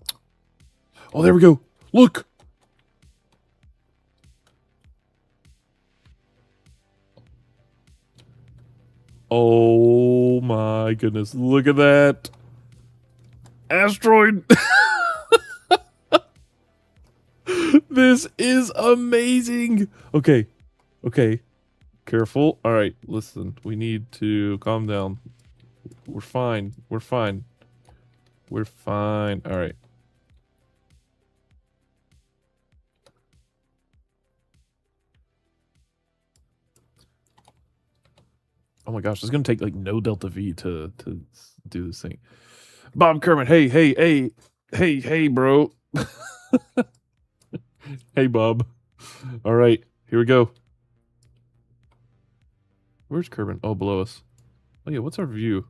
Oh, there we go. Look. Oh my goodness. Look at that. Asteroid. This is amazing. Okay. Okay. Careful. All right. Listen, we need to calm down. We're fine. We're fine. We're fine. All right. Oh my gosh, it's gonna take like no delta V to do this thing. Bob Kermit, hey, bro. Hey, Bob. All right, here we go. Where's Kermit? Oh, below us. Oh yeah, what's our view?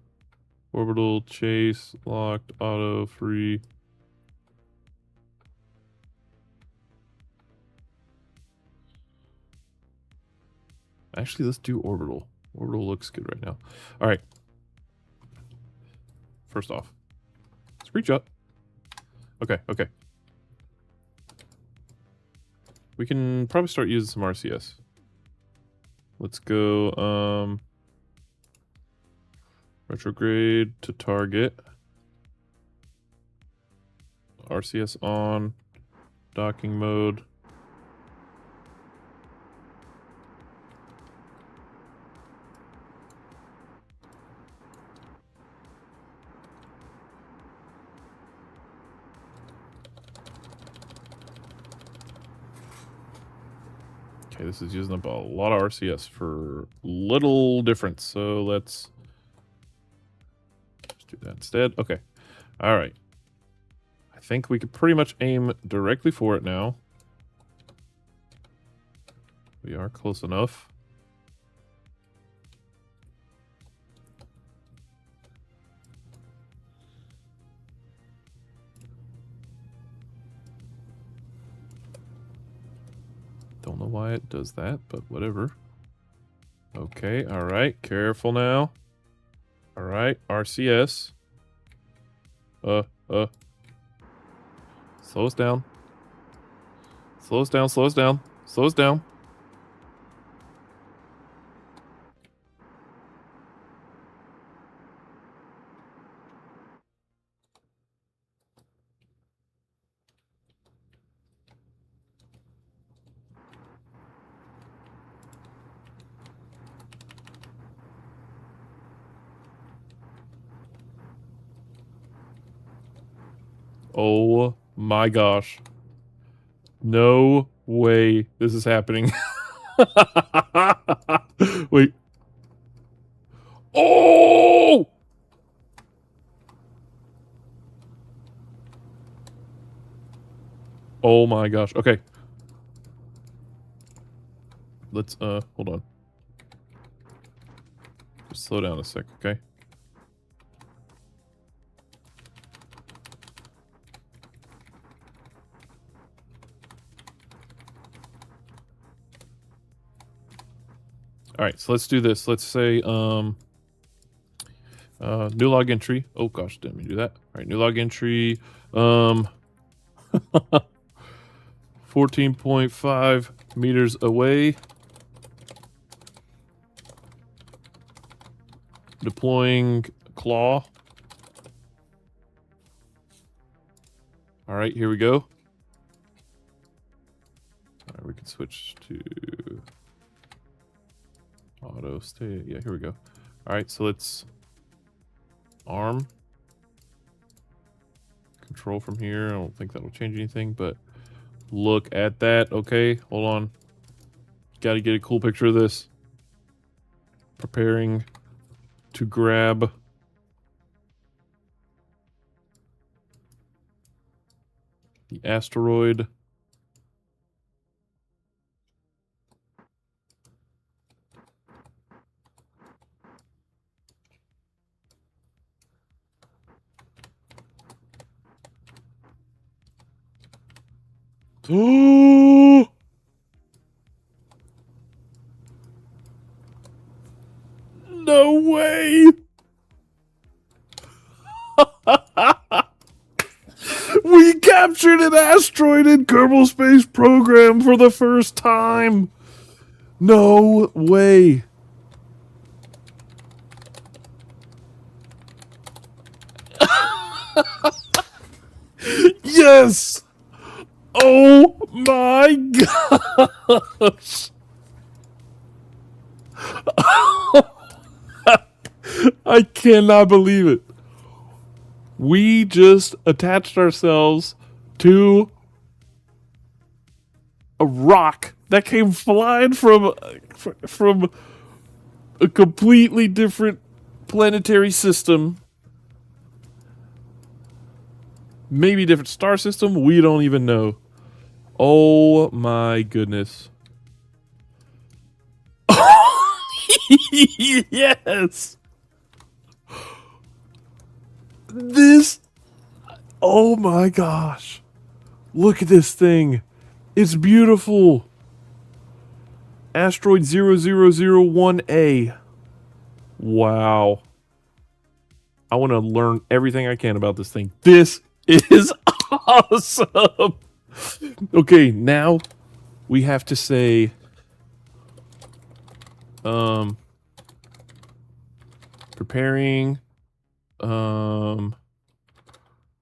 Orbital, chase, locked, auto, free. Actually, let's do orbital. Orbital looks good right now. All right. First off, screenshot. Okay, okay. We can probably start using some RCS. Let's go retrograde to target. RCS on. Docking mode. Okay, this is using up a lot of RCS for little difference, so let's just do that instead. Okay, all right. I think we could pretty much aim directly for it now. We are close enough. Don't know why it does that, but whatever. Okay, alright. Careful now. Alright, RCS. Slow us down. Slow us down, slow us down. Slow us down. Oh my gosh. No way this is happening. Wait. Oh! Oh my gosh. Okay. Let's, hold on. Just slow down a sec, okay? Alright, so let's do this. Let's say, new log entry. Oh gosh, didn't mean to do that. Alright, new log entry. 14.5 meters away. Deploying claw. Alright, here we go. Alright, we can switch to auto stay. Yeah, here we go. Alright, so let's arm. Control from here. I don't think that'll change anything, but look at that. Okay, hold on. Gotta get a cool picture of this. Preparing to grab the asteroid. Oh! No way! We captured an asteroid in Kerbal Space Program for the first time! No way! Yes! Oh my gosh! I cannot believe it. We just attached ourselves to a rock that came flying from a completely different planetary system. Maybe different star system. We don't even know. Oh my goodness. Yes. This. Oh my gosh. Look at this thing. It's beautiful. Asteroid 0001A. Wow. I want to learn everything I can about this thing. This is awesome. Okay, now we have to say preparing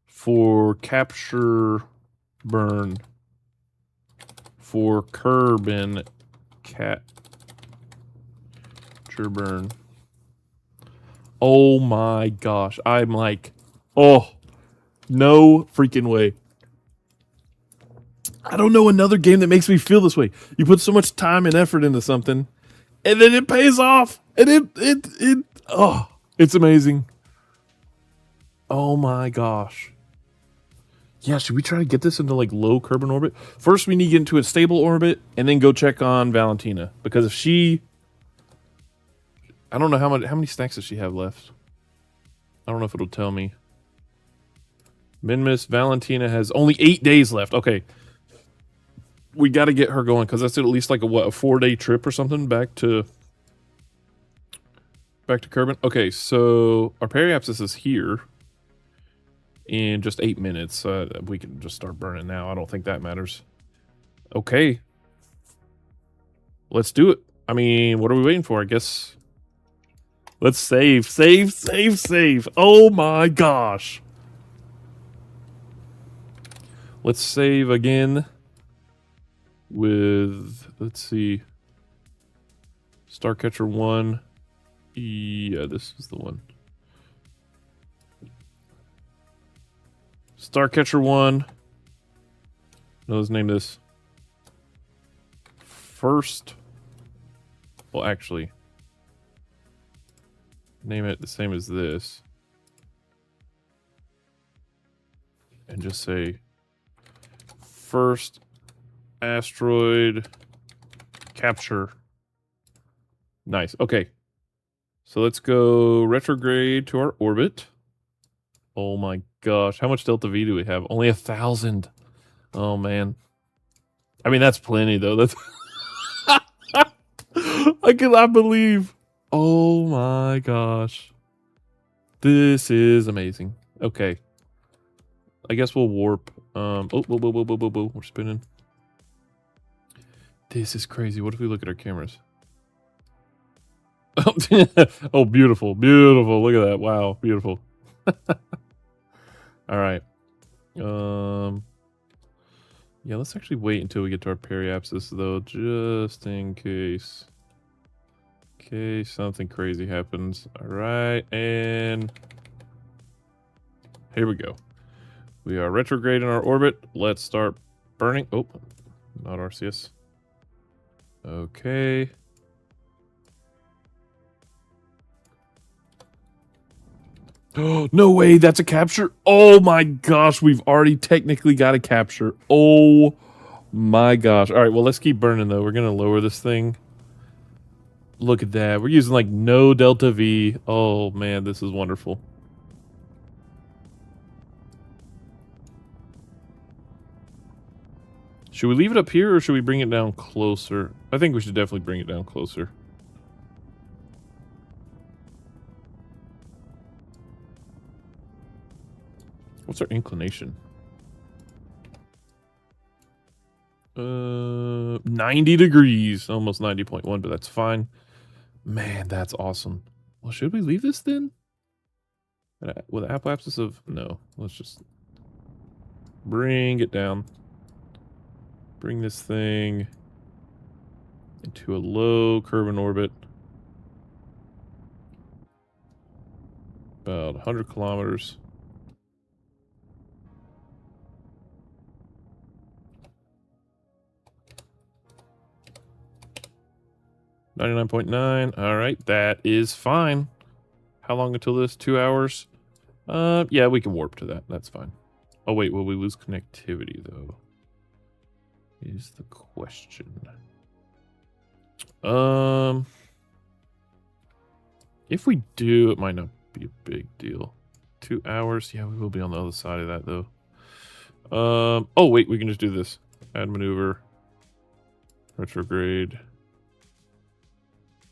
for capture burn for Kerbin capture burn. Oh my gosh. I'm like, oh, no freaking way. I don't know another game that makes me feel this way. You put so much time and effort into something, and then it pays off. And oh, it's amazing. Oh my gosh. Yeah, should we try to get this into like low Kerbin orbit? First, we need to get into a stable orbit, and then go check on Valentina. Because if she... I don't know how many stacks does she have left. I don't know if it'll tell me. Minmus, Valentina has only 8 days left. Okay. we got to get her going because that's at least like a 4-day trip or something back to Kerbin. Okay, so our periapsis is here in just 8 minutes. We can just start burning now. I don't think that matters. Okay, let's do it. I mean, what are we waiting for? I guess let's save. Oh my gosh. Let's save again with, let's see, Starcatcher 1. Yeah, this is the one. Starcatcher 1. No, let's name this. First. Well, actually, name it the same as this. And just say first asteroid capture. Nice. Okay. So let's go retrograde to our orbit. Oh my gosh. How much delta V do we have? Only 1,000. Oh man. I mean, that's plenty though. That's I cannot believe. Oh my gosh. This is amazing. Okay. I guess we'll warp. Oh, whoa. We're spinning. This is crazy. What if we look at our cameras? Oh, beautiful. Look at that. Wow, beautiful. All right. Yeah, let's actually wait until we get to our periapsis, though, just in case. In case something crazy happens. All right, and here we go. We are retrograde in our orbit. Let's start burning. Oh, not RCS. Okay. Oh, no way, that's a capture. Oh my gosh, we've already technically got a capture. Oh my gosh. All right, well, let's keep burning, though. We're going to lower this thing. Look at that. We're using, like, no delta V. Oh, man, this is wonderful. Should we leave it up here, or should we bring it down closer? I think we should definitely bring it down closer. What's our inclination? 90 degrees. Almost 90.1, but that's fine. Man, that's awesome. Well, should we leave this then? With an apoapsis of... No. Let's just bring it down. Bring this thing into a low Kerbin orbit. About 100 kilometers. $99.9. All right, that is fine. How long until this? 2 hours? Yeah, we can warp to that. That's fine. Oh wait, will we lose connectivity though? Is the question. If we do, it might not be a big deal. 2 hours? Yeah, we will be on the other side of that though. Oh wait, we can just do this. Add maneuver. Retrograde.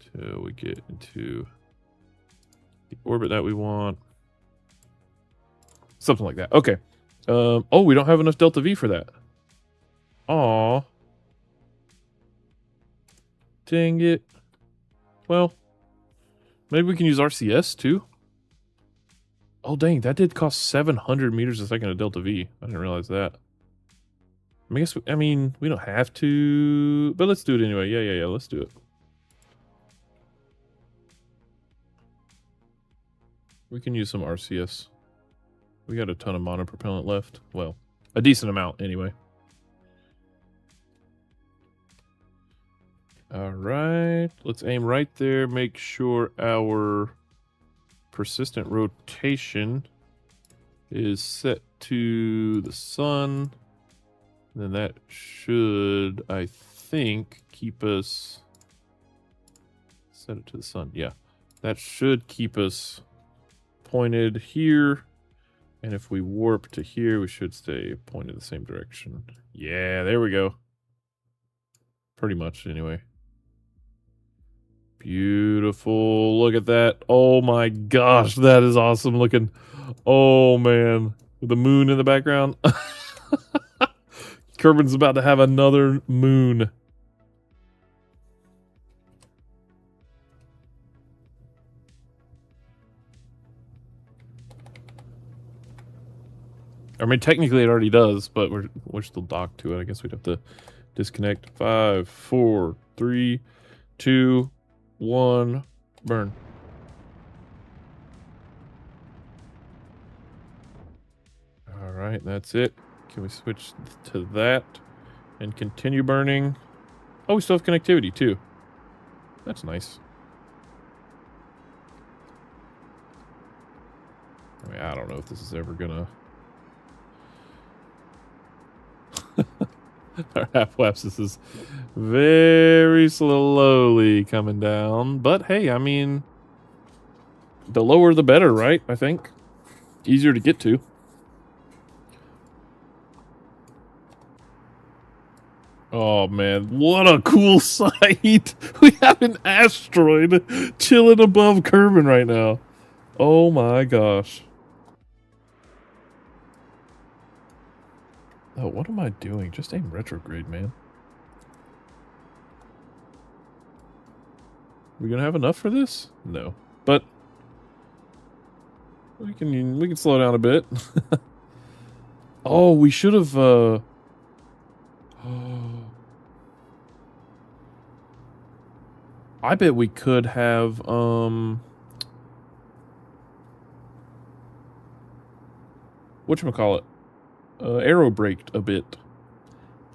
Till we get into the orbit that we want. Something like that. Okay. Oh, we don't have enough delta V for that. Aw. Dang it. Well, maybe we can use RCS too. Oh, dang. That did cost 700 meters a second of delta V. I didn't realize that. I mean, we don't have to, but let's do it anyway. Yeah. Let's do it. We can use some RCS. We got a ton of monopropellant left. Well, a decent amount anyway. All right, let's aim right there. Make sure our persistent rotation is set to the sun. Then that should, I think, keep us... Set it to the sun, yeah. That should keep us pointed here. And if we warp to here, we should stay pointed the same direction. Yeah, there we go. Pretty much, anyway. Beautiful. Look at that. Oh my gosh, that is awesome looking. Oh man. With the moon in the background. Kerbin's about to have another moon. I mean, technically it already does, but we're still docked to it. I guess we'd have to disconnect. 5, 4, 3, 2, 1, burn. All right, that's it. Can we switch to that and continue burning? Oh, we still have connectivity too. That's nice. I mean, I don't know if this is ever gonna... Our half-lapses is very slowly coming down. But hey, I mean, the lower the better, right? I think. Easier to get to. Oh man, what a cool sight! We have an asteroid chilling above Kerbin right now. Oh my gosh. Oh, what am I doing? Just aim retrograde, man. We gonna have enough for this? No. But we can slow down a bit. Oh, we should have I bet we could have whatchamacallit? Arrow braked a bit.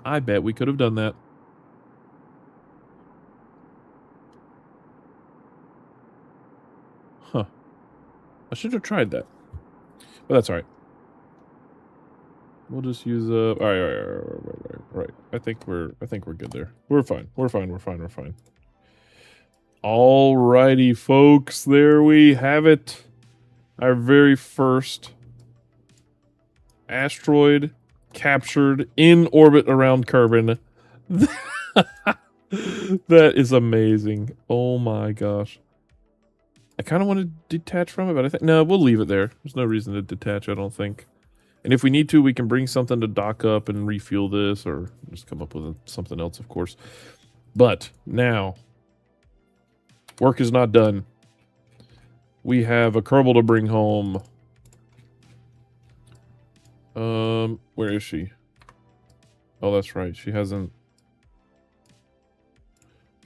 I bet we could have done that. Huh. I should have tried that. But that's alright. We'll just use alright. I think we're good there. We're fine. We're fine. Alrighty, folks, there we have it. Our very first asteroid captured in orbit around Kerbin. That is amazing. Oh my gosh. I kind of want to detach from it, but I think... No, we'll leave it there. There's no reason to detach, I don't think. And if we need to, we can bring something to dock up and refuel this, or just come up with something else, of course. But now, work is not done. We have a Kerbal to bring home. Where is she? Oh, that's right. She hasn't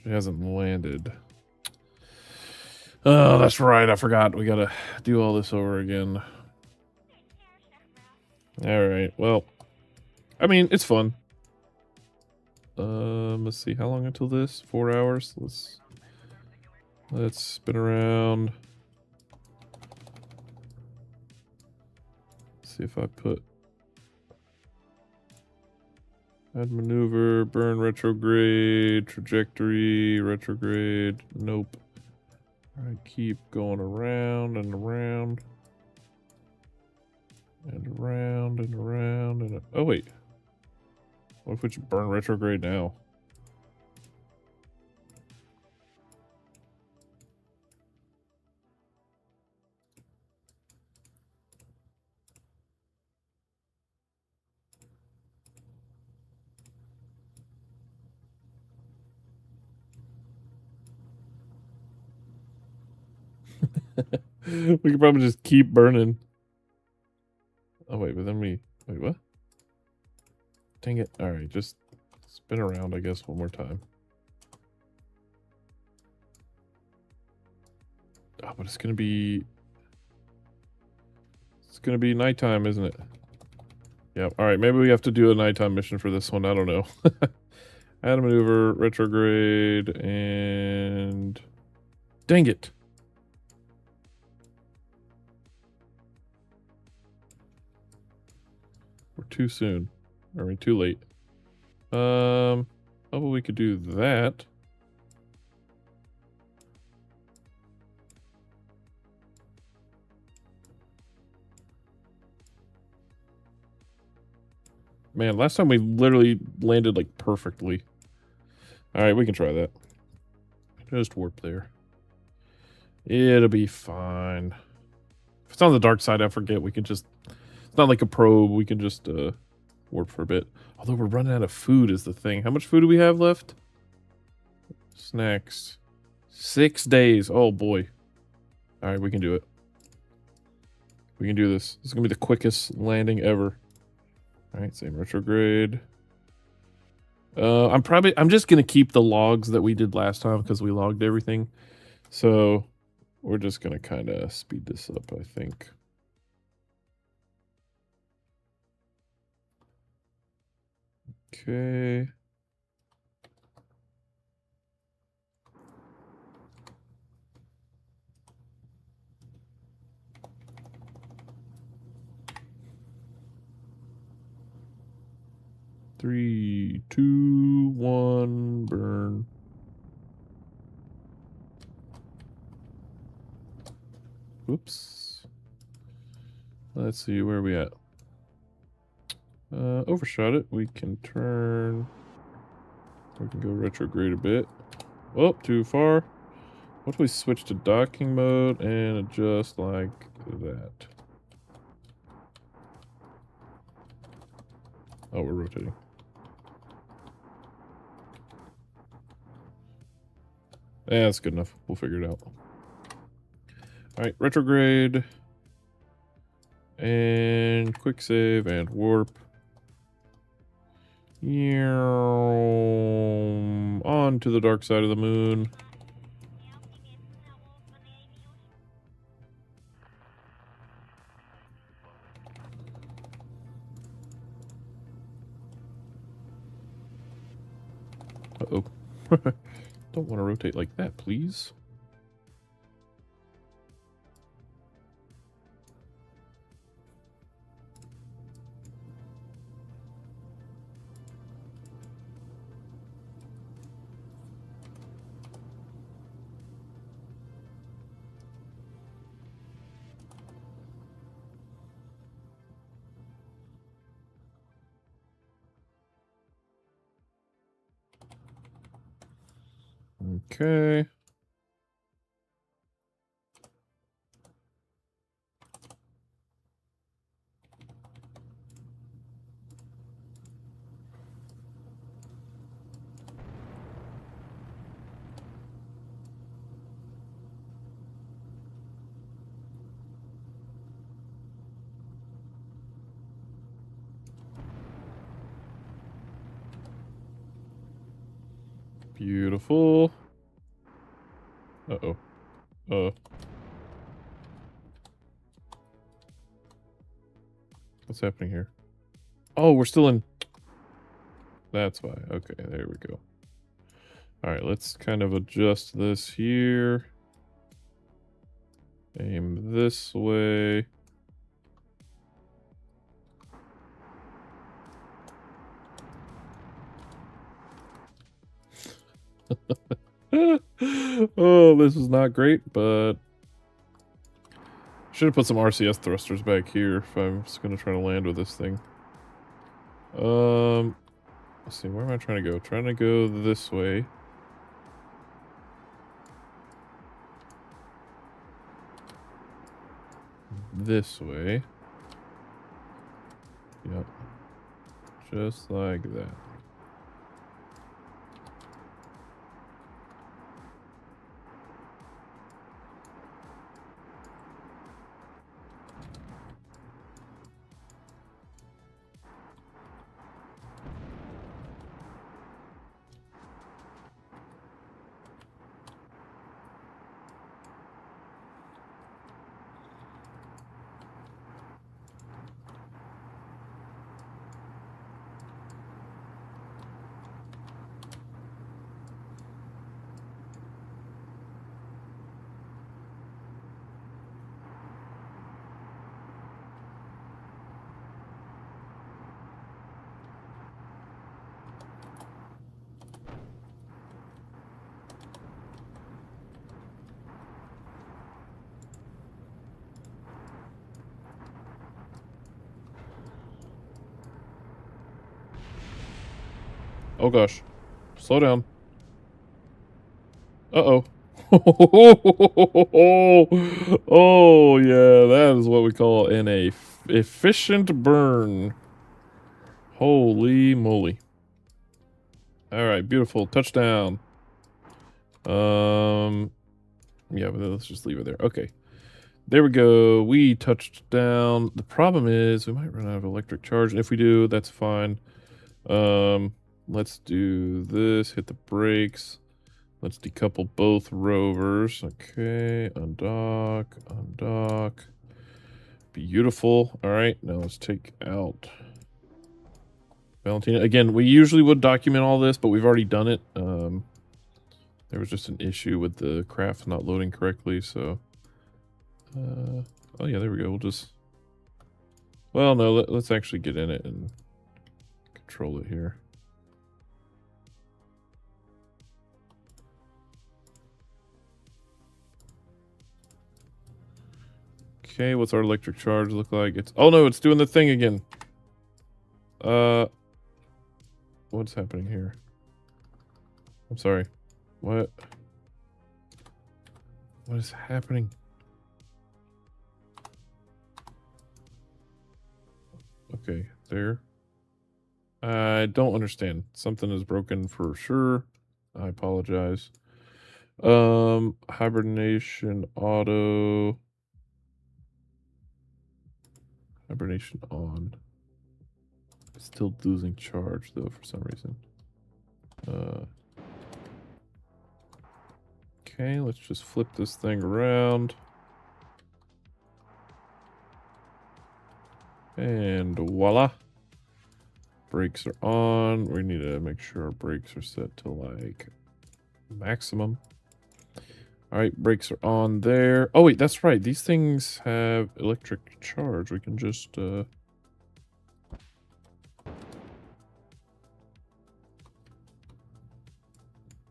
landed. Oh, that's right. I forgot. We gotta do all this over again. Alright, well, I mean, it's fun. Let's see, how long until this? 4 hours? Let's spin around. See if I put add maneuver, burn retrograde, trajectory, retrograde, nope. Alright, keep going around and around. And around and around and... Oh, wait. What if we just burn retrograde now? We could probably just keep burning. Oh, wait, but then we... Wait, what? Dang it. Alright, just spin around, I guess, one more time. Oh, but it's gonna be... It's gonna be nighttime, isn't it? Yep. Alright, maybe we have to do a nighttime mission for this one. I don't know. Add a maneuver, retrograde, and... Dang it! We're too soon. I mean, too late. Oh, but we could do that. Man, last time we literally landed like perfectly. Alright, we can try that. Just warp there. It'll be fine. If it's on the dark side, I forget. We can just... It's not like a probe. We can just warp for a bit. Although we're running out of food is the thing. How much food do we have left? Snacks. 6 days. Oh, boy. Alright, we can do it. We can do this. This is going to be the quickest landing ever. Alright, same retrograde. I'm just going to keep the logs that we did last time because we logged everything. So, we're just going to kind of speed this up, I think. Okay. Three, two, one, burn. Oops. Let's see, where are we at? Overshot it. We can turn. We can go retrograde a bit. Oh, too far. What if we switch to docking mode and adjust like that? Oh, we're rotating. Yeah, that's good enough. We'll figure it out. Alright, retrograde. And quick save and warp. On to the dark side of the moon. Uh-oh. Don't want to rotate like that, please. Okay. Beautiful. Uh-oh. What's happening here? Oh, we're still in... That's why. Okay, there we go. Alright, let's kind of adjust this here. Aim this way. Oh, this is not great, but... Should have put some RCS thrusters back here if I'm just going to try to land with this thing. Let's see, where am I trying to go? Trying to go this way. This way. Yep. Just like that. Oh gosh. Slow down. Uh-oh. Oh, yeah, that is what we call an efficient burn. Holy moly. Alright, beautiful. Touchdown. Yeah, but let's just leave it there. Okay. There we go. We touched down. The problem is we might run out of electric charge. And if we do, that's fine. Let's do this. Hit the brakes. Let's decouple both rovers. Okay. Undock. Undock. Beautiful. All right. Now let's take out Valentina. Again, we usually would document all this, but we've already done it. There was just an issue with the craft not loading correctly, so... oh yeah, there we go. We'll just... Well, no, let's actually get in it and control it here. Okay, what's our electric charge look like? It's... Oh no, it's doing the thing again. What's happening here? I'm sorry. What? What is happening? Okay, there. I don't understand. Something is broken for sure. I apologize. Hibernation auto. Hibernation on. Still losing charge though for some reason. Okay, let's just flip this thing around. And voila. Brakes are on. We need to make sure our brakes are set to like maximum. Alright, brakes are on there. Oh wait, that's right. These things have electric charge. We can just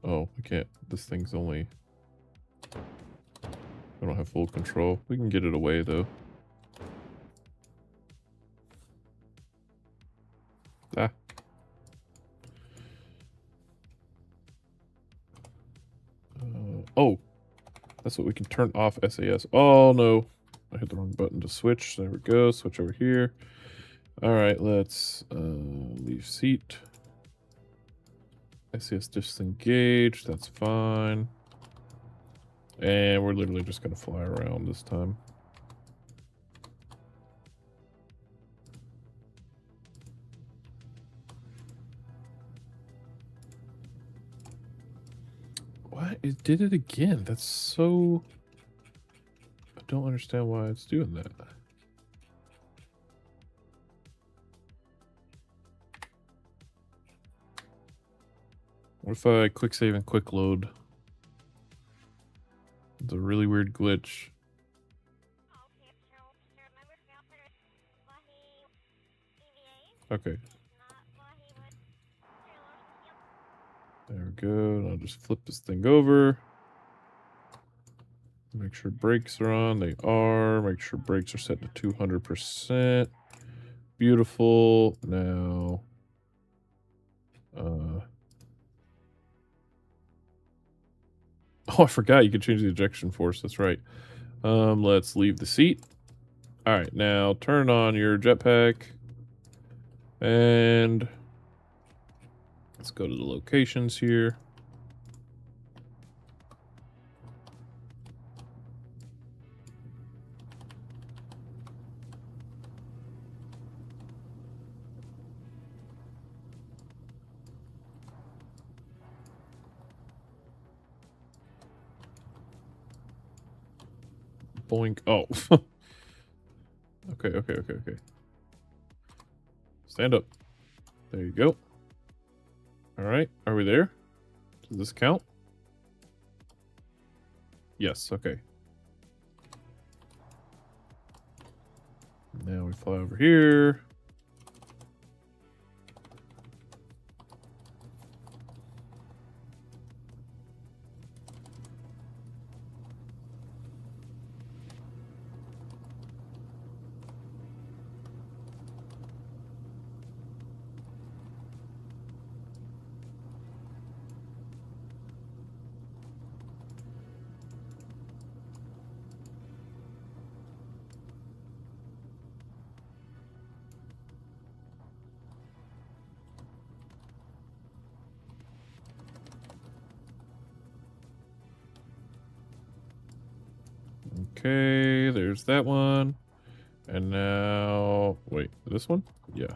Oh, we can't. This thing's only... I don't have full control. We can get it away, though. Ah. Oh. That's what we can turn off SAS. Oh, no. I hit the wrong button to switch. There we go. Switch over here. Alright, let's leave seat. SAS disengaged. That's fine. And we're literally just going to fly around this time. What? It did it again. That's so... I don't understand why it's doing that. What if I quick save and quick load? It's a really weird glitch. Okay. There we go. I'll just flip this thing over. Make sure brakes are on. They are. Make sure brakes are set to 200%. Beautiful. Now, oh, I forgot you could change the ejection force. That's right. Let's leave the seat. All right, now turn on your jetpack. And let's go to the locations here. Boink. Oh. Okay. Stand up. There you go. All right. Are we there? Does this count? Yes. Okay. Now we fly over here. Okay, there's that one. And now, wait, this one? Yeah.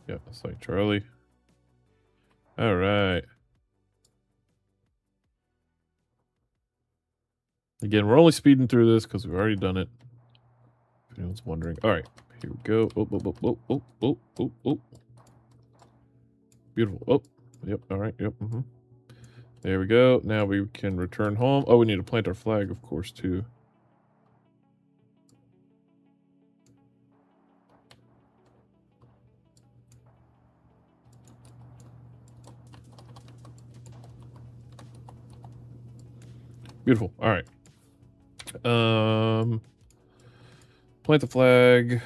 Yeah, it's like Charlie. All right. Again, we're only speeding through this because we've already done it. If anyone's wondering. All right, here we go. Oh, oh, oh, oh, oh, oh, oh, oh. Beautiful. Oh, yep. All right. Yep. There we go. Now we can return home. Oh, we need to plant our flag, of course, too. Beautiful. All right. Plant the flag.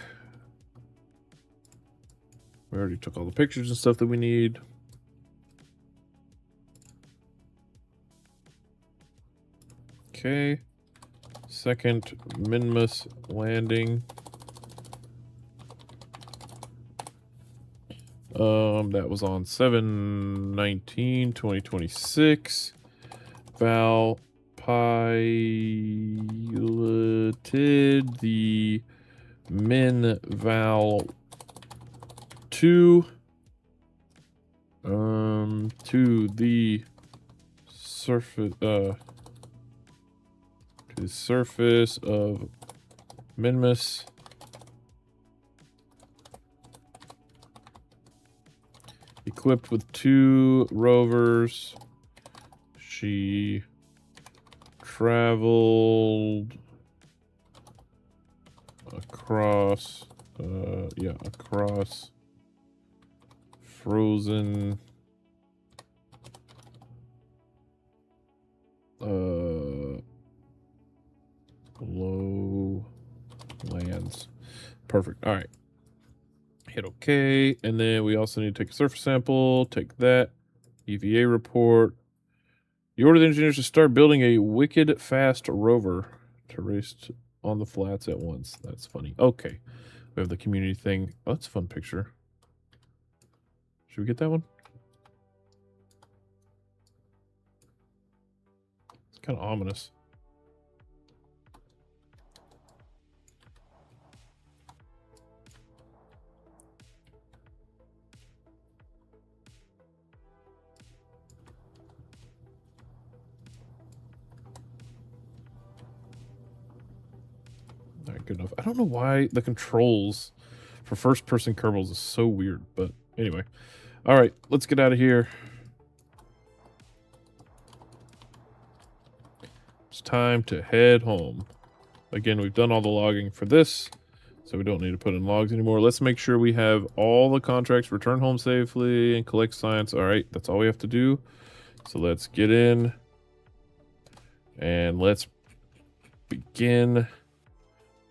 We already took all the pictures and stuff that we need. Okay. Second Minmus landing. That was on 7/19/2026. Val piloted the Min Val 2 to the surface of Minmus. Equipped with 2 rovers, she traveled across, across frozen low lands. Perfect. All right. Hit OK. And then we also need to take a surface sample. Take that. EVA report. You order the engineers to start building a wicked fast rover to race on the flats at once. That's funny. Okay. We have the community thing. Oh, that's a fun picture. Should we get that one? It's kind of ominous. All right, good enough. I don't know why the controls for first-person Kerbals is so weird, but anyway. All right, let's get out of here. It's time to head home. Again, we've done all the logging for this, so we don't need to put in logs anymore. Let's make sure we have all the contracts, return home safely, and collect science. All right, that's all we have to do. So let's get in, and let's begin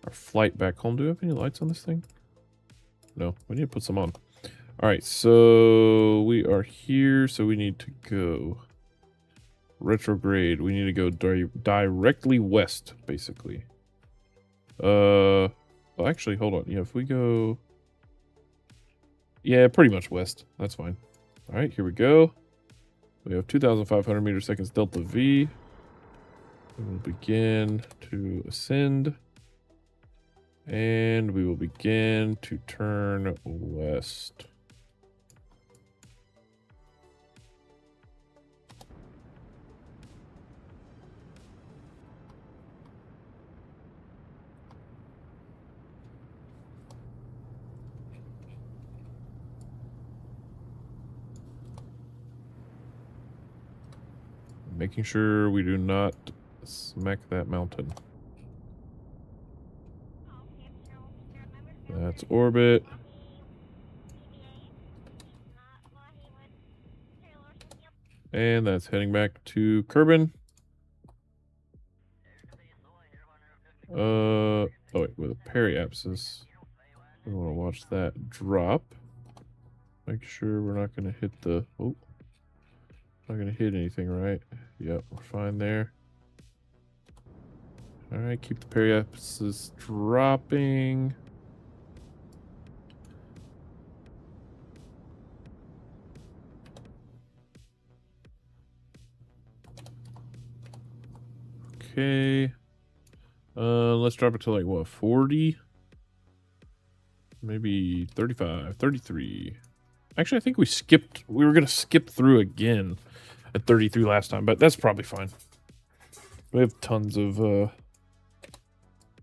our flight back home. Do we have any lights on this thing? No, we need to put some on. All right, so we are here, so we need to go retrograde. We need to go directly west, basically. Well, actually, hold on. Yeah, if we go... Yeah, pretty much west. That's fine. All right, here we go. We have 2,500 meters seconds delta V. We will begin to ascend. And we will begin to turn west. Making sure we do not smack that mountain. That's orbit. And that's heading back to Kerbin. Oh wait, with a periapsis. We want to watch that drop. Make sure we're not going to hit the... Oh. Not going to hit anything, right? Yep, we're fine there. Alright, keep the periapsis dropping. Okay. Let's drop it to like what, 40? Maybe 35, 33. Actually, I think we were gonna skip through again at 33 last time, but that's probably fine. We have tons of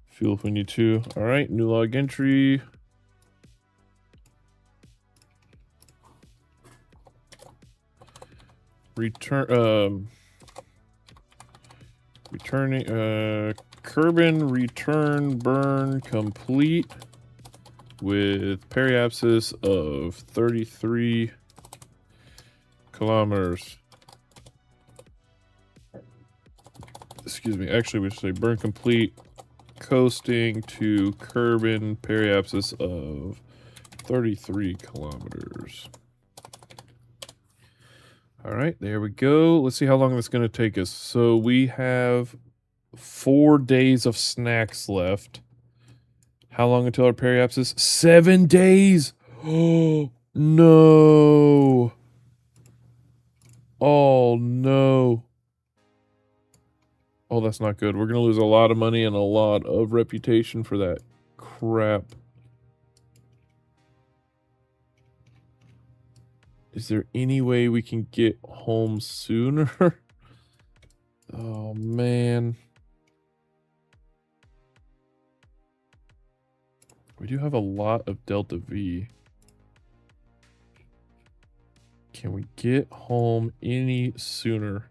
fuel if we need to. All right, new log entry. Returning Kerbal return burn complete with periapsis of 33 kilometers. Excuse me. Actually, we should say burn complete, coasting to Kerbal periapsis of 33 kilometers. All right, there we go. Let's see how long that's going to take us. So we have 4 days of snacks left. How long until our periapsis? 7 days. Oh, no. Oh, no. Oh, that's not good. We're going to lose a lot of money and a lot of reputation for that crap. Is there any way we can get home sooner? Oh, man. We do have a lot of Delta V. Can we get home any sooner?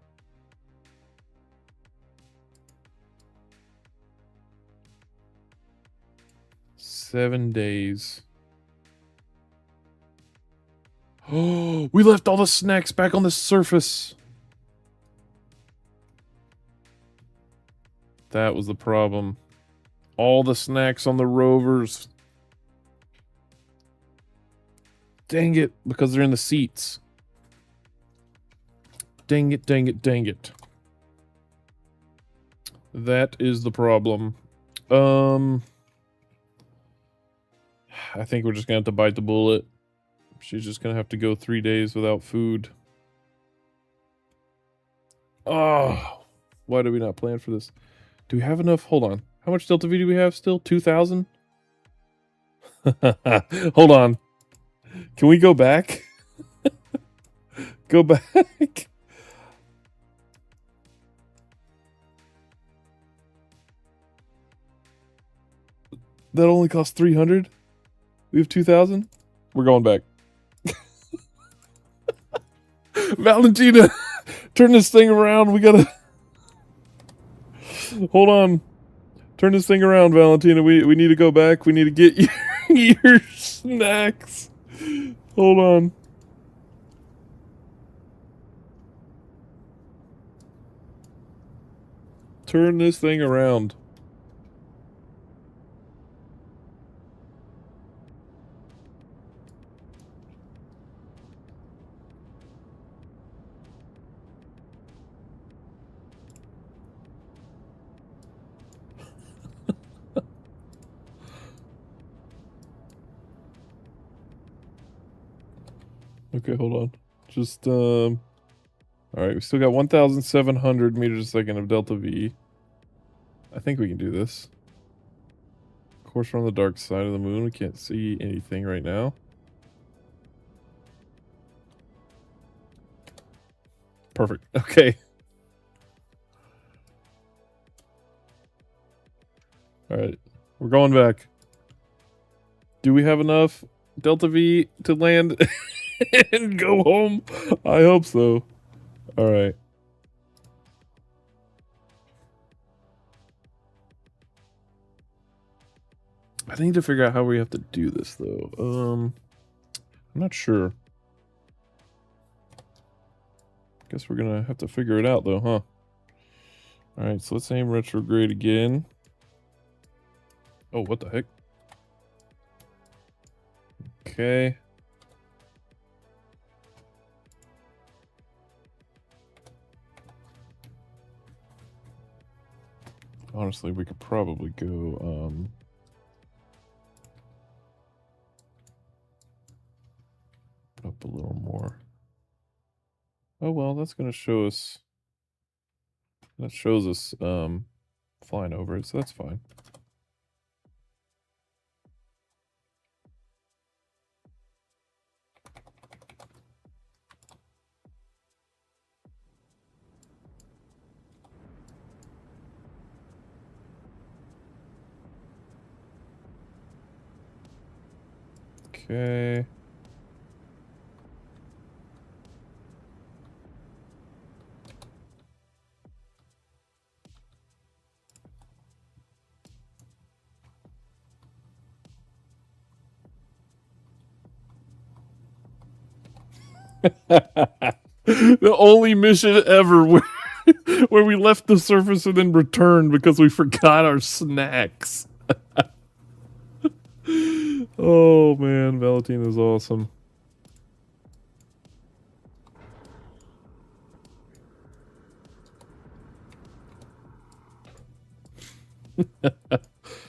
Seven days. Oh, we left all the snacks back on the surface. That was the problem. All the snacks on the rovers. Dang it, because they're in the seats. Dang it, dang it, dang it. That is the problem. I think we're just gonna have to bite the bullet. She's just gonna have to go 3 days without food. Oh, why did we not plan for this? Do we have enough? Hold on. How much Delta V do we have still? 2,000? Hold on. Can we go back? Go back. That only costs 300? We have 2,000? We're going back. Valentina, turn this thing around. We gotta... Hold on. Turn this thing around, Valentina. We need to go back. We need to get your snacks. Hold on. Turn this thing around. Okay, hold on. Just, alright, we still got 1,700 meters a second of Delta V. I think we can do this. Of course, we're on the dark side of the moon. We can't see anything right now. Perfect. Okay. Alright, we're going back. Do we have enough Delta V to land and go home? I hope so. Alright. I need to figure out how we have to do this, though. I'm not sure. Guess we're gonna have to figure it out, though, huh? Alright, so let's aim retrograde again. Oh, what the heck? Okay. Honestly, we could probably go, up a little more. Oh, well, that's gonna show us... That shows us, flying over it, so that's fine. Okay. The only mission ever where we left the surface and then returned because we forgot our snacks. Oh man, Valentine is awesome.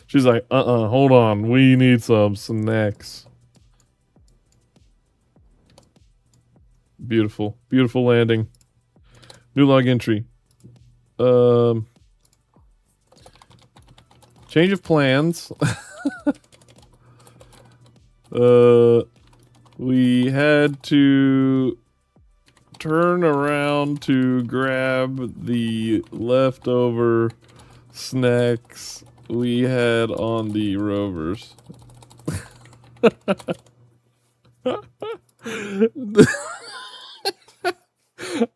She's like, hold on, we need some snacks. Beautiful, beautiful landing. New log entry. Change of plans. We had to turn around to grab the leftover snacks we had on the rovers.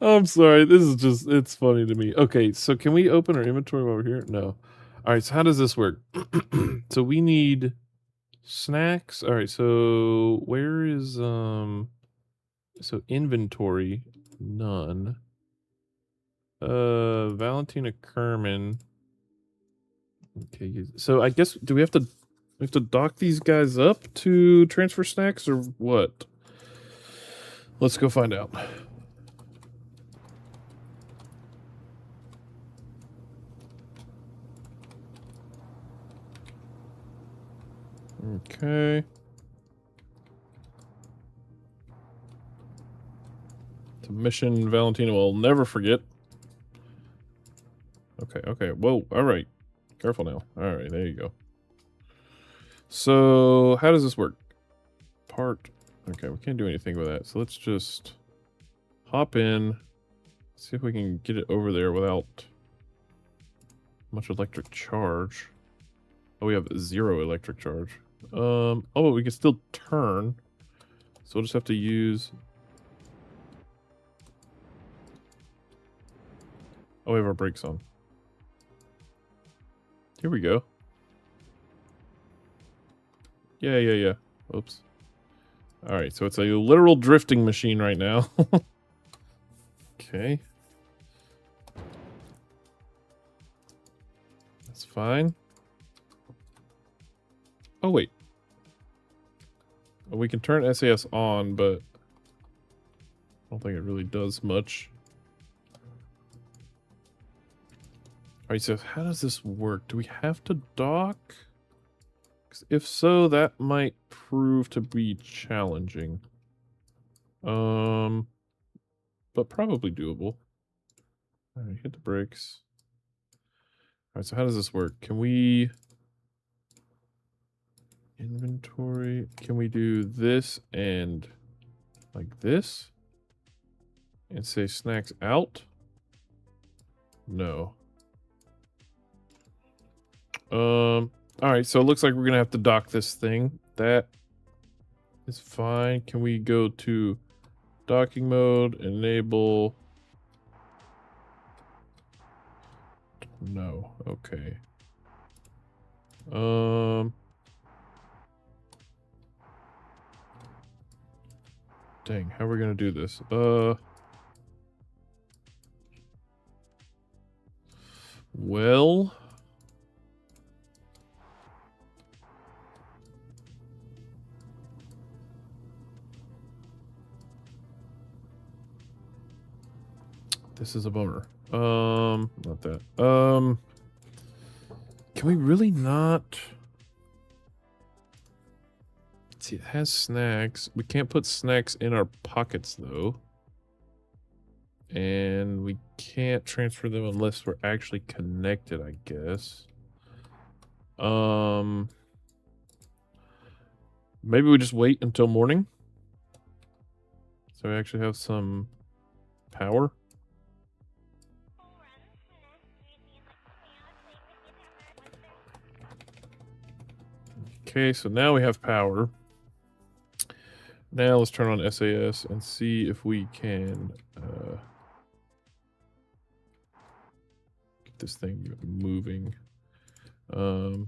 I'm sorry, this is just, it's funny to me. Okay, so can we open our inventory while we're here? No. Alright, so how does this work? So we need snacks. Alright, so where is, so inventory, none. Valentina Kerman. Okay, so I guess, do we have to dock these guys up to transfer snacks or what? Let's go find out. Okay. It's a mission Valentina will never forget. Okay, okay. Whoa, alright. Careful now. Alright, there you go. So, how does this work? Part. Okay, we can't do anything with that. So let's just hop in. See if we can get it over there without much electric charge. Oh, we have 0 electric charge. Oh, but we can still turn. So we'll just have to use... Oh, we have our brakes on. Here we go. Yeah, yeah, yeah. Oops. Alright, so it's a literal drifting machine right now. Okay. That's fine. Oh, wait. Well, we can turn SAS on, but I don't think it really does much. Alright, so how does this work? Do we have to dock? 'Cause if so, that might prove to be challenging. But probably doable. Alright, hit the brakes. Alright, so how does this work? Can we... Inventory. Can we do this and like this? And say snacks out? No. Alright, so it looks like we're gonna have to dock this thing. That is fine. Can we go to docking mode, enable? No. Okay. Dang, how are we gonna do this? Well, this is a bummer. Not that. Can we really not? See, it has snacks. We can't put snacks in our pockets though. And we can't transfer them unless we're actually connected, I guess. Maybe we just wait until morning. So we actually have some power. Okay, so now we have power. Now let's turn on SAS and see if we can get this thing moving. All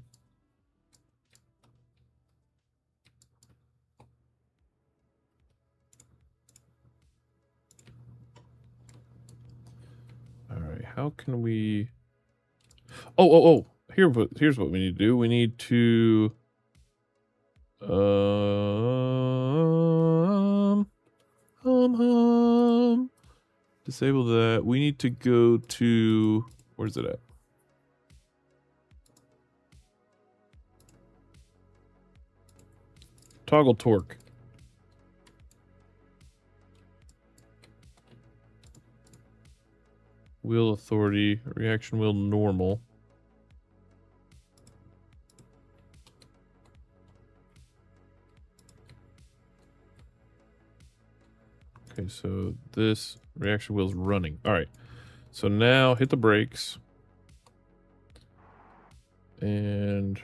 right, how can we? Oh! Here's what we need to do. We need to disable that. We need to go to, where's it at? Toggle torque. Wheel authority, reaction wheel normal. Okay, so this reaction wheel's running. All right. So now hit the brakes. And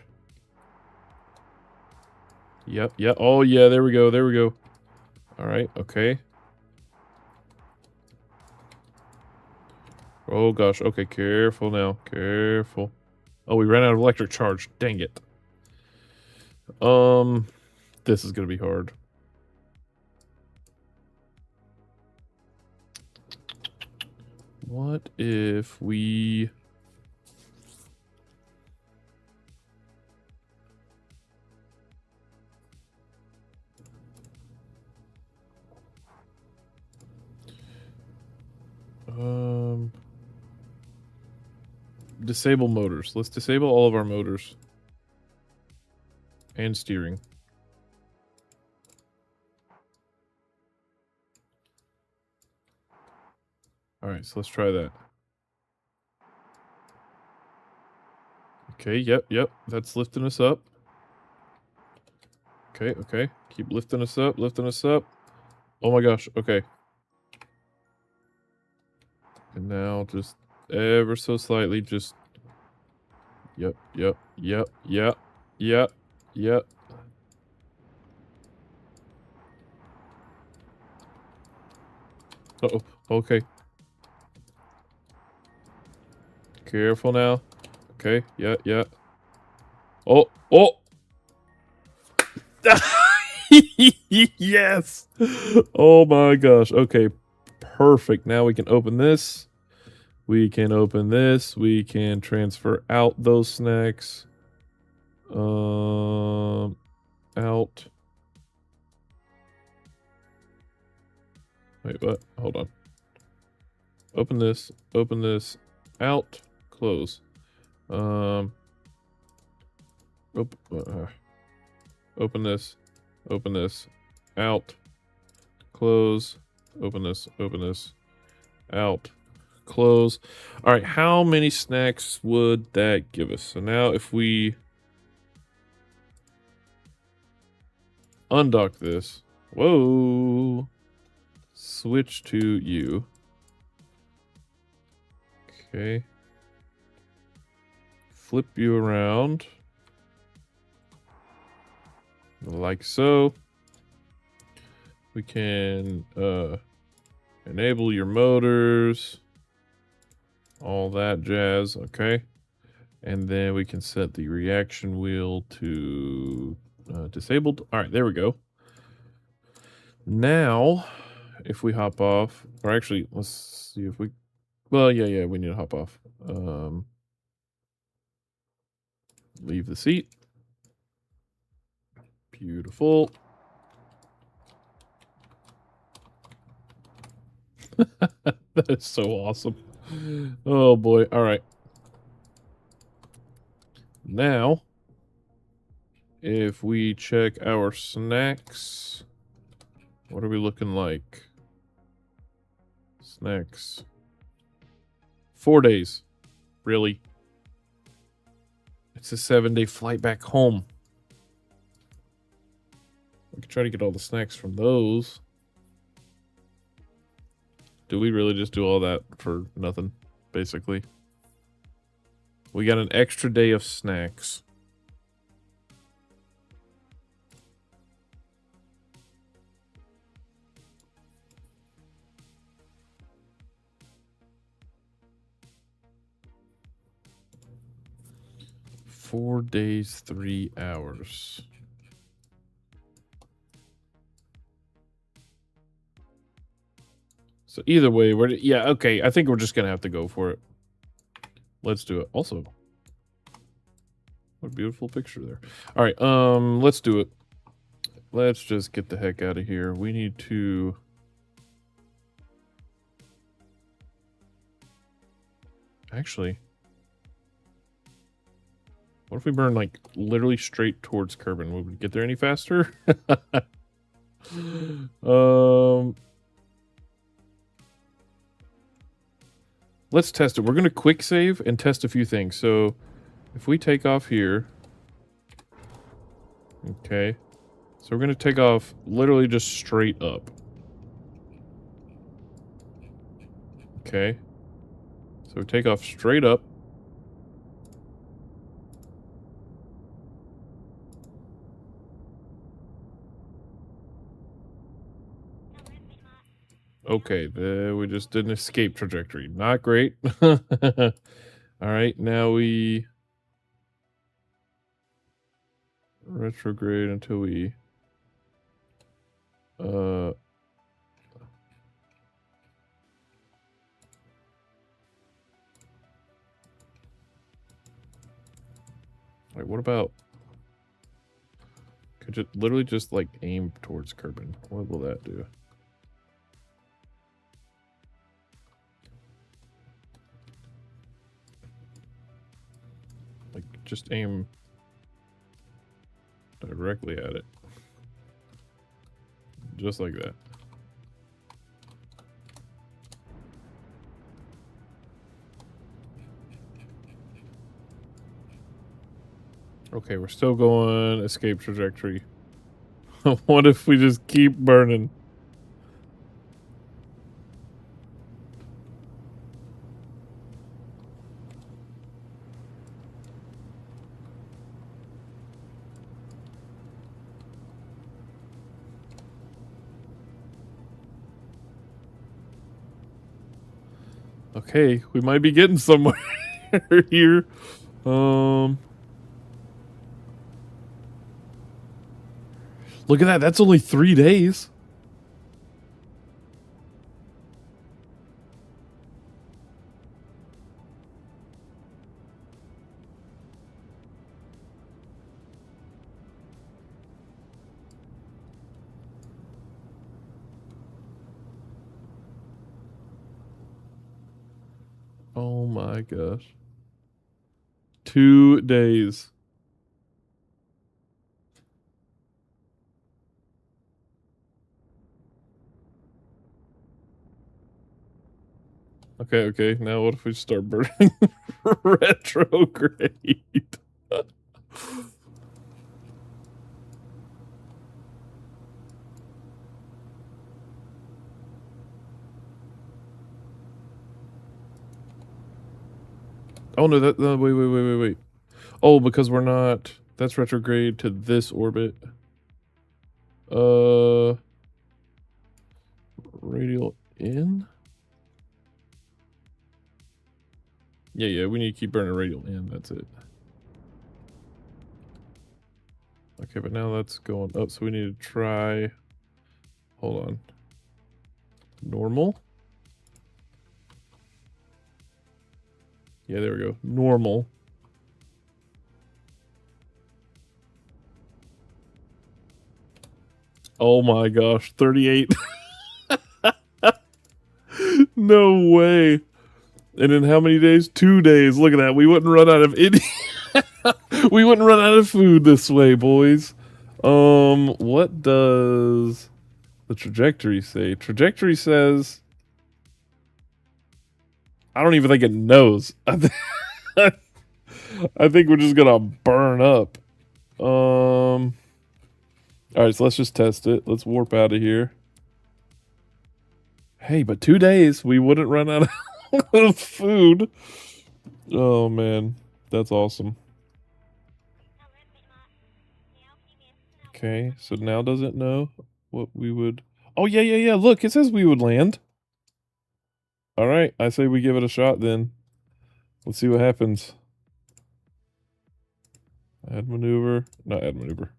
yep. Oh yeah, there we go. All right, okay. Oh gosh, okay, careful now. Careful. Oh, we ran out of electric charge. Dang it. This is gonna be hard. What if we... disable motors. Let's disable all of our motors. And steering. Alright, so let's try that. Okay, yep. That's lifting us up. Okay. Keep lifting us up. Oh my gosh, okay. And now just ever so slightly, just... Yep. Uh-oh, okay. Careful now. Okay, yeah. Oh! Yes! Oh my gosh, okay. Perfect. Now we can open this. We can open this. We can transfer out those snacks. Out. Wait, what? Hold on. Open this. Out. Close. Open this. Out. Close. Open this. Out. Close. All right, how many snacks would that give us? So now if we undock this, whoa, switch to you. Okay. Flip you around. Like so. We can enable your motors. All that jazz, okay. And then we can set the reaction wheel to disabled. All right, there we go. Now, if we hop off, or actually, let's see if we, well, yeah, we need to hop off. Leave the seat. Beautiful. That is so awesome. Oh boy. All right. Now, if we check our snacks, what are we looking like? Snacks. 4 days. Really? It's a 7-day flight back home. We could try to get all the snacks from those. Do we really just do all that for nothing, basically? We got an extra day of snacks. Four days, 3 hours. So either way, yeah, okay. I think we're just gonna have to go for it. Let's do it. Also, what a beautiful picture there. All right, let's do it. Let's just get the heck out of here. We need to. Actually, what if we burn like literally straight towards Kerbal? Would we get there any faster? Let's test it. We're going to quick save and test a few things. So if we take off here. Okay. So we're going to take off literally just straight up. Okay. So we take off straight up. Okay, we just did an escape trajectory. Not great. All right, now we retrograde until we Wait, what about could you literally just like aim towards Kerbal? What will that do? Like, just aim directly at it. Just like that. Okay, we're still going escape trajectory. What if we just keep burning? Okay, we might be getting somewhere here. Look at that. That's only 3 days. Oh my gosh. 2 days. Okay, okay. Now what if we start burning retrograde? Oh no, wait. Oh, because we're not, that's retrograde to this orbit. Radial in? Yeah, we need to keep burning radial in, that's it. Okay, but now that's going up, so we need to try, hold on. Normal? Yeah, there we go. Normal. Oh my gosh, 38. No way. And in how many days? 2 days. Look at that. We wouldn't run out of any. We wouldn't run out of food this way, boys. What does the trajectory say? Trajectory says I don't even think it knows. I think we're just gonna burn up. All right, so let's just test it. Let's warp out of here. Hey, but 2 days we wouldn't run out of food. Oh man, that's awesome. Okay, so now does it know what we would? Oh yeah. Look, it says we would land. All right, I say we give it a shot then. Let's see what happens. Add maneuver, not add maneuver.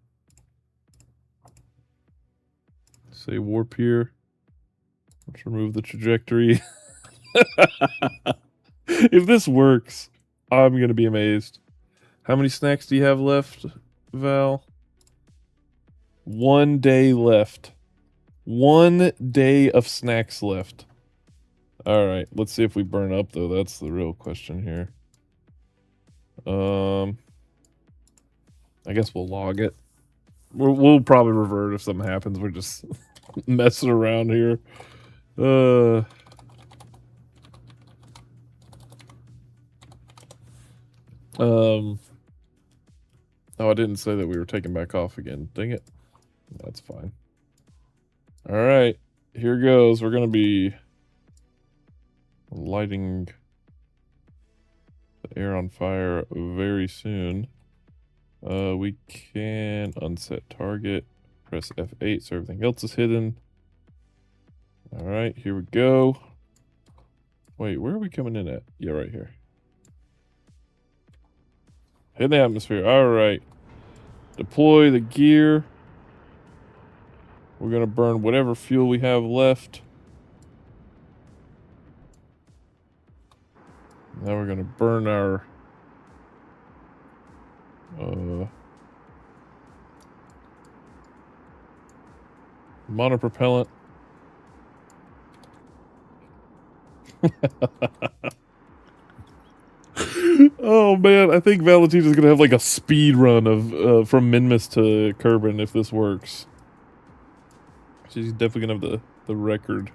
Say warp here. Let's remove the trajectory. If this works, I'm gonna be amazed. How many snacks do you have left, Val? 1 day left. 1 day of snacks left. All right, let's see if we burn up though. That's the real question here. I guess we'll log it. We'll probably revert if something happens. We're just messing around here. Oh, I didn't say that we were taking back off again. Dang it. That's fine. All right, here goes. We're gonna be lighting the air on fire very soon. We can unset target, press F8 so everything else is hidden. All right, here we go. Wait, where are we coming in at? Yeah, right here. Hit the atmosphere. All right. Deploy the gear. We're going to burn whatever fuel we have left. Now we're going to burn our monopropellant. Oh man, I think Valentina's gonna have like a speed run of from Minmus to Kerbal if this works. She's definitely gonna have the record.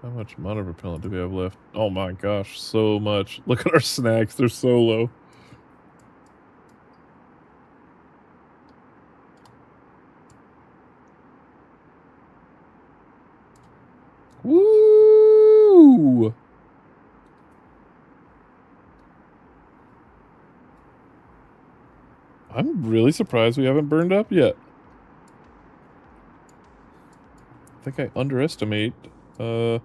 How much monopropellant do we have left? Oh my gosh, so much. Look at our snacks, they're so low. Woo! I'm really surprised we haven't burned up yet. I think I underestimate how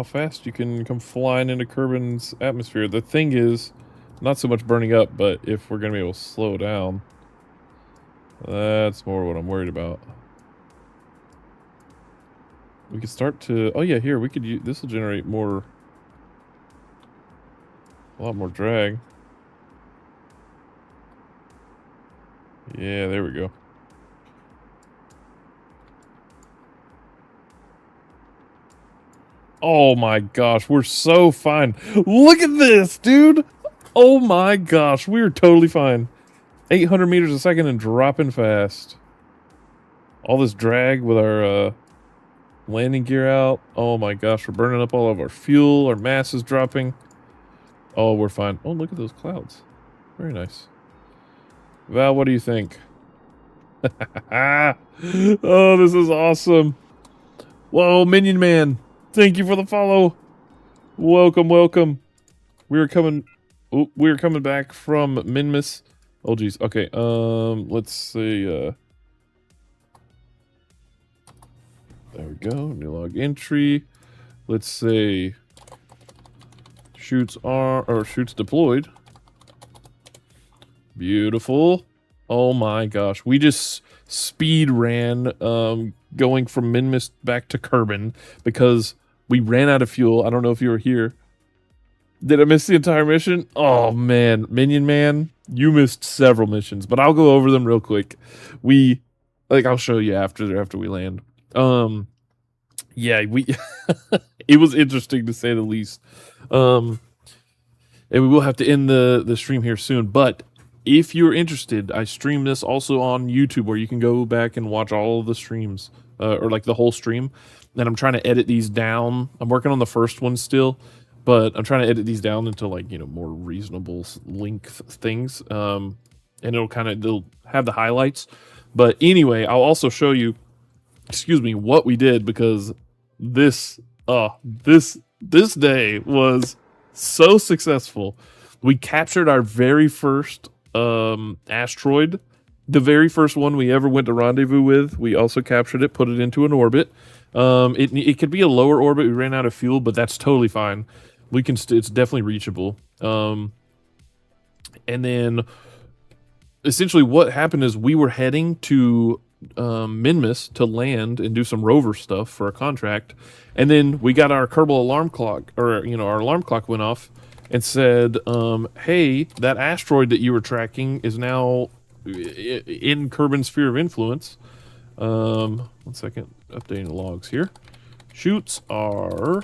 fast you can come flying into Kerbal's atmosphere. The thing is, not so much burning up, but if we're gonna be able to slow down, that's more what I'm worried about. We could start to, oh yeah, here, we could use, this will generate more, a lot more drag. Yeah, there we go. Oh my gosh, we're so fine. Look at this, dude. Oh my gosh, we're totally fine. 800 meters a second and dropping fast. All this drag with our landing gear out. Oh my gosh, we're burning up all of our fuel. Our mass is dropping. Oh, we're fine. Oh, look at those clouds. Very nice. Val, what do you think? Oh, this is awesome. Whoa, Minion Man. Thank you for the follow. Welcome, welcome. We're coming back from Minmus. Oh geez. Okay, let's see, there we go. New log entry. Let's say shoots deployed. Beautiful. Oh my gosh. We just speed ran going from Minmus back to Kerbal because we ran out of fuel. I don't know if you were here. Did I miss the entire mission? Oh man, Minion Man, you missed several missions, but I'll go over them real quick. I'll show you after we land. Yeah, it was interesting to say the least. And we will have to end the stream here soon, but if you're interested, I stream this also on YouTube, where you can go back and watch all of the streams, or like the whole stream. And I'm trying to edit these down. I'm working on the first one still, but I'm trying to edit these down into like, more reasonable length things. And it'll have the highlights. But anyway, I'll also show you, what we did, because this day was so successful. We captured our very first asteroid, the very first one we ever went to rendezvous with. We also captured it, put it into an orbit. It could be a lower orbit. We ran out of fuel, but that's totally fine. We can. It's definitely reachable. And then, essentially, what happened is we were heading to Minmus to land and do some rover stuff for a contract, and then we got our Kerbal alarm clock, or our alarm clock went off and said, "Hey, that asteroid that you were tracking is now in Kerbin's sphere of influence." 1 second, updating the logs here. Shoots are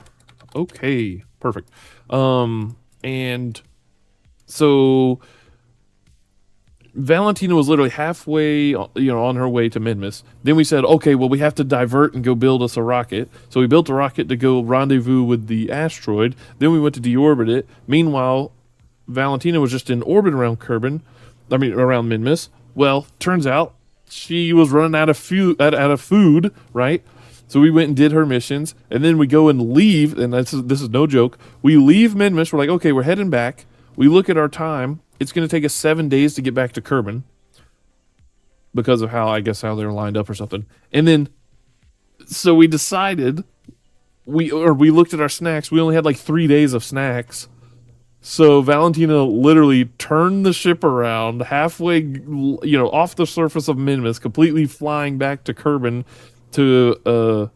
okay, perfect. And so Valentina was literally halfway, on her way to Minmus. Then we said, okay, well, we have to divert and go build us a rocket. So we built a rocket to go rendezvous with the asteroid. Then we went to deorbit it. Meanwhile, Valentina was just in orbit around around Minmus. Well, turns out she was running out of food, right? So we went and did her missions, and then we go and leave, and this is no joke. We leave Minmus. We're like, okay, we're heading back. We look at our time. It's going to take us 7 days to get back to Kerbin because of how they're lined up or something. And then, so we decided, we looked at our snacks. We only had like 3 days of snacks. So Valentina literally turned the ship around halfway, off the surface of Minmus, completely flying back to Kerbin to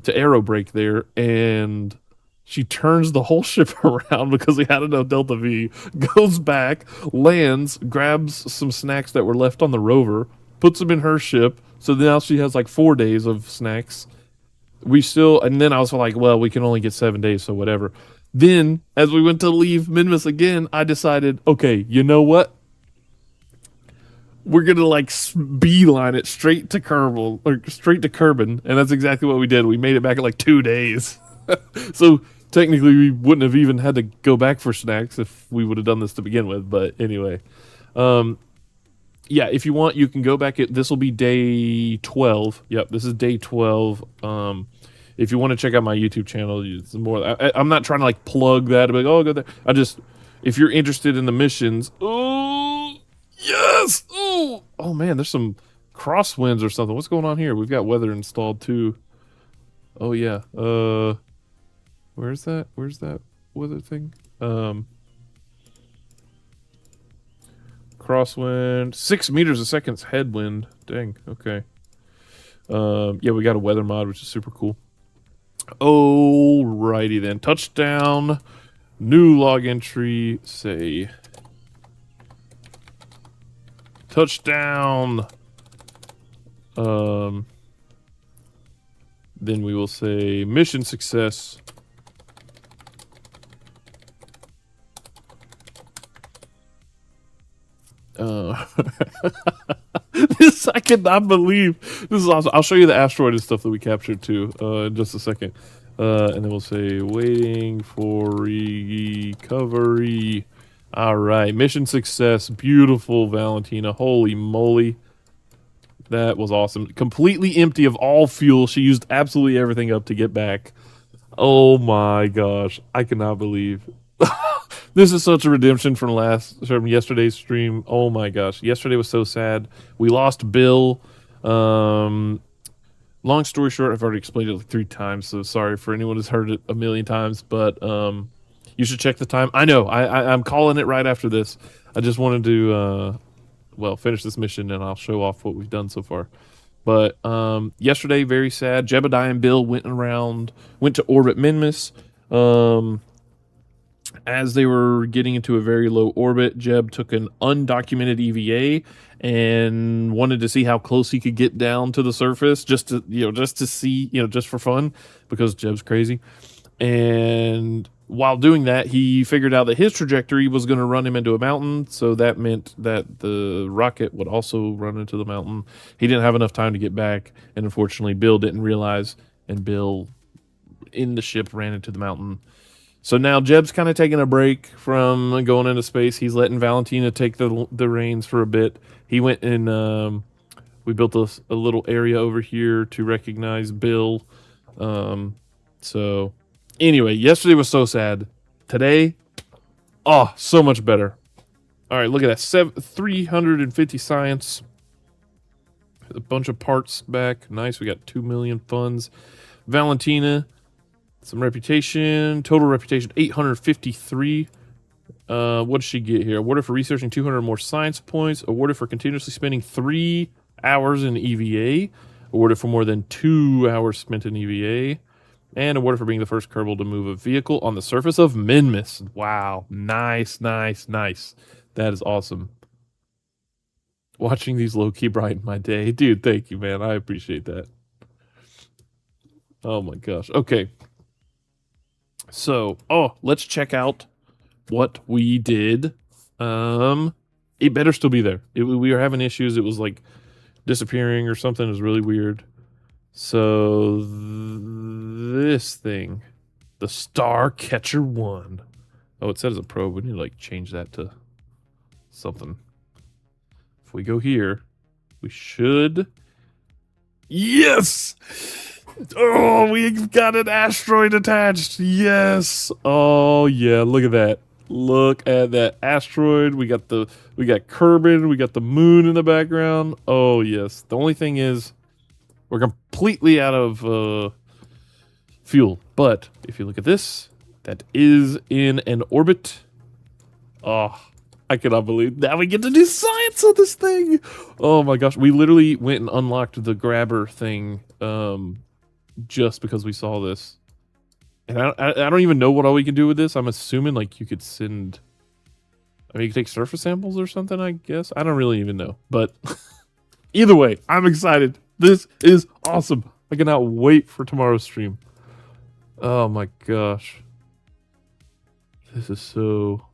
aerobrake there, and she turns the whole ship around because we had enough Delta V, goes back, lands, grabs some snacks that were left on the rover, puts them in her ship, so now she has like 4 days of snacks. And then I was like, well, we can only get 7 days, so whatever. Then, as we went to leave Minmus again, I decided, okay, you know what? We're going to beeline it straight to Kerbal, or straight to Kerbin, and that's exactly what we did. We made it back in like 2 days. So technically we wouldn't have even had to go back for snacks if we would have done this to begin with, but anyway. Yeah, if you want, you can go back. This will be day 12. Yep, this is day 12. If you want to check out my YouTube channel, it's more. I'm not trying to plug that. Like, oh, go there. If you're interested in the missions. Oh, yes. Oh man, there's some crosswinds or something. What's going on here? We've got weather installed too. Oh yeah. Where's that? Where's that weather thing? Crosswind, 6 meters a second headwind. Dang. Okay. Yeah, we got a weather mod, which is super cool. Alrighty then. Touchdown. New log entry. Say touchdown. Then we will say mission success. This I cannot believe. This is awesome. I'll show you the asteroid and stuff that we captured too in just a second. And then we'll say waiting for recovery. All right, mission success. Beautiful, Valentina. Holy moly. That was awesome. Completely empty of all fuel. She used absolutely everything up to get back. Oh my gosh. I cannot believe. This is such a redemption from yesterday's stream. Oh my gosh. Yesterday was so sad. We lost Bill. Long story short, I've already explained it like 3 times, so sorry for anyone who's heard it a million times, but you should check the time. I know. I'm calling it right after this. I just wanted to finish this mission, and I'll show off what we've done so far. But yesterday, very sad. Jebediah and Bill went to orbit Minmus. As they were getting into a very low orbit, Jeb took an undocumented EVA and wanted to see how close he could get down to the surface, just to see, just for fun, because Jeb's crazy. And while doing that, he figured out that his trajectory was going to run him into a mountain, so that meant that the rocket would also run into the mountain. He didn't have enough time to get back, and unfortunately, Bill didn't realize, and Bill in the ship ran into the mountain. So now Jeb's kind of taking a break from going into space. He's letting Valentina take the reins for a bit. He went and we built a little area over here to recognize Bill. So anyway, yesterday was so sad. Today, oh, so much better. All right, look at that. 350 science. A bunch of parts back. Nice. We got 2 million funds. Valentina, some reputation. Total reputation 853. What does she get here? Awarded for researching 200 more science points. Awarded for continuously spending 3 hours in EVA. Awarded for more than 2 hours spent in EVA. And awarded for being the first Kerbal to move a vehicle on the surface of Minmus. Wow. Nice, nice, nice. That is awesome. Watching these low-key brighten my day. Dude, thank you, man. I appreciate that. Oh, my gosh. Okay. So, let's check out what we did. It better still be there. We were having issues. It was like disappearing or something. It was really weird. So this thing, the Star Catcher 1. Oh, it says a probe. We need to like change that to something. If we go here, we should. Yes! Oh, we've got an asteroid attached. Yes. Oh yeah, look at that. Look at that asteroid. We got Kerbal, we got the moon in the background. Oh yes. The only thing is we're completely out of fuel. But if you look at this, that is in an orbit. Oh, I cannot believe now we get to do science on this thing. Oh my gosh. We literally went and unlocked the grabber thing just because we saw this. And I don't even know what all we can do with this. I'm assuming like you could send... I mean, you could take surface samples or something, I guess. I don't really even know. But either way, I'm excited. This is awesome. I cannot wait for tomorrow's stream. Oh my gosh. This is so...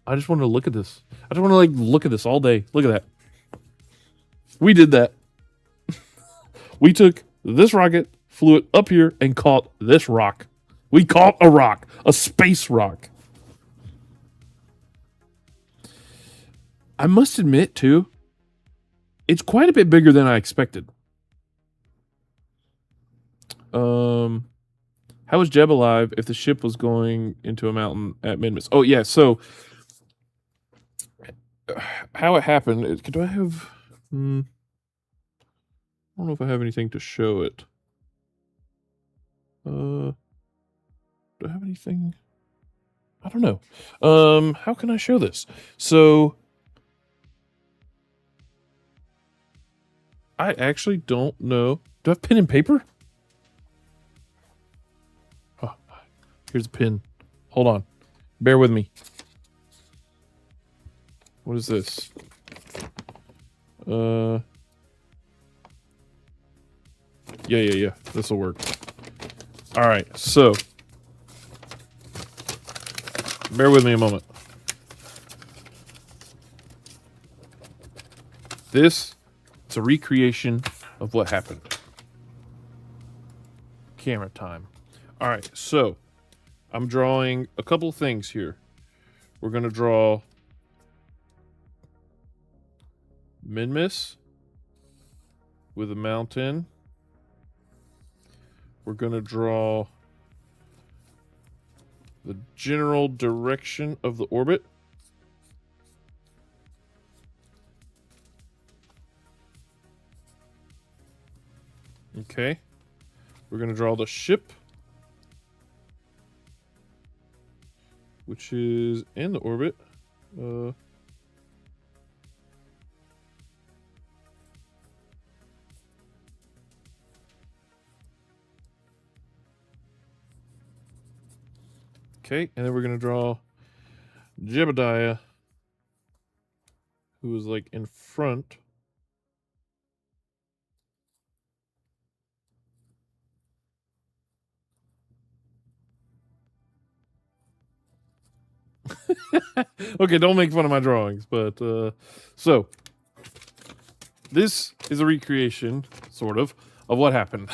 I just want to look at this. I just want to like look at this all day. Look at that. We did that. We took this rocket, flew it up here, and caught this rock. We caught a rock. A space rock. I must admit, too, it's quite a bit bigger than I expected. How was Jeb alive if the ship was going into a mountain at Minmus? Oh, yeah, so how it happened, do I have... I don't know if I have anything to show it. Do I have anything? I don't know. How can I show this? So I actually don't know. Do I have pen and paper? Oh, here's a pen. Hold on. Bear with me. What is this? Yeah. This will work. All right, so bear with me a moment. This is a recreation of what happened. Camera time. All right, so I'm drawing a couple things here. We're going to draw Minmus with a mountain. We're going to draw the general direction of the orbit. Okay. We're going to draw the ship, which is in the orbit. Okay, and then we're going to draw Jebediah, who is like in front. Okay, don't make fun of my drawings, but so this is a recreation, sort of what happened.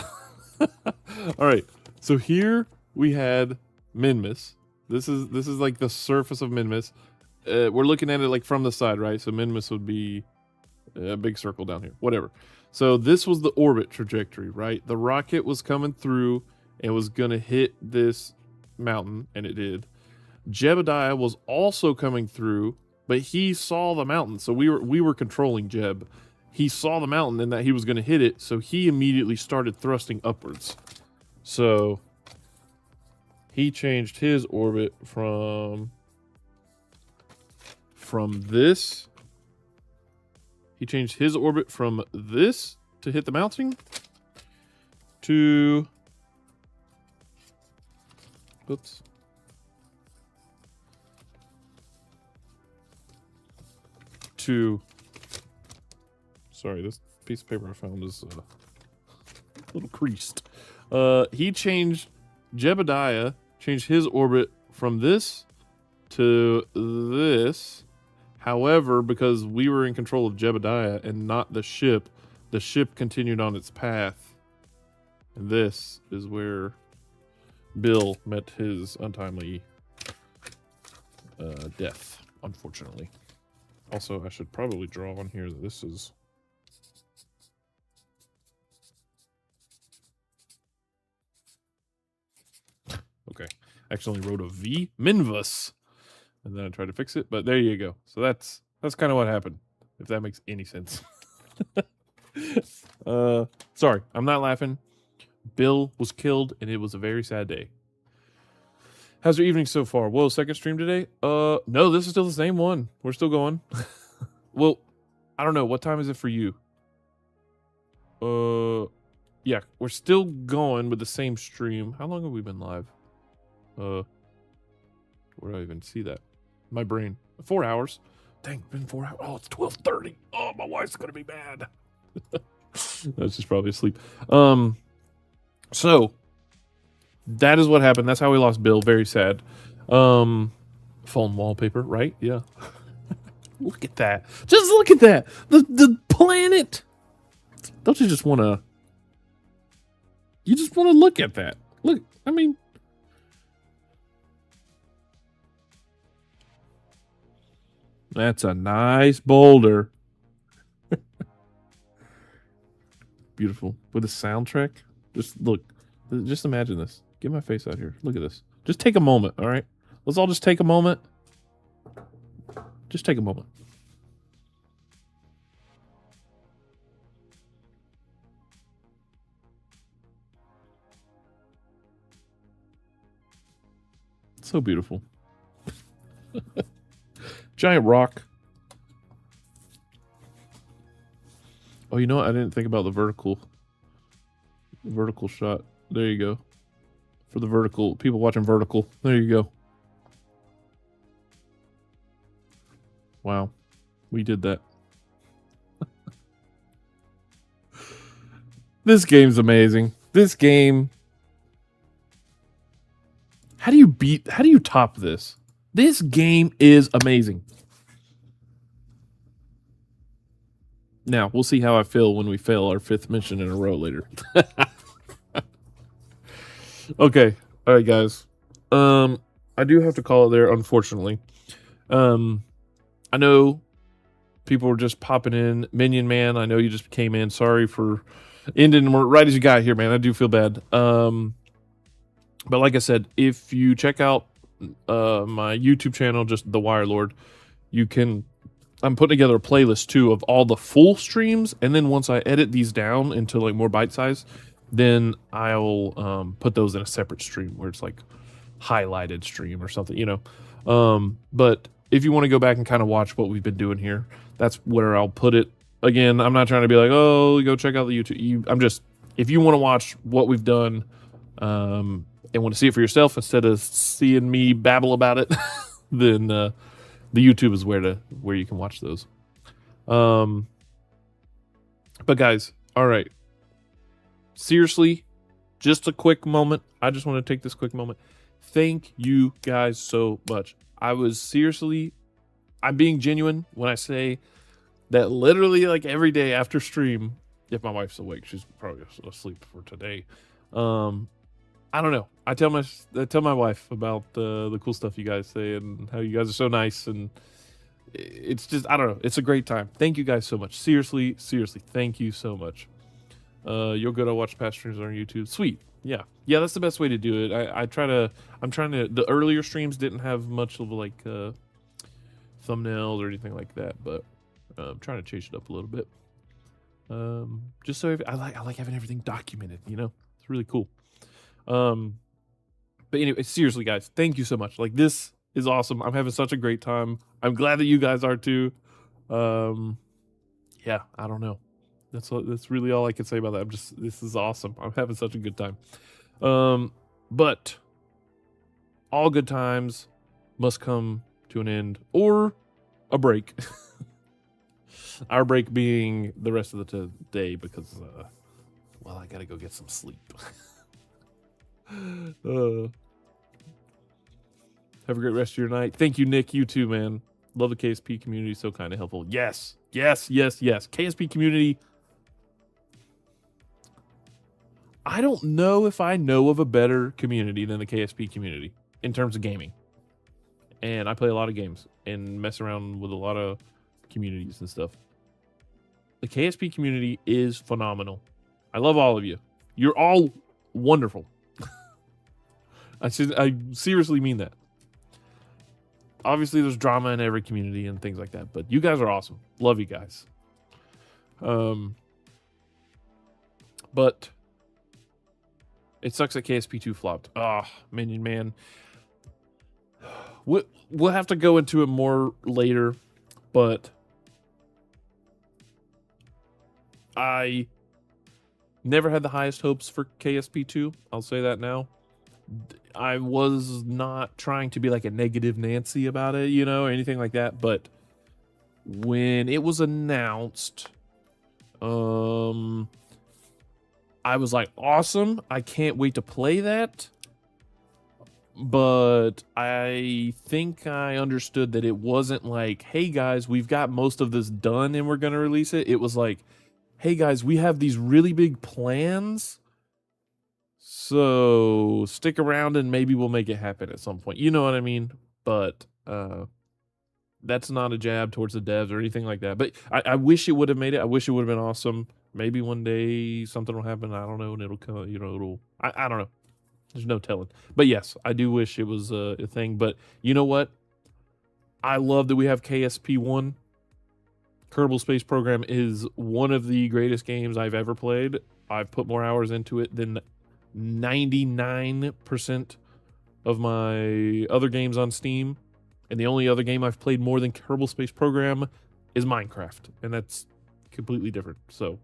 All right, so here we had Minmus. This is like the surface of Minmus. We're looking at it like from the side, right? So Minmus would be a big circle down here, whatever. So this was the orbit trajectory, right? The rocket was coming through and was gonna hit this mountain, and it did. Jebediah was also coming through, but he saw the mountain, so we were controlling Jeb. He saw the mountain and that he was going to hit it, so he immediately started thrusting upwards. So he changed his orbit from this. He changed his orbit from this to hit the mountain to, oops. Sorry, this piece of paper I found is a little creased. Jebediah changed his orbit from this to this. However, because we were in control of Jebediah and not the ship continued on its path. And this is where Bill met his untimely death, unfortunately. Also, I should probably draw on here that this is... Okay. I accidentally wrote a V. Minmus. And then I tried to fix it, but there you go. So that's kind of what happened, if that makes any sense. Sorry, I'm not laughing. Bill was killed, and it was a very sad day. How's your evening so far? Whoa, second stream today? No, this is still the same one. We're still going. Well, I don't know. What time is it for you? Yeah, we're still going with the same stream. How long have we been live? Where do I even see that? My brain. 4 hours. Dang, been 4 hours. Oh, it's 12:30. Oh, my wife's gonna be mad. That's just probably asleep. So that is what happened. That's how we lost Bill. Very sad. Phone wallpaper, right? Yeah. Look at that. Just look at that. The planet. Don't you just want to... You just want to look at that. Look, I mean... That's a nice boulder. Beautiful. With a soundtrack. Just look. Just imagine this. Get my face out here. Look at this. Just take a moment, all right? Let's all just take a moment. Just take a moment. So beautiful. Giant rock. Oh, you know what? I didn't think about the vertical shot. There you go. For the vertical, people watching vertical. There you go. Wow. We did that. This game's amazing. This game. How do you top this? This game is amazing. Now, we'll see how I feel when we fail our 5th mission in a row later. Okay. All right, guys. I do have to call it there, unfortunately. I know people were just popping in. Minion Man, I know you just came in. Sorry for ending right as you got here, man. I do feel bad. But like I said, if you check out my YouTube channel, just The Wire Lord, you can... I'm putting together a playlist, too, of all the full streams, and then once I edit these down into, like, more bite-size, then I'll put those in a separate stream where it's, like, highlighted stream or something, you know. But if you want to go back and kind of watch what we've been doing here, that's where I'll put it. Again, I'm not trying to be like, oh, go check out the YouTube. I'm just... If you want to watch what we've done and want to see it for yourself instead of seeing me babble about it, then... the YouTube is where you can watch those. But guys, all right. Seriously, just a quick moment. I just want to take this quick moment. Thank you guys so much. I was seriously, I'm being genuine when I say that literally like every day after stream, if my wife's awake, she's probably asleep for today. I don't know. I tell my wife about the cool stuff you guys say and how you guys are so nice, and it's just, I don't know. It's a great time. Thank you guys so much. Seriously, thank you so much. You'll go to watch past streams on YouTube. Sweet. Yeah, that's the best way to do it. I'm trying to. The earlier streams didn't have much of like thumbnails or anything like that, but I'm trying to change it up a little bit. Just so I like having everything documented. You know, it's really cool. But anyway, seriously, guys, thank you so much. Like, this is awesome. I'm having such a great time. I'm glad that you guys are too. Yeah, I don't know. That's really all I can say about that. This is awesome. I'm having such a good time. But all good times must come to an end, or a break. Our break being the rest of the day, because well, I gotta go get some sleep. Have a great rest of your night. Thank you, Nick. You too, man. Love the KSP community. So kind of helpful. Yes. KSP community. I don't know if I know of a better community than the KSP community in terms of gaming. And I play a lot of games and mess around with a lot of communities and stuff. The KSP community is phenomenal. I love all of you. You're all wonderful. I seriously mean that. Obviously, there's drama in every community and things like that, but you guys are awesome. Love you guys. But it sucks that KSP2 flopped. Minion Man. We'll have to go into it more later, but I never had the highest hopes for KSP2. I'll say that now. I was not trying to be like a negative Nancy about it, you know, or anything like that. But when it was announced, I was like, awesome. I can't wait to play that. But I think I understood that it wasn't like, hey guys, we've got most of this done and we're going to release it. It was like, hey guys, we have these really big plans. So stick around and maybe we'll make it happen at some point. You know what I mean? But that's not a jab towards the devs or anything like that. But I wish it would have made it. I wish it would have been awesome. Maybe one day something will happen. I don't know. And it'll come, you know, I don't know. There's no telling. But yes, I do wish it was a thing. But you know what? I love that we have KSP1. Kerbal Space Program is one of the greatest games I've ever played. I've put more hours into it than 99% of my other games on Steam. And the only other game I've played more than Kerbal Space Program is Minecraft. And that's completely different. So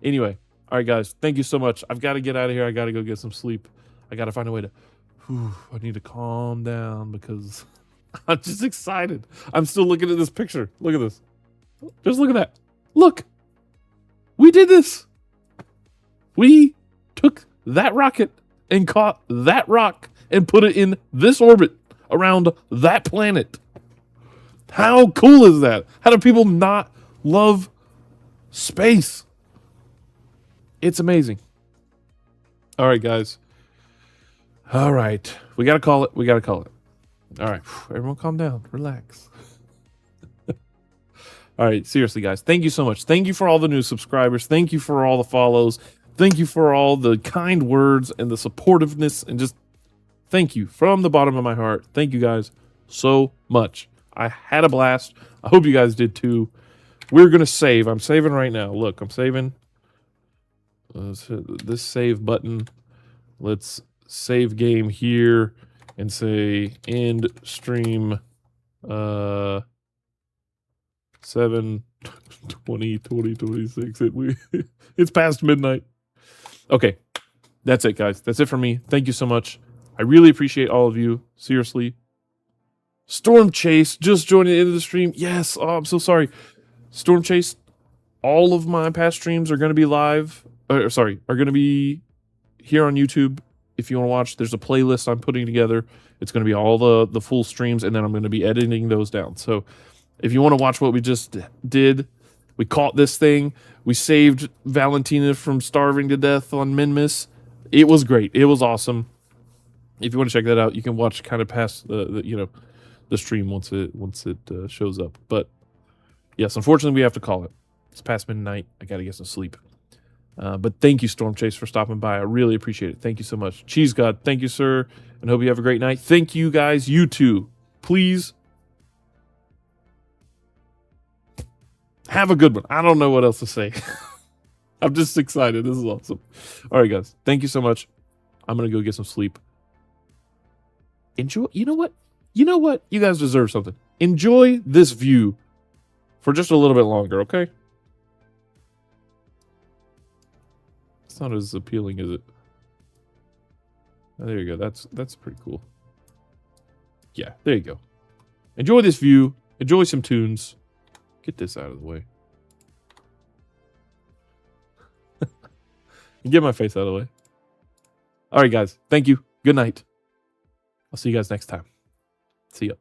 anyway, all right, guys, thank you so much. I've got to get out of here. I got to go get some sleep. I got to find a way to, I need to calm down because I'm just excited. I'm still looking at this picture. Look at this. Just look at that. Look, we did this. We took that rocket and caught that rock and put it in this orbit around that planet. How cool is that? How do people not love space? It's amazing. All right, guys. All right. We got to call it. All right. Everyone calm down. Relax. All right. Seriously, guys. Thank you so much. Thank you for all the new subscribers. Thank you for all the follows. Thank you for all the kind words and the supportiveness, and just thank you from the bottom of my heart. Thank you guys so much. I had a blast. I hope you guys did too. We're going to save. I'm saving right now. Look, I'm saving. Let's hit this save button. Let's save game here and say end stream 7/20/2026. It's past midnight. Okay, that's it, guys. That's it for me. Thank you so much. I really appreciate all of you. Seriously. Storm Chase just joined into the stream. Yes. Oh, I'm so sorry. Storm Chase, all of my past streams are going to be live. Are going to be here on YouTube if you want to watch, there's a playlist I'm putting together. It's going to be all the full streams, and then I'm going to be editing those down. So if you want to watch what we just did, we caught this thing. We saved Valentina from starving to death on Minmus. It was great. It was awesome. If you want to check that out, you can watch kind of past the stream once it shows up. But yes, unfortunately, we have to call it. It's past midnight. I got to get some sleep. But thank you, Storm Chase, for stopping by. I really appreciate it. Thank you so much. Cheese God, thank you, sir, and hope you have a great night. Thank you, guys. You too. Please have a good one. I don't know what else to say. I'm just excited. This is awesome. All right, guys. Thank you so much. I'm going to go get some sleep. Enjoy. You know what? You guys deserve something. Enjoy this view for just a little bit longer, okay? It's not as appealing, is it? Oh, there you go. That's pretty cool. Yeah, there you go. Enjoy this view. Enjoy some tunes. Get this out of the way. Get my face out of the way. All right, guys. Thank you. Good night. I'll see you guys next time. See ya.